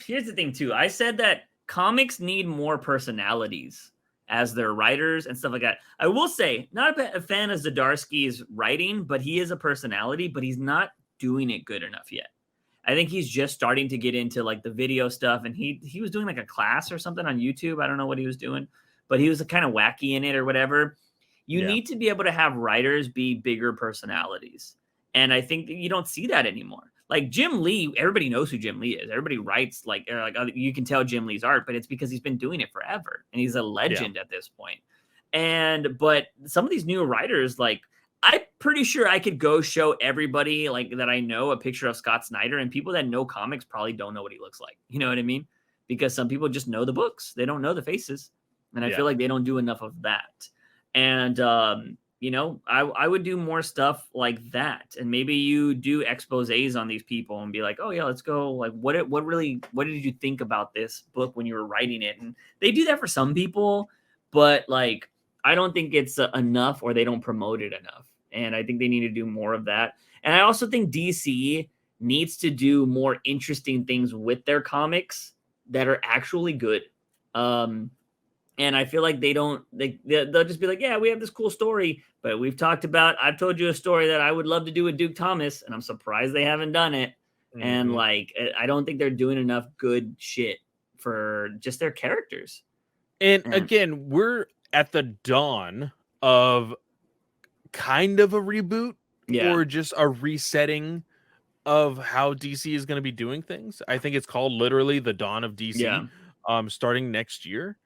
here's the thing too. I said that comics need more personalities as their writers and stuff like that. I will say, not a fan of Zdarsky's writing, but he is a personality, but he's not doing it good enough yet. I think he's just starting to get into like the video stuff, and he was doing like a class or something on YouTube. I don't know what he was doing, but he was kind of wacky in it or whatever. You need to be able to have writers be bigger personalities. And I think you don't see that anymore. Like Jim Lee, everybody knows who Jim Lee is. Everybody writes like you can tell Jim Lee's art, but it's because he's been doing it forever and he's a legend at this point. But some of these new writers, like I'm pretty sure I could go show everybody like that I know a picture of Scott Snyder, and people that know comics probably don't know what he looks like. You know what I mean? Because some people just know the books. They don't know the faces. And I feel like they don't do enough of that. And, you know, I would do more stuff like that. And maybe you do exposés on these people and be like, oh yeah, let's go. Like what did you think about this book when you were writing it? And they do that for some people, but like, I don't think it's enough, or they don't promote it enough. And I think they need to do more of that. And I also think DC needs to do more interesting things with their comics that are actually good. And I feel like they'll just be like, yeah, we have this cool story, but I've told you a story that I would love to do with Duke Thomas, and I'm surprised they haven't done it. Mm-hmm. And like, I don't think they're doing enough good shit for just their characters. And again, we're at the dawn of kind of a reboot or just a resetting of how DC is going to be doing things. I think it's called literally the dawn of DC, starting next year.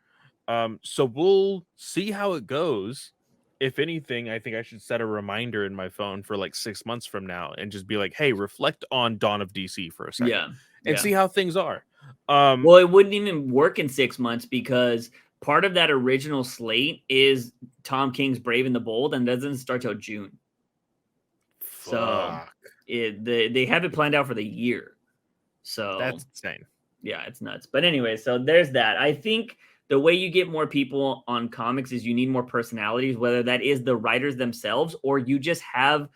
So we'll see how it goes. If anything, I think I should set a reminder in my phone for like 6 months from now and just be like, hey, reflect on Dawn of DC for a second and see how things are. Well, it wouldn't even work in 6 months because part of that original slate is Tom King's Brave and the Bold, and doesn't start till June. So they have it planned out for the year. So that's insane. Yeah, it's nuts. But anyway, so there's that. I think the way you get more people on comics is you need more personalities, whether that is the writers themselves or you just have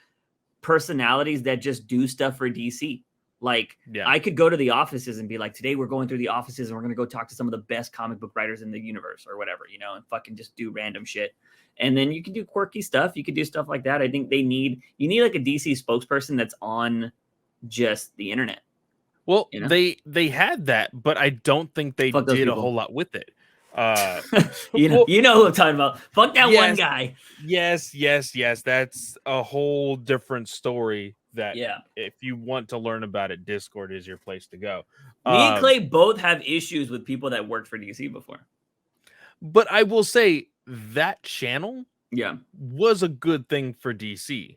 personalities that just do stuff for DC. Like, I could go to the offices and be like, today we're going through the offices and we're going to go talk to some of the best comic book writers in the universe or whatever, and fucking just do random shit. And then you can do quirky stuff. You could do stuff like that. I think you need like a DC spokesperson that's on just the internet. Well, they had that, but I don't think they did a whole lot with it. You know who I'm talking about. Fuck that one guy. Yes. That's a whole different story. That if you want to learn about it, Discord is your place to go. Me and Clay both have issues with people that worked for DC before. But I will say that channel was a good thing for DC.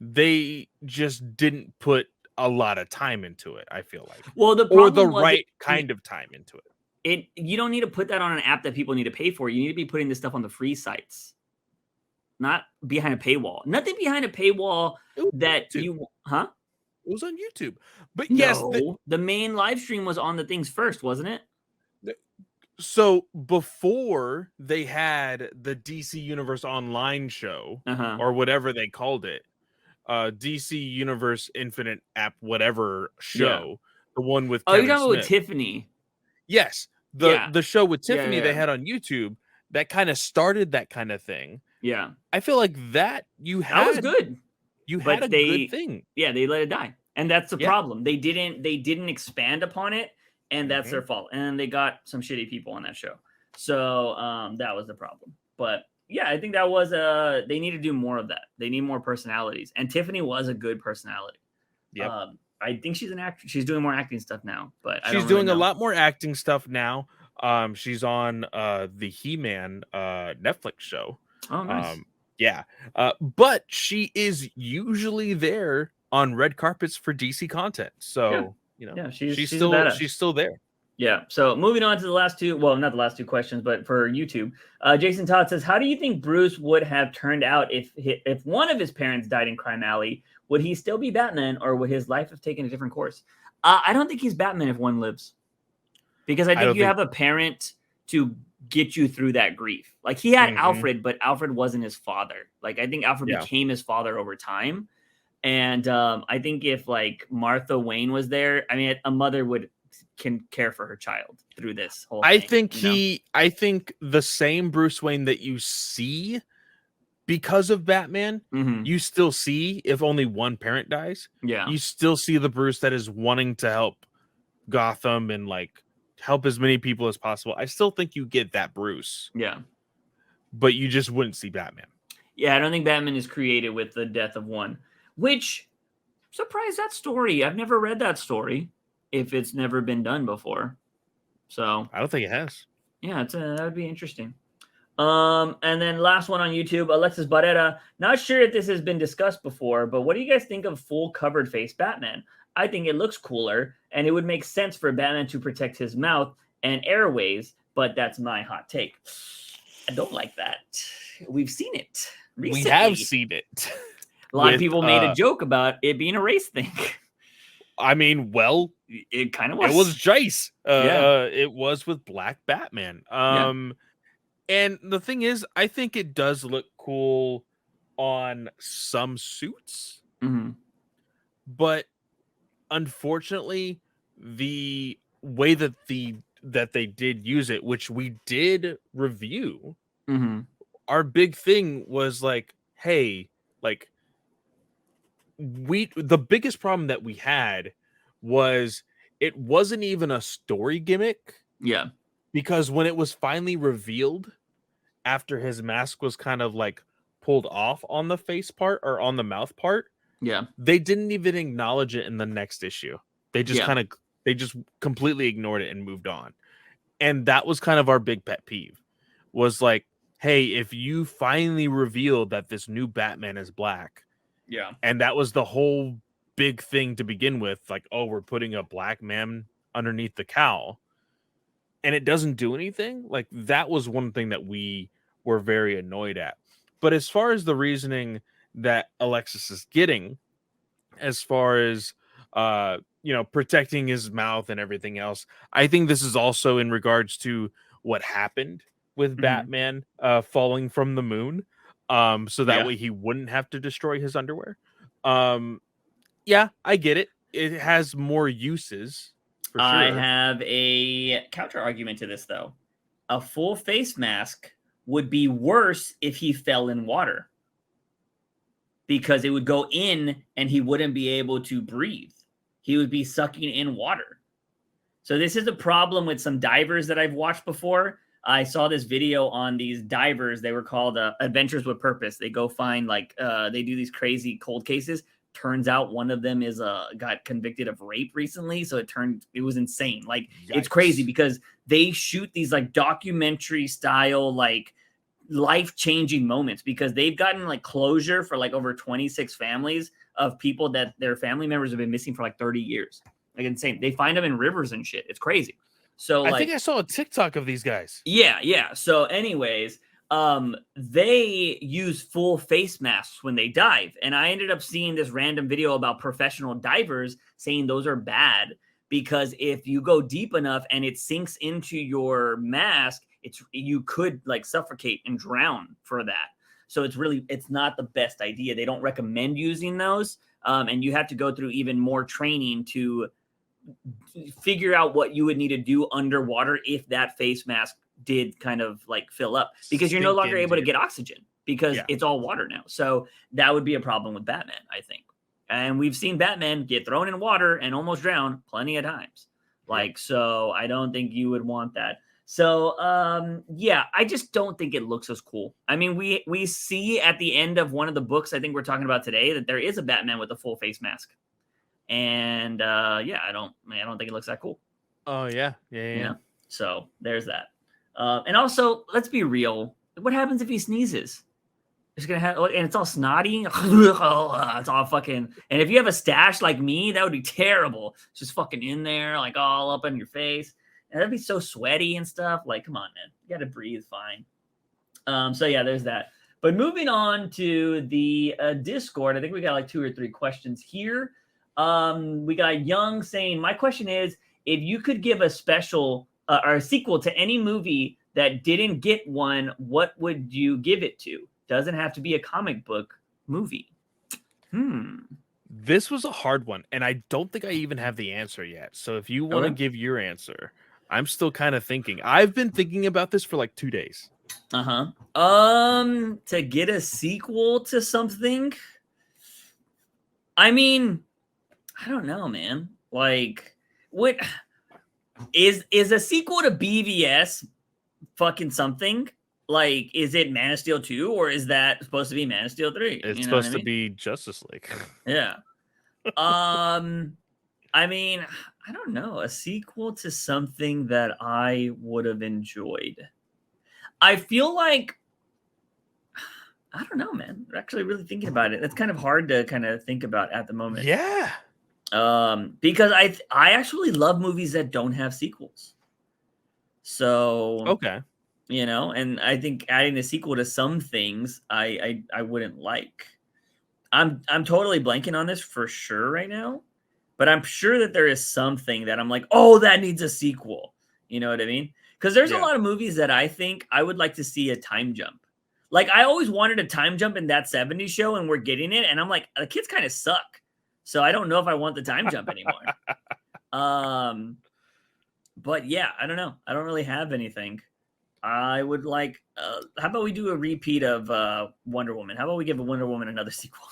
They just didn't put a lot of time into it, I feel like. Well, the right kind of time into it. You don't need to put that on an app that people need to pay for. You need to be putting this stuff on the free sites, not behind a paywall. Nothing behind a paywall that you, huh? It was on YouTube. But no, the main live stream was on the things first, wasn't it? So before they had the DC Universe Online show or whatever they called it, DC Universe Infinite app, whatever show, the one with Kevin you're talking Smith. With Tiffany. Yes, the show with Tiffany they had on YouTube that kind of started that kind of thing. Yeah, I feel like that was good. You had a good thing. Yeah, they let it die, and that's the problem. They didn't expand upon it, and that's their fault. And they got some shitty people on that show, so that was the problem. But yeah, I think that was they need to do more of that. They need more personalities, and Tiffany was a good personality. Yeah. I think she's an actress. She's doing more acting stuff now, but she's doing a lot more acting stuff now. She's on the He-Man Netflix show. Oh, nice. But she is usually there on red carpets for DC content. So she's still there. Yeah. So moving on to the last two. Well, not the last two questions, but for YouTube, Jason Todd says, "How do you think Bruce would have turned out if one of his parents died in Crime Alley? Would he still be Batman, or would his life have taken a different course?" I don't think he's Batman if one lives, because I think you have a parent to get you through that grief. Like, he had Alfred, but Alfred wasn't his father. Like, I think Alfred became his father over time. And I think if like Martha Wayne was there, I mean, a mother can care for her child through this whole thing. I think the same Bruce Wayne that you see because of Batman, you still see if only one parent dies. Yeah. You still see the Bruce that is wanting to help Gotham and like help as many people as possible. I still think you get that Bruce. Yeah. But you just wouldn't see Batman. Yeah, I don't think Batman is created with the death of one, which, surprise, that story. I've never read that story if it's never been done before. So I don't think it has. Yeah, that would be interesting. And then last one on YouTube, Alexis Barrera. Not sure if this has been discussed before, but what do you guys think of full covered face Batman? I think it looks cooler, and it would make sense for Batman to protect his mouth and airways, but that's my hot take. I don't like that. We've seen it recently. We have seen it. A lot of people made a joke about it being a race thing. I mean, well, it kind of was. It was Jace. It was with Black Batman. And the thing is, I think it does look cool on some suits, but unfortunately, the way that they did use it, which we did review, our big thing was like, hey, like the biggest problem that we had was it wasn't even a story gimmick. Yeah. Because when it was finally revealed after his mask was kind of like pulled off on the face part or on the mouth part, Yeah. they didn't even acknowledge it in the next issue. They just they just completely ignored it and moved on. And that was kind of our big pet peeve, was like, hey, if you finally revealed that this new Batman is black, yeah, and that was the whole big thing to begin with, like, oh, we're putting a black man underneath the cowl, and it doesn't do anything, like, that was one thing that we were very annoyed at. But as far as the reasoning that Alexis is getting, as far as protecting his mouth and everything else, I think this is also in regards to what happened with Batman falling from the moon, so that way he wouldn't have to destroy his underwear. Yeah, I get it. It has more uses. For sure. I have a counter argument to this, though. A full face mask would be worse if he fell in water, because it would go in and he wouldn't be able to breathe. He would be sucking in water. So this is a problem with some divers that I've watched before. I saw this video on these divers. They were called Adventures with Purpose. They go find they do these crazy cold cases. Turns out one of them is got convicted of rape recently. So it was insane. Like, yikes. It's crazy because they shoot these like documentary style, like life-changing moments, because they've gotten like closure for like over 26 families of people that their family members have been missing for like 30 years. Like, insane. They find them in rivers and shit. It's crazy. So I think I saw a TikTok of these guys. Yeah. So anyways, they use full face masks when they dive. And I ended up seeing this random video about professional divers saying those are bad, because if you go deep enough and it sinks into your mask, you could like suffocate and drown for that. So it's not the best idea. They don't recommend using those. And you have to go through even more training to figure out what you would need to do underwater if that face mask did kind of like fill up, because you're no longer able to get oxygen because it's all water now. So that would be a problem with Batman, I think. And we've seen Batman get thrown in water and almost drown plenty of times. So I don't think you would want that. So, I just don't think it looks as cool. I mean, we see at the end of one of the books I think we're talking about today that there is a Batman with a full face mask. And I don't think it looks that cool. Oh, yeah. So there's that. And also, let's be real. What happens if he sneezes? It's gonna have, and it's all snotty. It's all fucking. And if you have a stash like me, that would be terrible. It's just fucking in there, like all up in your face, and that'd be so sweaty and stuff. Like, come on, man, you gotta breathe fine. There's that. But moving on to the Discord, I think we got like 2 or 3 questions here. We got Young saying, my question is, if you could give a special or a sequel to any movie that didn't get one, what would you give it to? Doesn't have to be a comic book movie. This was a hard one, and I don't think I even have the answer yet. So if you want to give your answer, I'm still kind of thinking. I've been thinking about this for like 2 days. To get a sequel to something, I mean, I don't know, man. Like, what is a sequel to BVS fucking something? Like, is it Man of Steel 2, or is that supposed to be Man of Steel 3? It's supposed to be Justice League. Yeah. I mean, I don't know. A sequel to something that I would have enjoyed. I feel like, I don't know, man. We're actually really thinking about it. It's kind of hard to kind of think about at the moment. Yeah. Because I actually love movies that don't have sequels. So okay. And I think adding a sequel to some things I wouldn't like. I'm totally blanking on this for sure right now, but I'm sure that there is something that I'm like, oh, that needs a sequel. You know what I mean? Because there's a lot of movies that I think I would like to see a time jump. Like, I always wanted a time jump in That 70s Show, and we're getting it, and I'm like, the kids kind of suck. So I don't know if I want the time jump anymore. But yeah, I don't know. I don't really have anything. I would like. How about we do a repeat of Wonder Woman? How about we give Wonder Woman another sequel?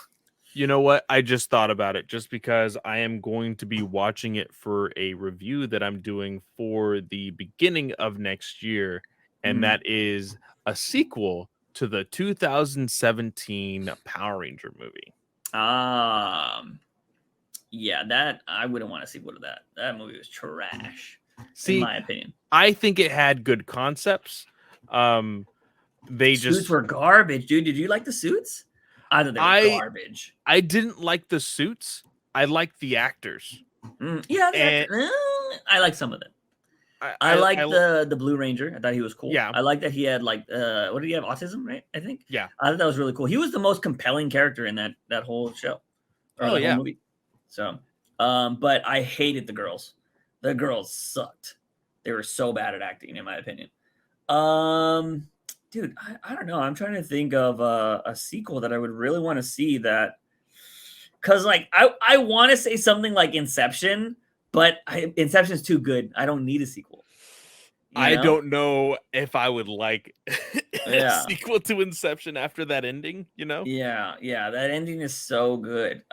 You know what? I just thought about it just because I am going to be watching it for a review that I'm doing for the beginning of next year. And that is a sequel to the 2017 Power Ranger movie. Yeah, that I wouldn't want a sequel to that. That movie was trash, in my opinion. I think it had good concepts. Suits were garbage, dude. Did you like the suits? I thought they were garbage. I didn't like the suits. I liked the actors. Yeah, I like some of them. I liked the Blue Ranger. I thought he was cool. Yeah. I like that he had what did he have? Autism, right? I think. Yeah. I thought that was really cool. He was the most compelling character in that whole show. Whole movie. So, but I hated the girls. The girls sucked. They were so bad at acting, in my opinion. Dude, I don't know. I'm trying to think of a sequel that I would really want to see that. Because, like, I want to say something like Inception, but Inception's too good. I don't need a sequel. I don't know if I would like a sequel to Inception after that ending, you know? Yeah, that ending is so good.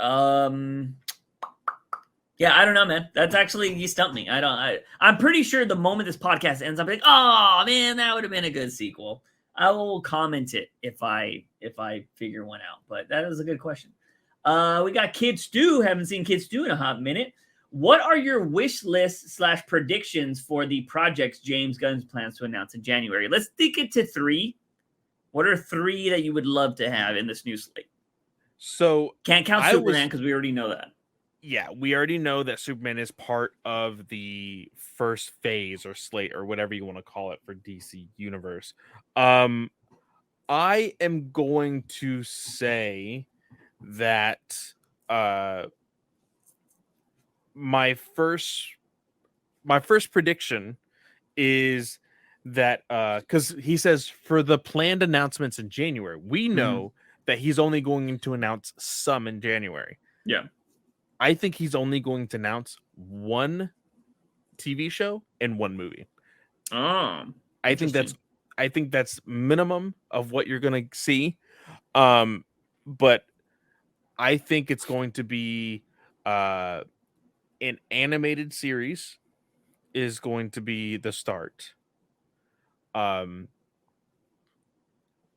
Yeah, I don't know, man. That's actually, you stumped me. I'm pretty sure the moment this podcast ends, I'm like, oh man, that would have been a good sequel. I will comment it if I figure one out. But that is a good question. We got Kid Stu. Haven't seen Kid Stu in a hot minute. What are your wish lists / predictions for the projects James Gunn plans to announce in January? Let's stick it to 3. What are 3 that you would love to have in this new slate? So can't count Superman because we already know that. Yeah, we already know that Superman is part of the first phase or slate or whatever you want to call it for DC Universe. I am going to say that my first prediction is that because he says for the planned announcements in January, we know that he's only going to announce some in January. Yeah. I think he's only going to announce 1 TV show and 1 movie. Oh, I think that's minimum of what you're going to see. But I think it's going to be an animated series is going to be the start.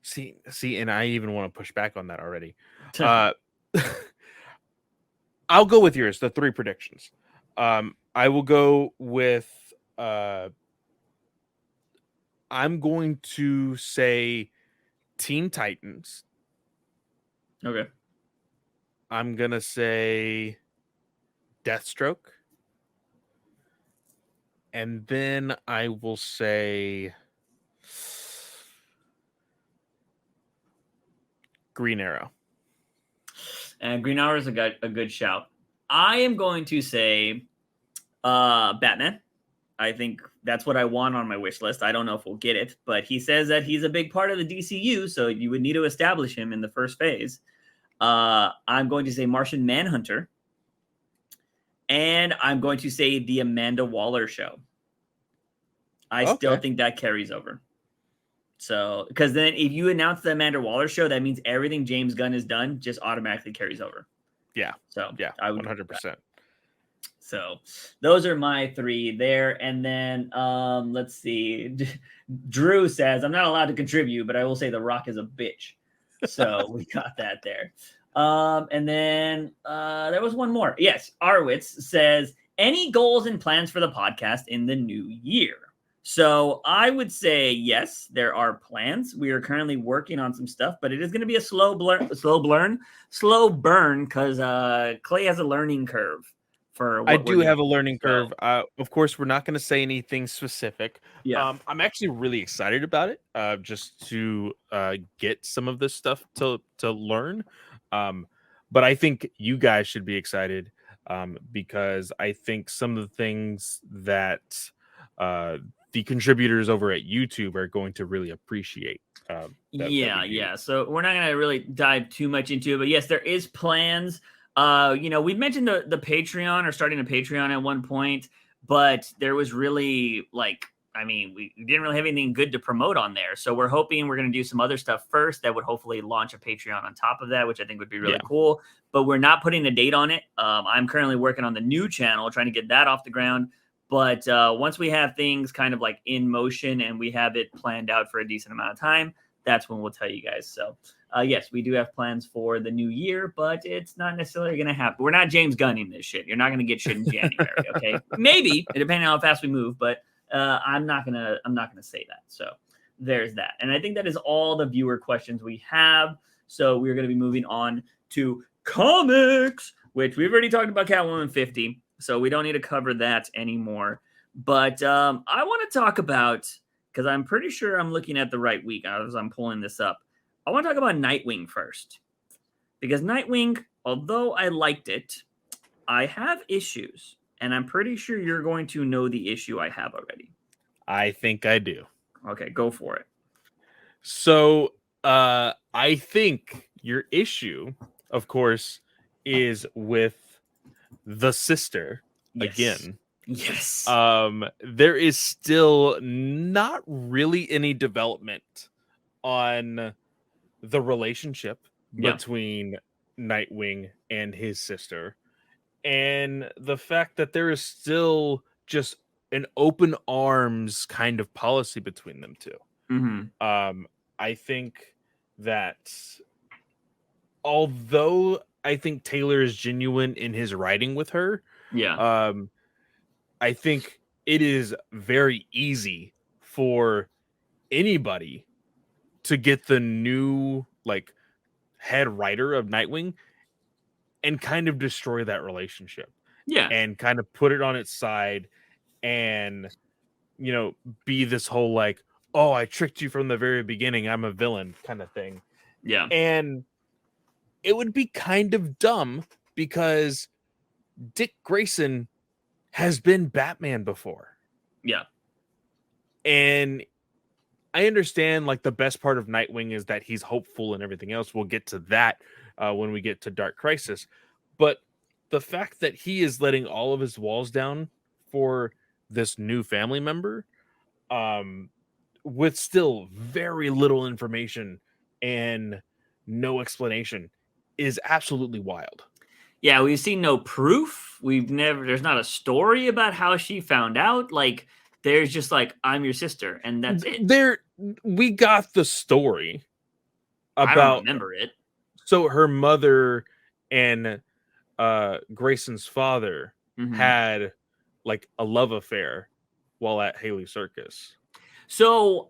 See, and I even want to push back on that already. I'll go with yours, the 3 predictions. I will go with I'm going to say Teen Titans. Okay. I'm going to say Deathstroke. And then I will say Green Arrow. And Green Arrow is a good shout. I am going to say Batman. I think that's what I want on my wish list. I don't know if we'll get it, but he says that he's a big part of the DCU, so you would need to establish him in the first phase. I'm going to say Martian Manhunter. And I'm going to say the Amanda Waller show. I still think that carries over. So, because then if you announce the Amanda Waller show, that means everything James Gunn has done just automatically carries over. Yeah. So, yeah, I would 100%. So, those are my 3 there. And then, let's see. Drew says, I'm not allowed to contribute, but I will say The Rock is a bitch. So, we got that there. And then there was one more. Yes, Arwitz says, any goals and plans for the podcast in the new year? So I would say yes, there are plans. We are currently working on some stuff, but it is going to be a slow burn, because Clay has a learning curve. I do have a learning curve. Of course, we're not going to say anything specific. Yeah. I'm actually really excited about it, just to get some of this stuff to learn. But I think you guys should be excited because I think some of the things that the contributors over at YouTube are going to really appreciate. Yeah. So we're not going to really dive too much into it, but yes, there is plans. We mentioned the Patreon or starting a Patreon at one point, but there was really we didn't really have anything good to promote on there. So we're hoping we're going to do some other stuff first that would hopefully launch a Patreon on top of that, which I think would be really cool. But we're not putting a date on it. I'm currently working on the new channel, trying to get that off the ground. But once we have things kind of like in motion and we have it planned out for a decent amount of time, that's when we'll tell you guys. So yes, we do have plans for the new year, but it's not necessarily going to happen. We're not James Gunning this shit. You're not going to get shit in January. Okay. Maybe depending on how fast we move, but I'm not gonna say that. So there's that. And I think that is all the viewer questions we have. So we're going to be moving on to comics, which we've already talked about Catwoman 50. So we don't need to cover that anymore. But I want to talk about, because I'm pretty sure I'm looking at the right week as I'm pulling this up. I want to talk about Nightwing first. Because Nightwing, although I liked it, I have issues. And I'm pretty sure you're going to know the issue I have already. I think I do. Okay, go for it. So I think your issue, of course, is with the sister again. Yes. There is still not really any development on the relationship between Nightwing and his sister. And the fact that there is still just an open arms kind of policy between them two. Mm-hmm. I think that although I think Taylor is genuine in his writing with her, I think it is very easy for anybody to get the new head writer of Nightwing and kind of destroy that relationship. Yeah. And kind of put it on its side and, be this whole oh, I tricked you from the very beginning, I'm a villain kind of thing. Yeah. And it would be kind of dumb because Dick Grayson has been Batman before. Yeah. And I understand the best part of Nightwing is that he's hopeful and everything else. We'll get to that when we get to Dark Crisis. But the fact that he is letting all of his walls down for this new family member, with still very little information and no explanation, is absolutely wild. Yeah, we've seen no proof. There's not a story about how she found out. There's just I'm your sister, and that's it. We got the story about. I don't remember it. So her mother and Grayson's father had a love affair while at Haley Circus. So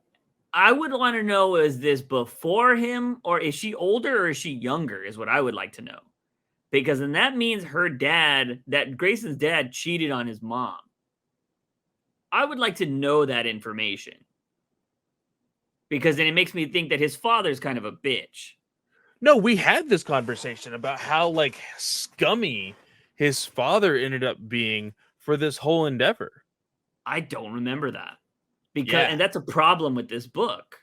I would want to know, is this before him, or is she older or is she younger, is what I would like to know. Because then that means that Grayson's dad cheated on his mom. I would like to know that information. Because then it makes me think that his father's kind of a bitch. No, we had this conversation about how scummy his father ended up being for this whole endeavor. I don't remember that. And that's a problem with this book.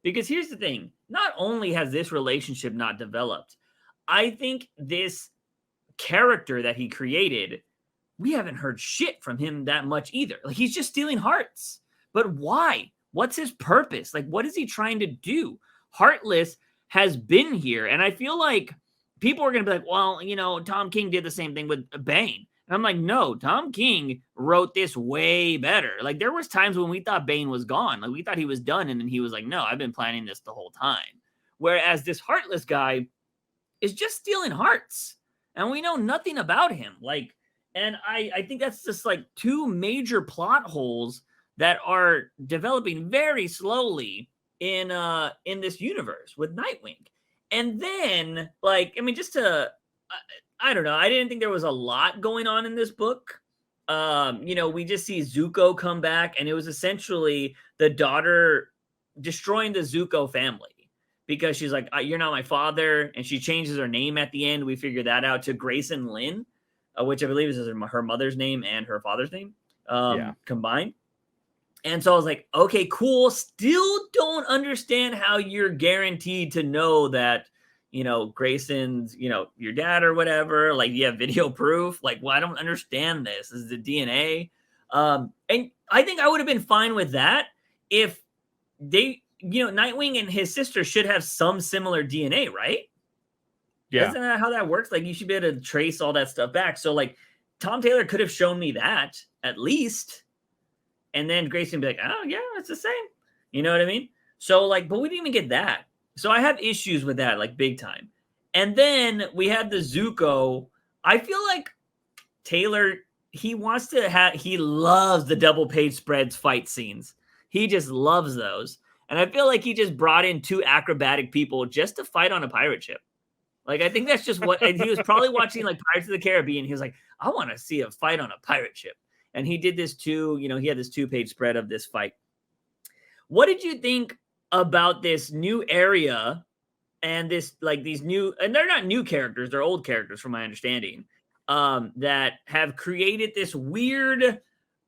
Because here's the thing. Not only has this relationship not developed, I think this character that he created, we haven't heard shit from him that much either. He's just stealing hearts. But why? What's his purpose? What is he trying to do? Heartless has been here. And I feel like people are going to be like, well, Tom King did the same thing with Bane. And I'm like, no, Tom King wrote this way better. There was times when we thought Bane was gone. We thought he was done. And then he was like, no, I've been planning this the whole time. Whereas this Heartless guy is just stealing hearts. And we know nothing about him. And I think that's just two major plot holes that are developing very slowly in this universe with Nightwing. And then, just to, I don't know, I didn't think there was a lot going on in this book. We just see Zuko come back, and it was essentially the daughter destroying the Zuko family. Because she's like, you're not my father. And she changes her name at the end. We figured that out to Grayson Lynn, which I believe is her mother's name and her father's name combined. And so I was like, okay, cool. Still don't understand how you're guaranteed to know that, Grayson's, your dad or whatever. Like, you have video proof. Like, well, I don't understand this. This is the DNA. And I think I would have been fine with that if they, Nightwing and his sister should have some similar DNA, right? Yeah. Isn't that how that works? Like, you should be able to trace all that stuff back. So, like, Tom Taylor could have shown me that at least. And then Grayson would be like, oh, yeah, it's the same. You know what I mean? So, like, but we didn't even get that. So I have issues with that, like, big time. And then we have the Zuko. I feel like Taylor, he loves the double page spreads fight scenes. He just loves those. And I feel like he just brought in 2 acrobatic people just to fight on a pirate ship. Like, I think that's just what, and he was probably watching like Pirates of the Caribbean. He was like, I want to see a fight on a pirate ship. And he did this too. He had this 2-page spread of this fight. What did you think about this new area and this, like, these new, and they're not new characters, they're old characters from my understanding, that have created this weird,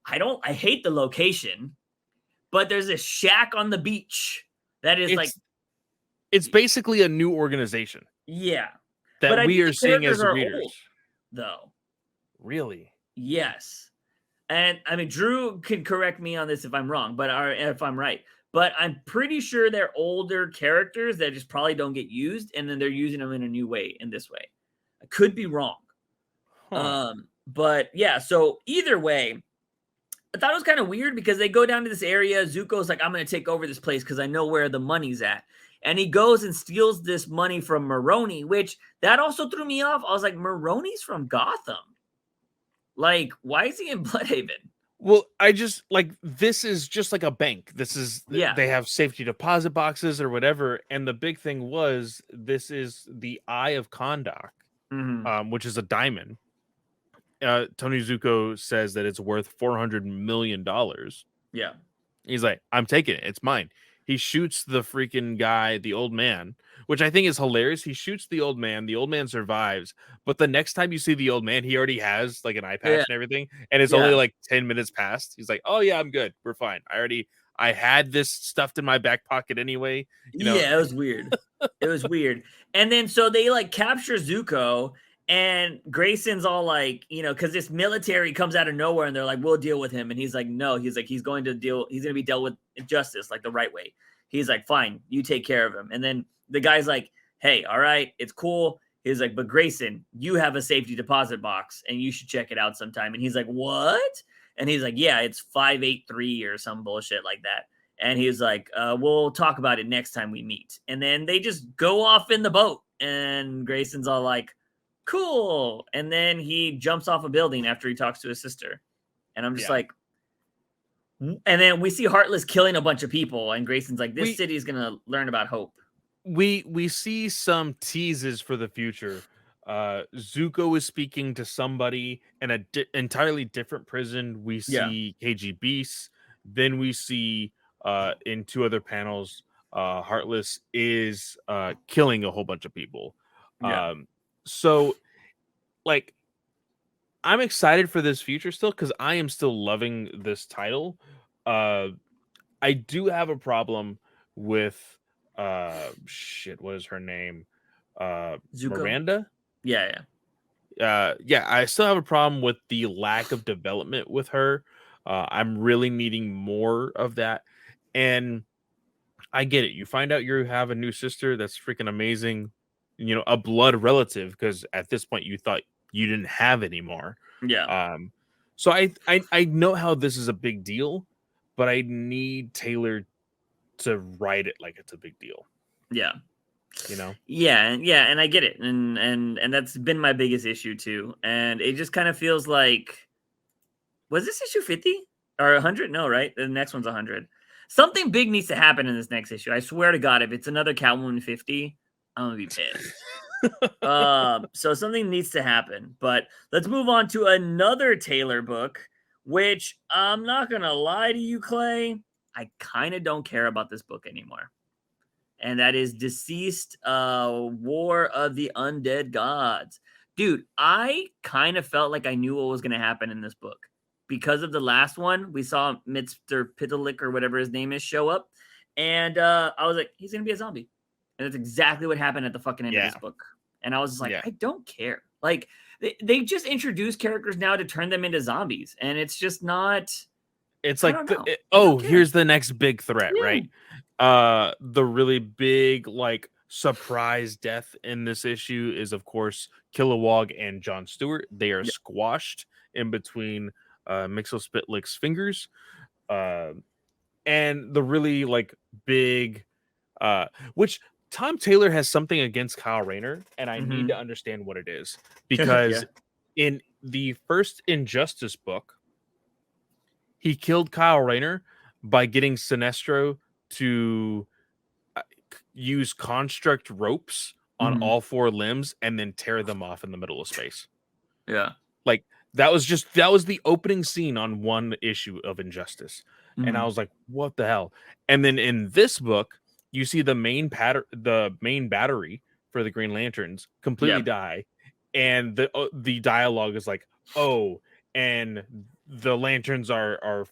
I hate the location, but there's a shack on the beach that is it's basically a new organization. Yeah. That we are seeing as readers. Old, though. Really? Yes. And I mean, Drew can correct me on this if I'm wrong, but if I'm right. But I'm pretty sure they're older characters that just probably don't get used, and then they're using them in a new way, in this way. I could be wrong. Huh. But yeah, so either way, I thought it was kind of weird because they go down to this area. Zuko's like, I'm going to take over this place because I know where the money's at. And he goes and steals this money from Maroni, which that also threw me off. I was like, Maroni's from Gotham. Like, why is he in Bloodhaven? Well, I just like, this is just like a bank. This is, they have safety deposit boxes or whatever. And the big thing was, this is the Eye of Kondak, which is a diamond. Tony Zuko says that it's worth $400 million. Yeah. He's like, I'm taking it. It's mine. He shoots the freaking guy, the old man, which I think is hilarious. He shoots the old man. The old man survives. But the next time you see the old man, he already has like an eye patch and everything. And it's only like 10 minutes past. He's like, oh, yeah, I'm good. We're fine. I had this stuffed in my back pocket anyway. Yeah, it was weird. It was weird. And then so they like capture Zuko, and Grayson's all like, because this military comes out of nowhere and they're like, we'll deal with him. And he's like, no, he's going to be dealt with justice, like the right way. He's like, fine, you take care of him. And then the guy's like, hey, all right, it's cool. He's like, but Grayson, you have a safety deposit box and you should check it out sometime. And he's like, what? And he's like, yeah, it's 583 or some bullshit like that. And he's like, we'll talk about it next time we meet. And then they just go off in the boat. And Grayson's all like, cool. And then he jumps off a building after he talks to his sister. And I'm just like, and then we see Heartless killing a bunch of people. And Grayson's like, this city is going to learn about hope. We see some teases for the future. Zuko is speaking to somebody in an entirely different prison. We see KG Beasts. Then we see in 2 other panels, Heartless is killing a whole bunch of people. So, like, I'm excited for this future still because I am still loving this title. I do have a problem with what is her name? Zuko. Miranda? Yeah. I still have a problem with the lack of development with her. I'm really needing more of that. And I get it. You find out you have a new sister. That's freaking amazing. A blood relative, because at this point you thought you didn't have anymore. So I know how this is a big deal, but I need Taylor to write it like it's a big deal. And I get it, and that's been my biggest issue too. And it just kind of feels like, was this issue 50 or 100? No, right? The next one's 100. Something big needs to happen in this next issue. I swear to God, if it's another Catwoman 50, I'm gonna be pissed. So something needs to happen. But let's move on to another Taylor book, which I'm not gonna lie to you, Clay, I kind of don't care about this book anymore. And that is Deceased, War of the Undead Gods. Dude, I kind of felt like I knew what was gonna happen in this book. Because of the last one, we saw Mr. Pitalik or whatever his name is show up. And I was like, he's gonna be a zombie. And that's exactly what happened at the fucking end of this book. And I was like, I don't care. Like, they just introduce characters now to turn them into zombies. And it's just not... It's like, here's the next big threat, right? The really big, like, surprise death in this issue is, of course, Kilowog and Jon Stewart. They are squashed in between Mixel Spitlick's fingers. And the really, like, big... which Tom Taylor has something against Kyle Rayner, and I need to understand what it is. Because in the first Injustice book, he killed Kyle Rayner by getting Sinestro to use construct ropes on all four limbs and then tear them off in the middle of space. Yeah. Like, that was the opening scene on one issue of Injustice. And I was like, what the hell? And then in this book, you see the main battery for the Green Lanterns completely die. And the dialogue is like, and the Lanterns are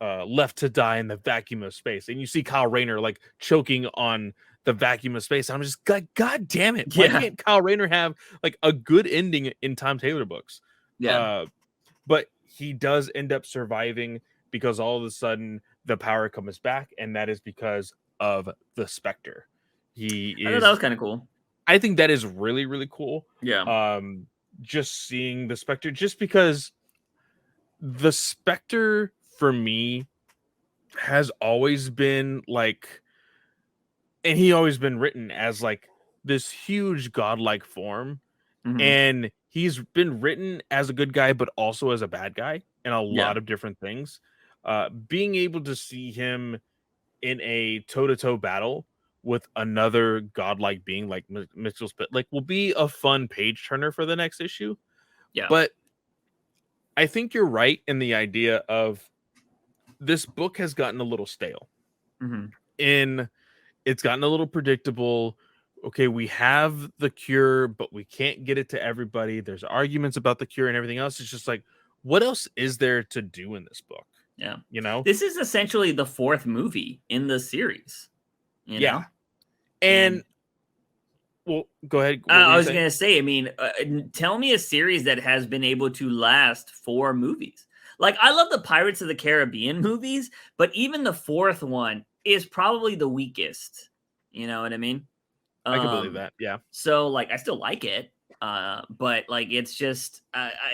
left to die in the vacuum of space. And you see Kyle Rayner like choking on the vacuum of space. I'm just like, God damn it. Why can't Kyle Rayner have like a good ending in Tom Taylor books? But he does end up surviving because all of a sudden the power comes back. And that is because of the Spectre. I thought that was kind of cool. I think that is really, really cool. Yeah. Just seeing the Spectre, just because the Spectre for me has always been like, and he always been written as like this huge godlike form. And he's been written as a good guy, but also as a bad guy in a lot of different things. Being able to see him in a toe-to-toe battle with another godlike being like Mitchell Spitlick will be a fun page turner for the next issue. But I think you're right in the idea of this book has gotten a little stale. And it's gotten a little predictable. Okay, we have the cure, but we can't get it to everybody. There's arguments about the cure and everything else. It's just like, what else is there to do in this book? Yeah. You know? This is essentially the fourth movie in the series. You know? And well, go ahead. I was going to say, I mean, tell me a series that has been able to last 4 movies. Like, I love the Pirates of the Caribbean movies, but even the fourth one is probably the weakest. You know what I mean? I can believe that. Yeah. So, like, I still like it. But like, it's just,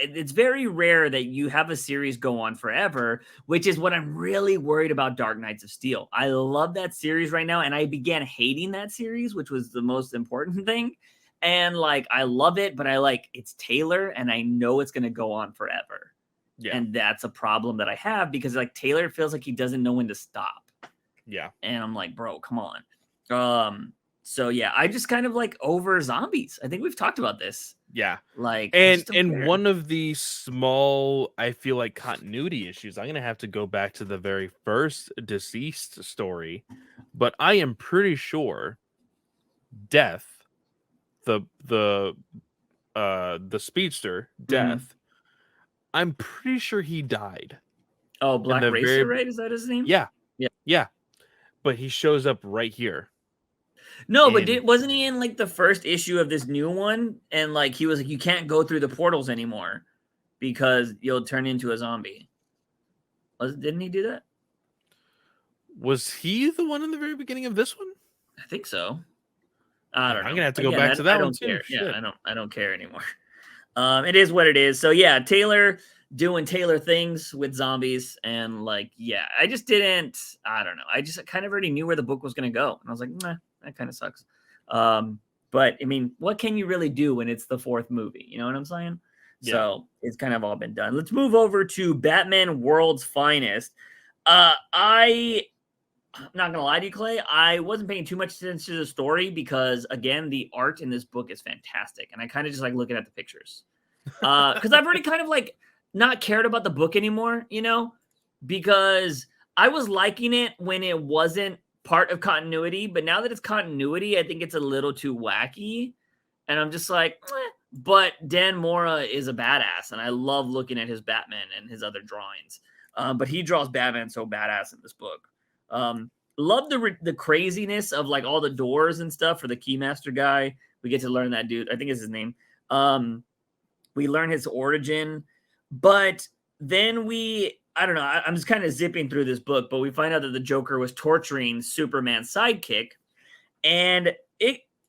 it's very rare that you have a series go on forever, which is what I'm really worried about Dark Knights of Steel. I love that series right now. And I began hating that series, which was the most important thing. And like, I love it, but it's Taylor and I know it's going to go on forever. Yeah. And that's a problem that I have because like Taylor feels like he doesn't know when to stop. Yeah. And I'm like, bro, come on. So yeah, I just kind of like over zombies. I think we've talked about this. Yeah. Like, and one of the small, I feel like, continuity issues, I'm gonna have to go back to the very first Deceased story, but I am pretty sure Death, the speedster, Death, I'm pretty sure he died. Oh, Black Racer, right? Is that his name? Yeah. But he shows up right here. No, but wasn't he in like the first issue of this new one? And like he was like, you can't go through the portals anymore because you'll turn into a zombie. Didn't he do that? Was he the one in the very beginning of this one? I think so. I don't know. I'm gonna have to go back to that one too. Yeah, I don't care anymore. It is what it is. So yeah, Taylor doing Taylor things with zombies, and like, yeah, I don't know. I just kind of already knew where the book was gonna go, and I was like, nah, that kind of sucks. But I mean, what can you really do when it's the fourth movie? You know what I'm saying? Yeah. So it's kind of all been done. Let's move over to Batman World's Finest. I'm not gonna lie to you, Clay. I wasn't paying too much attention to the story because, again, the art in this book is fantastic, and I kind of just like looking at the pictures because I've already kind of like not cared about the book anymore, you know, because I was liking it when it wasn't part of continuity, but now that it's continuity, I think it's a little too wacky, and I'm just like, But Dan Mora is a badass, and I love looking at his Batman and his other drawings. But he draws Batman so badass in this book. love the craziness of like all the doors and stuff for the Keymaster guy. We get to learn that dude. I think is his name. We learn his origin, but then I don't know. I'm just kind of zipping through this book, but we find out that the Joker was torturing Superman's sidekick, and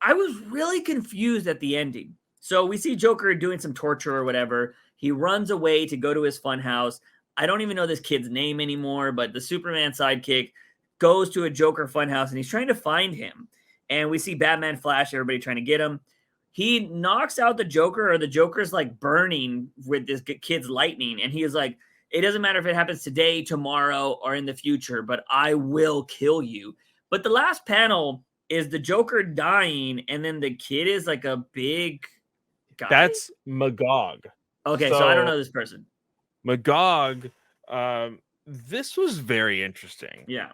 I was really confused at the ending. So we see Joker doing some torture or whatever. He runs away to go to his fun house. I don't even know this kid's name anymore, but the Superman sidekick goes to a Joker funhouse and he's trying to find him. And we see Batman, Flash, everybody trying to get him. He knocks out the Joker, or the Joker's like burning with this kid's lightning. And he is like, it doesn't matter if it happens today, tomorrow, or in the future, but I will kill you. But the last panel is the Joker dying, and then the kid is like a big guy. That's Magog. Okay, so I don't know this person. Magog, this was very interesting. Yeah.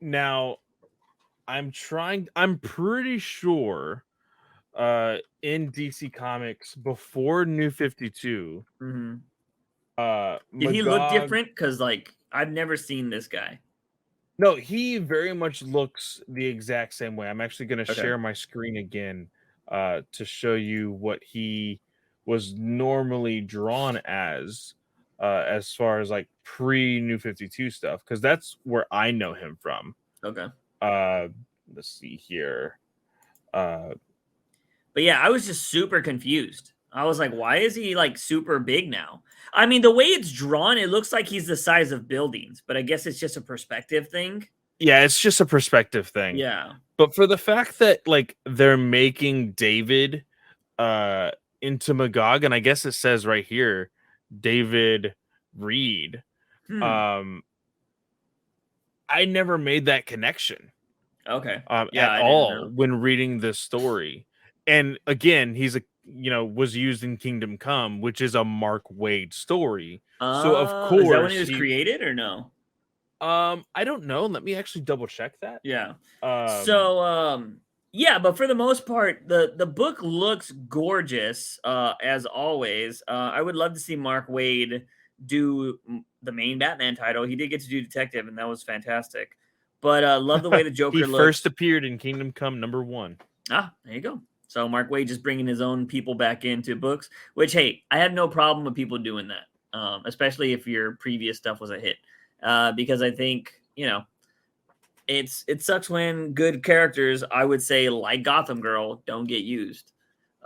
Now I'm pretty sure in DC Comics before New 52, did Magog, he look different? Because like I've never seen this guy. No, he very much looks the exact same way. I'm actually going to share my screen again to show you what he was normally drawn as far as like pre New 52 stuff, because that's where I know him from. Okay. Let's see here. But yeah, I was just super confused. I was like, why is he like super big now? I mean, the way it's drawn, it looks like he's the size of buildings, but I guess it's just a perspective thing. Yeah, it's just a perspective thing. Yeah. But for the fact that like they're making David into Magog, and I guess it says right here, David Reed. I never made that connection. Okay. At all when reading this story. And again, he's was used in Kingdom Come, which is a Mark Waid story. So of course, is that when he was created or no? I don't know. Let me actually double check that. Yeah. Yeah, but for the most part, the book looks gorgeous, as always. I would love to see Mark Waid do the main Batman title. He did get to do Detective, and that was fantastic. But love the way the Joker he looks. First appeared in Kingdom Come #1. Ah, there you go. So Mark Waid just bringing his own people back into books, which, hey, I had no problem with people doing that, especially if your previous stuff was a hit, because I think, it sucks when good characters, I would say, like Gotham Girl, don't get used.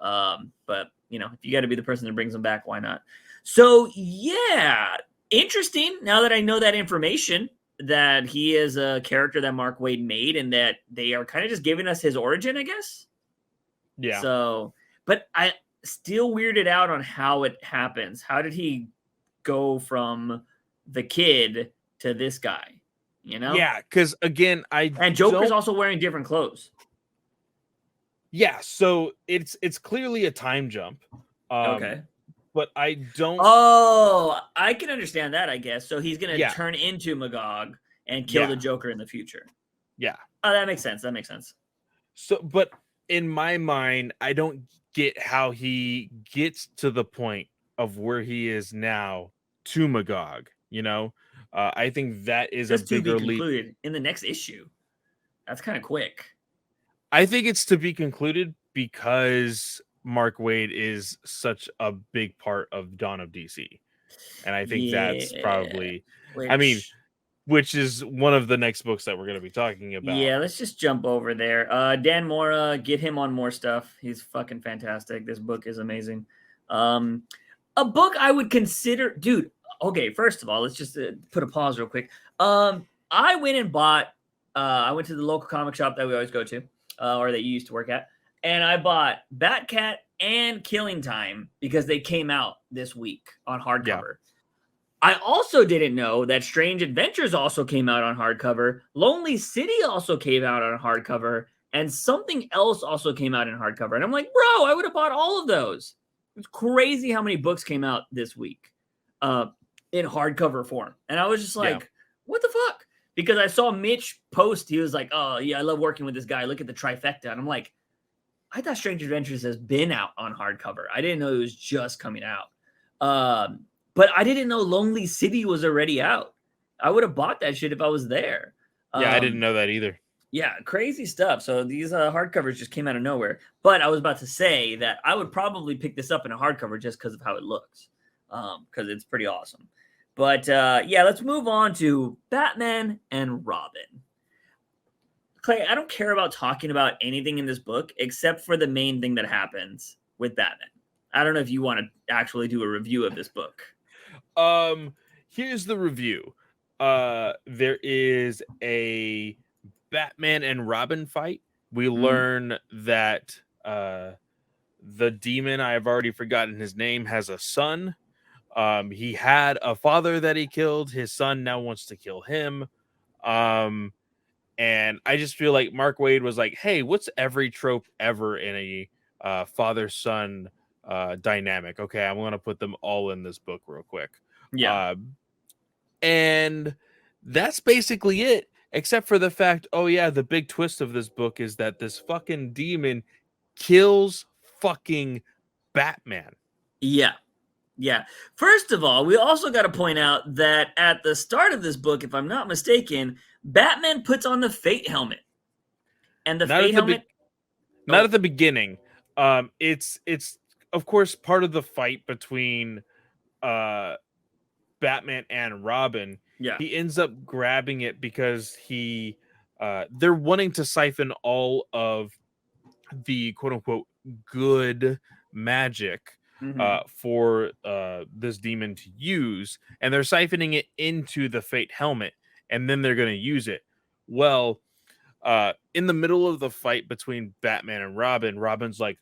But, if you got to be the person that brings them back, why not? So, yeah, interesting. Now that I know that information, that he is a character that Mark Waid made and that they are kind of just giving us his origin, I guess. Yeah. So, but I still weirded out on how it happens. How did he go from the kid to this guy? Yeah, because again, and Joker's also wearing different clothes. Yeah, so it's clearly a time jump. Okay. But I don't. Oh, I can understand that, I guess. So he's gonna turn into Magog and kill the Joker in the future. Yeah. Oh, that makes sense. So, but in my mind, I don't get how he gets to the point of where he is now to Magog. I think that is just a bigger to be leap concluded in the next issue. That's kind of quick. I think it's to be concluded because Mark Waid is such a big part of Dawn of DC, and I think that's probably. Which is one of the next books that we're going to be talking about. Yeah, let's just jump over there. Dan Mora, get him on more stuff. He's fucking fantastic. This book is amazing. A book I would consider, dude. Okay, first of all, let's just put a pause real quick. I went and bought. I went to the local comic shop that we always go to, or that you used to work at, and I bought Batcat and Killing Time because they came out this week on hardcover. Yeah. I also didn't know that Strange Adventures also came out on hardcover. Lonely City also came out on hardcover. And something else also came out in hardcover. And I'm like, bro, I would have bought all of those. It's crazy how many books came out this week in hardcover form. And I was just like, what the fuck? Because I saw Mitch post. He was like, oh, yeah, I love working with this guy. Look at the trifecta. And I'm like, I thought Strange Adventures has been out on hardcover. I didn't know it was just coming out. But I didn't know Lonely City was already out. I would have bought that shit if I was there. Yeah, I didn't know that either. Yeah, crazy stuff. So these hardcovers just came out of nowhere. But I was about to say that I would probably pick this up in a hardcover just because of how it looks, because it's pretty awesome. But yeah, let's move on to Batman and Robin. Clay, I don't care about talking about anything in this book except for the main thing that happens with Batman. I don't know if you want to actually do a review of this book. Here's the review. There is a Batman and Robin fight. We learn that the demon, I have already forgotten his name, has a son. He had a father that he killed. His son now wants to kill him. And I just feel like Mark Waid was like, hey, what's every trope ever in a father-son dynamic? Okay, I'm going to put them all in this book real quick. Yeah. And that's basically it, except for the fact, oh yeah, the big twist of this book is that this fucking demon kills fucking Batman. Yeah. Yeah. First of all, we also got to point out that at the start of this book, if I'm not mistaken, Batman puts on the Fate helmet. And the Fate helmet. Not at the beginning. It's of course part of the fight between Batman and Robin. Yeah. He ends up grabbing it because they're wanting to siphon all of the quote unquote good magic for this demon to use, and they're siphoning it into the Fate helmet, and then they're going to use it. Well, in the middle of the fight between Batman and Robin, Robin's like,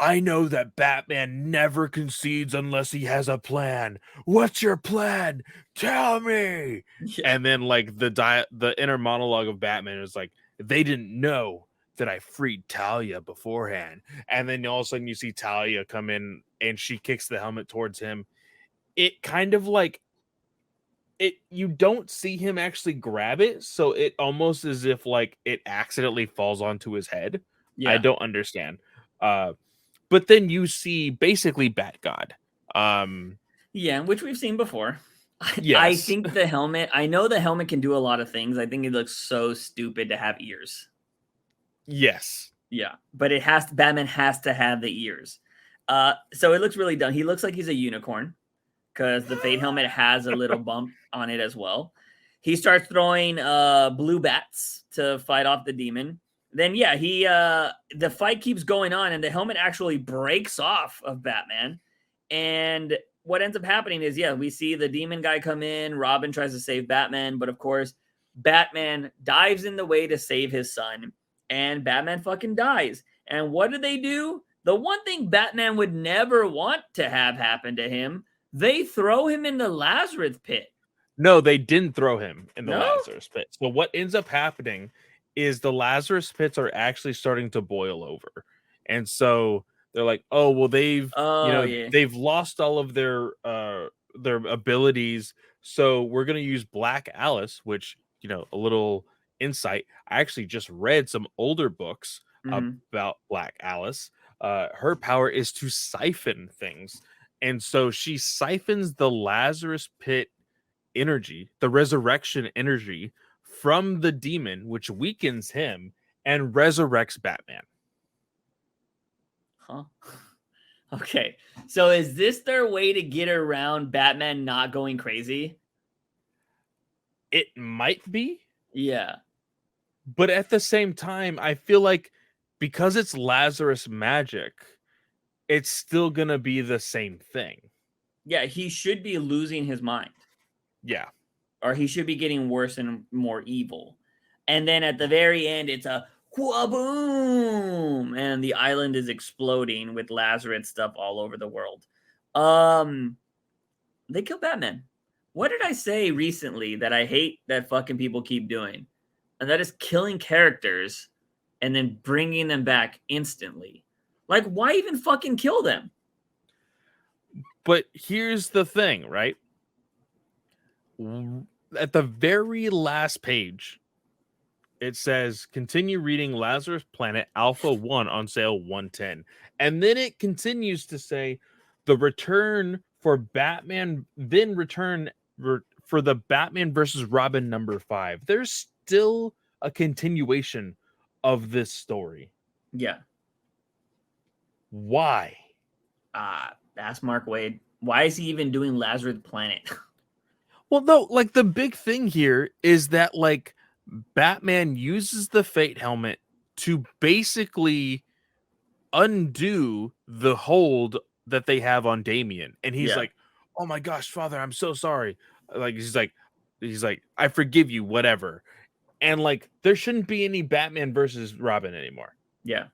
I know that Batman never concedes unless he has a plan. What's your plan? Tell me. Yeah. And then like the inner monologue of Batman is like, they didn't know that I freed Talia beforehand. And then all of a sudden you see Talia come in and she kicks the helmet towards him. It kind of like you don't see him actually grab it, so it almost as if like it accidentally falls onto his head. Yeah. I don't understand. But then you see basically Bat God. Yeah, which we've seen before. Yes. I think the helmet, I know the helmet can do a lot of things. I think it looks so stupid to have ears. Yes. Yeah, but Batman has to have the ears. So it looks really dumb. He looks like he's a unicorn because the Fate helmet has a little bump on it as well. He starts throwing blue bats to fight off the demon. Then yeah, the fight keeps going on, and the helmet actually breaks off of Batman. And what ends up happening is, yeah, we see the demon guy come in. Robin tries to save Batman, but of course, Batman dives in the way to save his son, and Batman fucking dies. And what do? The one thing Batman would never want to have happen to him, they throw him in the Lazarus pit. No, they didn't throw him in the Lazarus pit. So what ends up happening is the Lazarus pits are actually starting to boil over. And so they're like, oh, well, they've lost all of their abilities. So we're going to use Black Alice, which, a little insight. I actually just read some older books about Black Alice. Her power is to siphon things. And so she siphons the Lazarus pit energy, the resurrection energy from the demon, which weakens him and resurrects Batman. Huh? Okay. So is this their way to get around Batman not going crazy? It might be. Yeah. But at the same time, I feel like because it's Lazarus magic, it's still going to be the same thing. Yeah, he should be losing his mind. Yeah. Or he should be getting worse and more evil. And then at the very end, it's a wha-boom! And the island is exploding with Lazarus stuff all over the world. They kill Batman. What did I say recently that I hate that fucking people keep doing? And that is killing characters and then bringing them back instantly. Like, why even fucking kill them? But here's the thing, right? At the very last page, it says, continue reading Lazarus Planet Alpha 1 on sale 110. And then it continues to say, the return for Batman, then return for the Batman versus Robin number 5. There's still a continuation of this story. Yeah. Why? That's Mark Waid. Why is he even doing Lazarus Planet? Well, no, like the big thing here is that like Batman uses the Fate helmet to basically undo the hold that they have on Damian. And he's Yeah. like, "Oh my gosh, Father, I'm so sorry." Like he's like, "I forgive you, whatever." And like there shouldn't be any Batman versus Robin anymore. Yeah.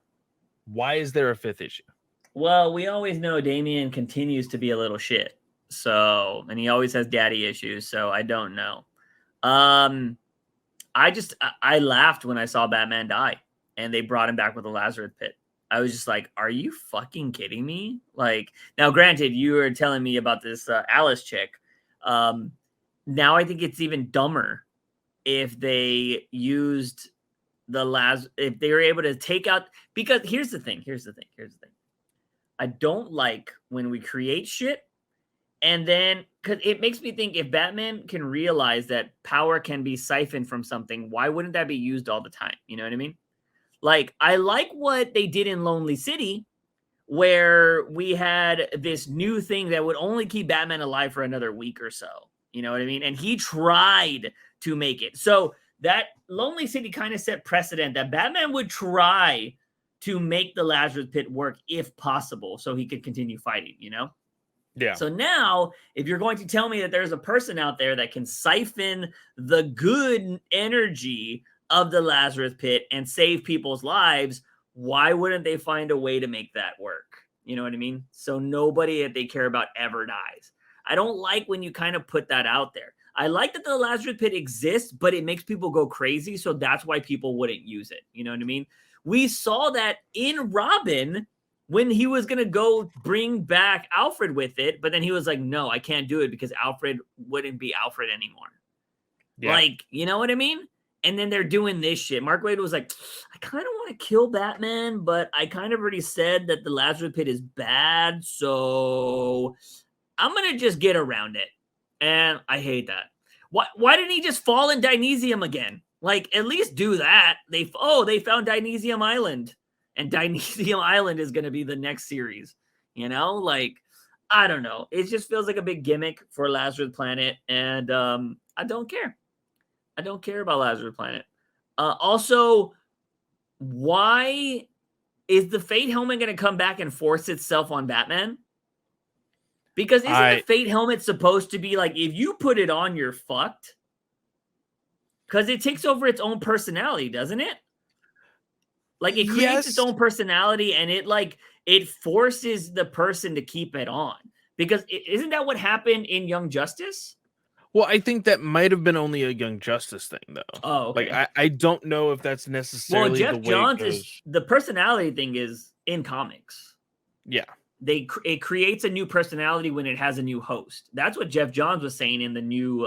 Why is there a 5th issue? Well, we always know Damian continues to be a little shit. So, and he always has daddy issues. So I don't know. I laughed when I saw Batman die and they brought him back with a Lazarus pit. I was just like, are you fucking kidding me? Like, now granted, you were telling me about this Alice chick. Now I think it's even dumber if they used if they were able to take out, because here's the thing. I don't like when we create shit and then, because it makes me think, if Batman can realize that power can be siphoned from something, why wouldn't that be used all the time? You know what I mean? Like, I like what they did in Lonely City, where we had this new thing that would only keep Batman alive for another week or so. You know what I mean? And he tried to make it. So that Lonely City kind of set precedent that Batman would try to make the Lazarus pit work if possible so he could continue fighting, you know? Yeah. So now, if you're going to tell me that there's a person out there that can siphon the good energy of the Lazarus pit and save people's lives, why wouldn't they find a way to make that work? You know what I mean? So nobody that they care about ever dies. I don't like when you kind of put that out there. I like that the Lazarus pit exists, but it makes people go crazy. So that's why people wouldn't use it. You know what I mean? We saw that in Robin when he was going to go bring back Alfred with it. But then he was like, no, I can't do it because Alfred wouldn't be Alfred anymore. Yeah. Like, you know what I mean? And then they're doing this shit. Mark Waid was like, I kind of want to kill Batman, but I kind of already said that the Lazarus pit is bad. So I'm going to just get around it. And I hate that. Why didn't he just fall in Dionysium again? Like, at least do that. They found Dionysium Island. And Dionysium Island is going to be the next series. You know? Like, I don't know. It just feels like a big gimmick for Lazarus Planet. And I don't care. I don't care about Lazarus Planet. Also, why is the Fate helmet going to come back and force itself on Batman? Because isn't the Fate helmet supposed to be like, if you put it on, you're fucked? Because it takes over its own personality, doesn't it? Like, it creates its own personality, and it forces the person to keep it on. Because isn't that what happened in Young Justice? Well, I think that might have been only a Young Justice thing, though. Oh, okay. Like, I don't know if that's necessarily Jeff the way Johns it goes. is the personality thing is in comics. Yeah. It creates a new personality when it has a new host. That's what Jeff Johns was saying in the new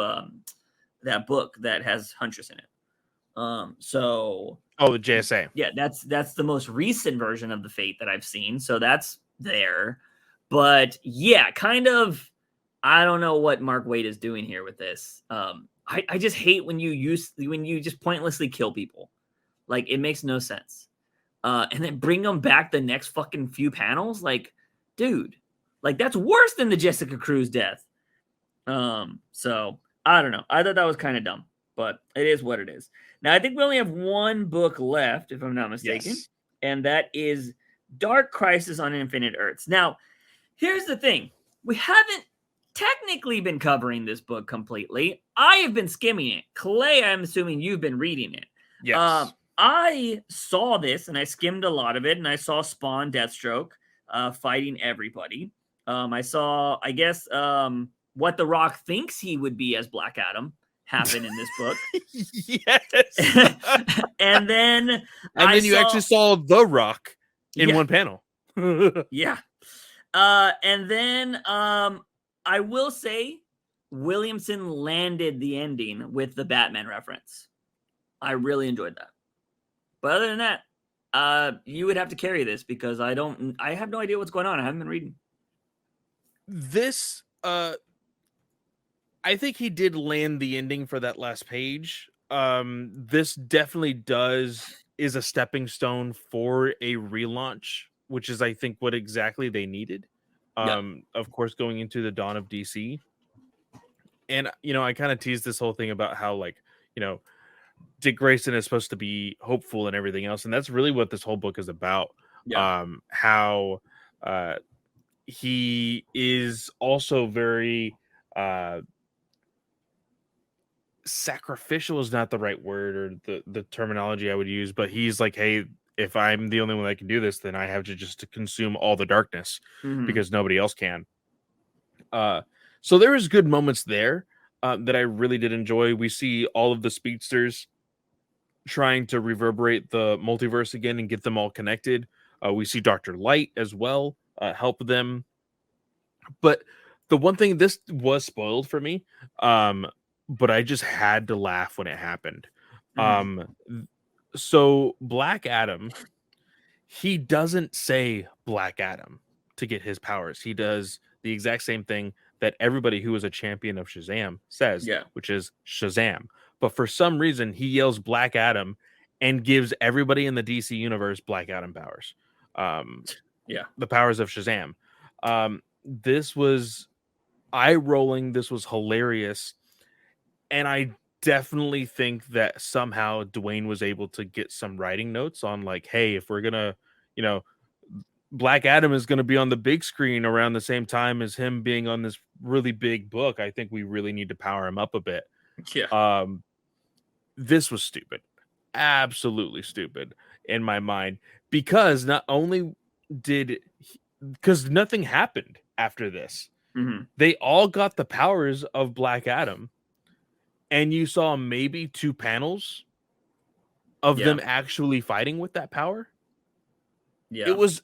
that book that has Huntress in it. The JSA. Yeah, that's the most recent version of the Fate that I've seen. So that's there. But yeah, kind of, I don't know what Mark Waid is doing here with this. I just hate when you just pointlessly kill people. Like, it makes no sense. And then bring them back the next fucking few panels. Like, dude, like, that's worse than the Jessica Cruz death. So I don't know. I thought that was kind of dumb, but it is what it is. Now, I think we only have one book left, if I'm not mistaken, and that is Dark Crisis on Infinite Earths. Now, here's the thing. We haven't technically been covering this book completely. I have been skimming it. Clay, I'm assuming you've been reading it. Yes. I saw this, and I skimmed a lot of it, and I saw Spawn Deathstroke fighting everybody. I saw, I guess, what The Rock thinks he would be as Black Adam happen in this book. Yes. and then you actually saw The Rock in one panel. Yeah. And then I will say Williamson landed the ending with the Batman reference. I really enjoyed that. But other than that, you would have to carry this because I have no idea what's going on. I haven't been reading. This I think he did land the ending for that last page. this definitely is a stepping stone for a relaunch, which is I think what exactly they needed. Yeah. Of course, going into the dawn of DC. And I kind of teased this whole thing about how, like, Dick Grayson is supposed to be hopeful and everything else, and that's really what this whole book is about. Yeah. How he is also very sacrificial is not the right word or the terminology I would use, but he's like, hey, if I'm the only one that can do this, then I have to just to consume all the darkness because nobody else can. So there is good moments there that I really did enjoy. We see all of the speedsters trying to reverberate the multiverse again and get them all connected. We see Dr. Light as well help them. But the one thing, this was spoiled for me, but I just had to laugh when it happened. So Black Adam, he doesn't say Black Adam to get his powers. He does the exact same thing that everybody who is a champion of Shazam says, which is Shazam. But for some reason, he yells Black Adam and gives everybody in the DC universe Black Adam powers. The powers of Shazam. This was eye-rolling. This was hilarious. And I definitely think that somehow Dwayne was able to get some writing notes on, like, hey, if we're gonna, Black Adam is gonna be on the big screen around the same time as him being on this really big book. I think we really need to power him up a bit. This was stupid, absolutely stupid in my mind, because not only because nothing happened after this. They all got the powers of Black Adam. And you saw maybe 2 panels of them actually fighting with that power. It was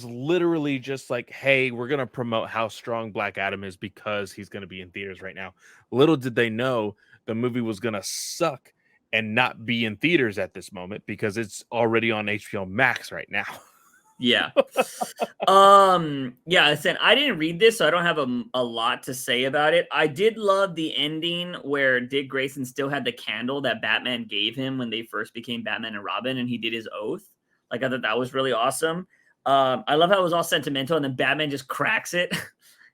literally just like, hey, we're gonna promote how strong Black Adam is because he's gonna be in theaters right now. Little did they know the movie was gonna suck and not be in theaters at this moment because it's already on HBO Max right now. I said I didn't read this, so I don't have a lot to say about it. I did love the ending where Dick Grayson still had the candle that Batman gave him when they first became Batman and Robin, and he did his oath. Like, I thought that was really awesome. I love how it was all sentimental, and then Batman just cracks it.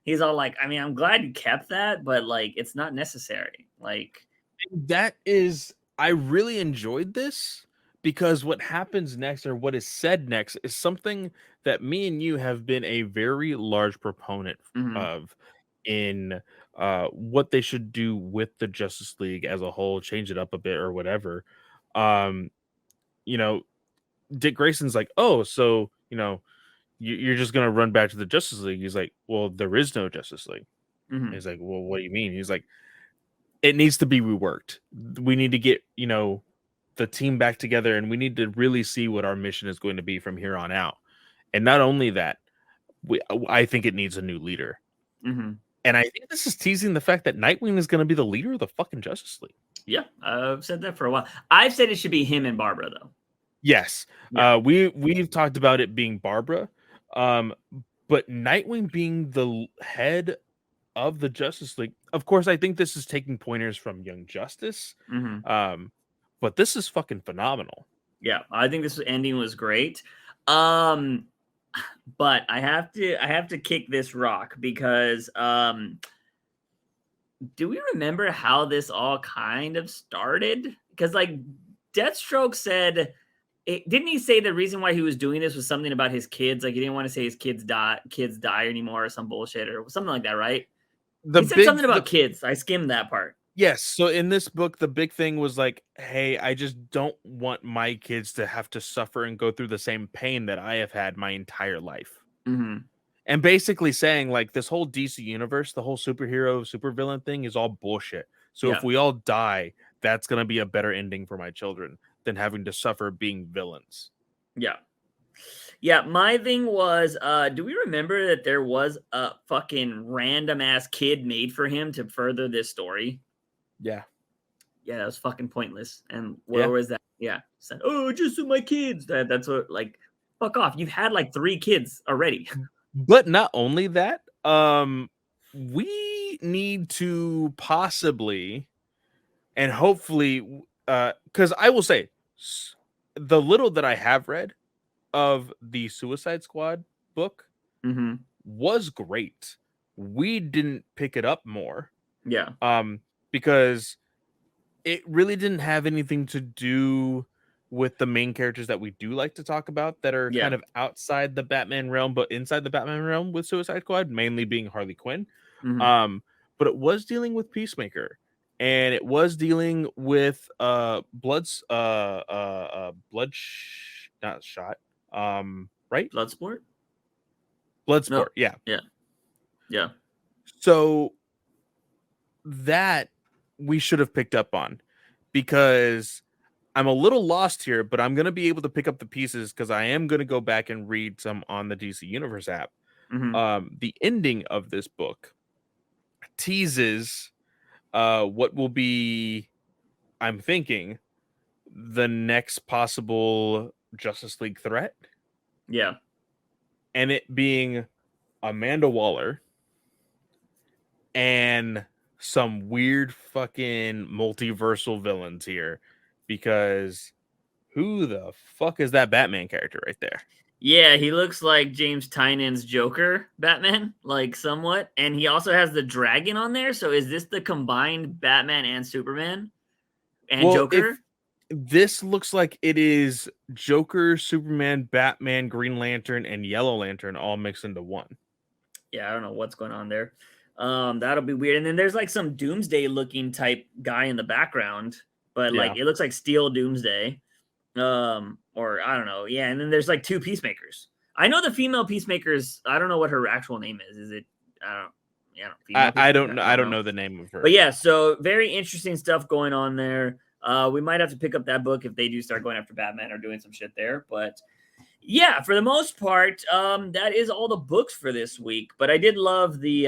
He's all like, I mean, I'm glad you kept that, but like, it's not necessary. Like, I really enjoyed this. Because what happens next, or what is said next, is something that me and you have been a very large proponent of in what they should do with the Justice League as a whole, change it up a bit or whatever. Dick Grayson's like, oh, so, you're just going to run back to the Justice League. He's like, well, there is no Justice League. He's like, well, what do you mean? He's like, it needs to be reworked. We need to get, the team back together, and we need to really see what our mission is going to be from here on out. And not only that, I think it needs a new leader. And I think this is teasing the fact that Nightwing is going to be the leader of the fucking Justice League. Yeah, I've said that for a while. I've said it should be him and Barbara, though. Yes. We've talked about it being Barbara, but Nightwing being the head of the Justice League. Of course, I think this is taking pointers from Young Justice. But this is fucking phenomenal. Yeah, I think this ending was great. But I have to kick this rock because do we remember how this all kind of started? Because like Deathstroke said, didn't he say the reason why he was doing this was something about his kids? Like he didn't want to say his kids die anymore or some bullshit or something like that, right? He said something about kids. I skimmed that part. Yes. So in this book, the big thing was like, hey, I just don't want my kids to have to suffer and go through the same pain that I have had my entire life. And basically saying like this whole DC universe, the whole superhero, supervillain thing is all bullshit. So if we all die, that's going to be a better ending for my children than having to suffer being villains. Yeah, my thing was, do we remember that there was a fucking random ass kid made for him to further this story? Yeah, that was fucking pointless. And where was that? Said, oh, just with my kids. That's what, like, fuck off. You've had like 3 kids already. But not only that, we need to possibly and hopefully, because I will say, the little that I have read of the Suicide Squad book was great. We didn't pick it up more. Yeah. Because it really didn't have anything to do with the main characters that we do like to talk about that are kind of outside the Batman realm, but inside the Batman realm with Suicide Squad, mainly being Harley Quinn. But it was dealing with Peacemaker, and it was dealing with not shot. Right? Bloodsport? Bloodsport, No. yeah. Yeah. So that we should have picked up on, because I'm a little lost here, but I'm going to be able to pick up the pieces because I am going to go back and read some on the DC Universe app. The ending of this book teases what will be, I'm thinking, the next possible Justice League threat. Yeah. And it being Amanda Waller and some weird fucking multiversal villains here, because who the fuck is that Batman character right there? Yeah, he looks like James Tynan's Joker Batman, like somewhat. And he also has the dragon on there. So is this the combined Batman and Superman and Joker? This looks like it is Joker, Superman, Batman, Green Lantern, and Yellow Lantern all mixed into one. Yeah, I don't know what's going on there. That'll be weird. And then there's like some Doomsday looking type guy in the background, but like it looks like Steel Doomsday. Or I don't know. Yeah, and then there's like two Peacemakers. I know the female Peacemakers. I don't know what her actual name is. Is it? I don't know the name of her. But yeah, so very interesting stuff going on there. We might have to pick up that book if they do start going after Batman or doing some shit there. But yeah, for the most part, that is all the books for this week. But I did love the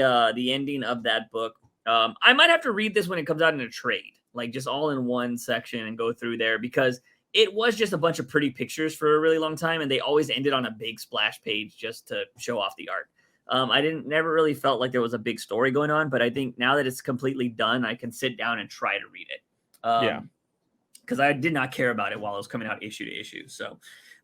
ending of that book. I might have to read this when it comes out in a trade, like just all in one section and go through there, because it was just a bunch of pretty pictures for a really long time, and they always ended on a big splash page just to show off the art. I never really felt like there was a big story going on, but I think now that it's completely done, I can sit down and try to read it. Because I did not care about it while it was coming out issue to issue. So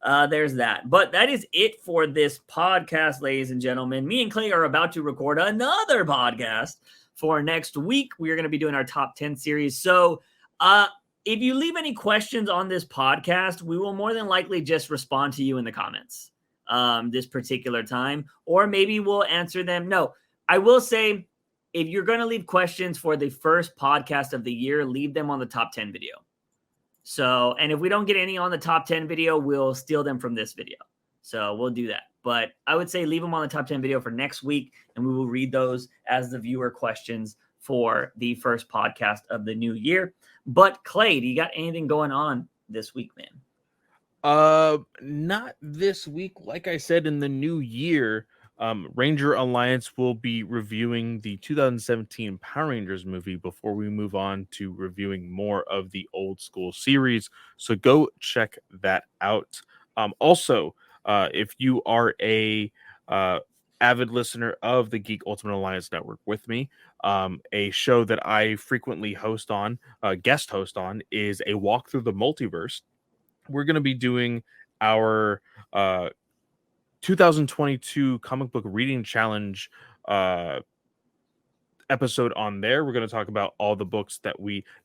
there's that. But that is it for this podcast, ladies and gentlemen. Me and Clay are about to record another podcast for next week. We are going to be doing our top 10 series. So if you leave any questions on this podcast, we will more than likely just respond to you in the comments this particular time, or maybe we'll answer them. No, I will say, if you're going to leave questions for the first podcast of the year, leave them on the top 10 video. So, and if we don't get any on the top 10 video, we'll steal them from this video. So we'll do that. But I would say leave them on the top 10 video for next week, and we will read those as the viewer questions for the first podcast of the new year. But Clay, do you got anything going on this week, man? Not this week. Like I said, in the new year, Ranger Alliance will be reviewing the 2017 Power Rangers movie before we move on to reviewing more of the old school series. So go check that out. Also, if you are a avid listener of the Geek Ultimate Alliance Network with me, a show that I frequently guest host on, is a walk through the multiverse. We're going to be doing our 2022 comic book reading challenge episode on there. We're going to talk about all the books that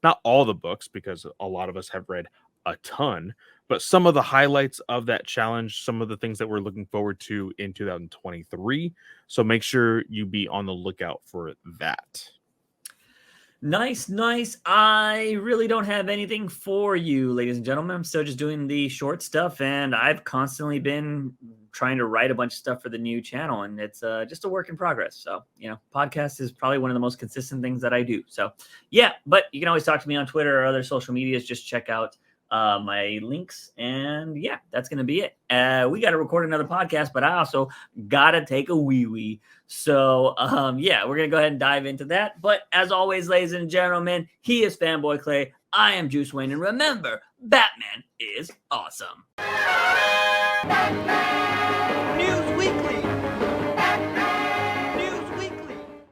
not all the books, because a lot of us have read a ton, but some of the highlights of that challenge, some of the things that we're looking forward to in 2023. So make sure you be on the lookout for that. Nice. I really don't have anything for you, ladies and gentlemen. I'm still just doing the short stuff, and I've constantly been trying to write a bunch of stuff for the new channel, and it's just a work in progress. So, podcast is probably one of the most consistent things that I do. So, yeah, but you can always talk to me on Twitter or other social medias. Just check out my links, and yeah, that's going to be it. We got to record another podcast, but I also got to take a wee. So, yeah, we're going to go ahead and dive into that. But as always, ladies and gentlemen, he is Fanboy Clay. I am Juice Wayne. And remember, Batman is awesome. New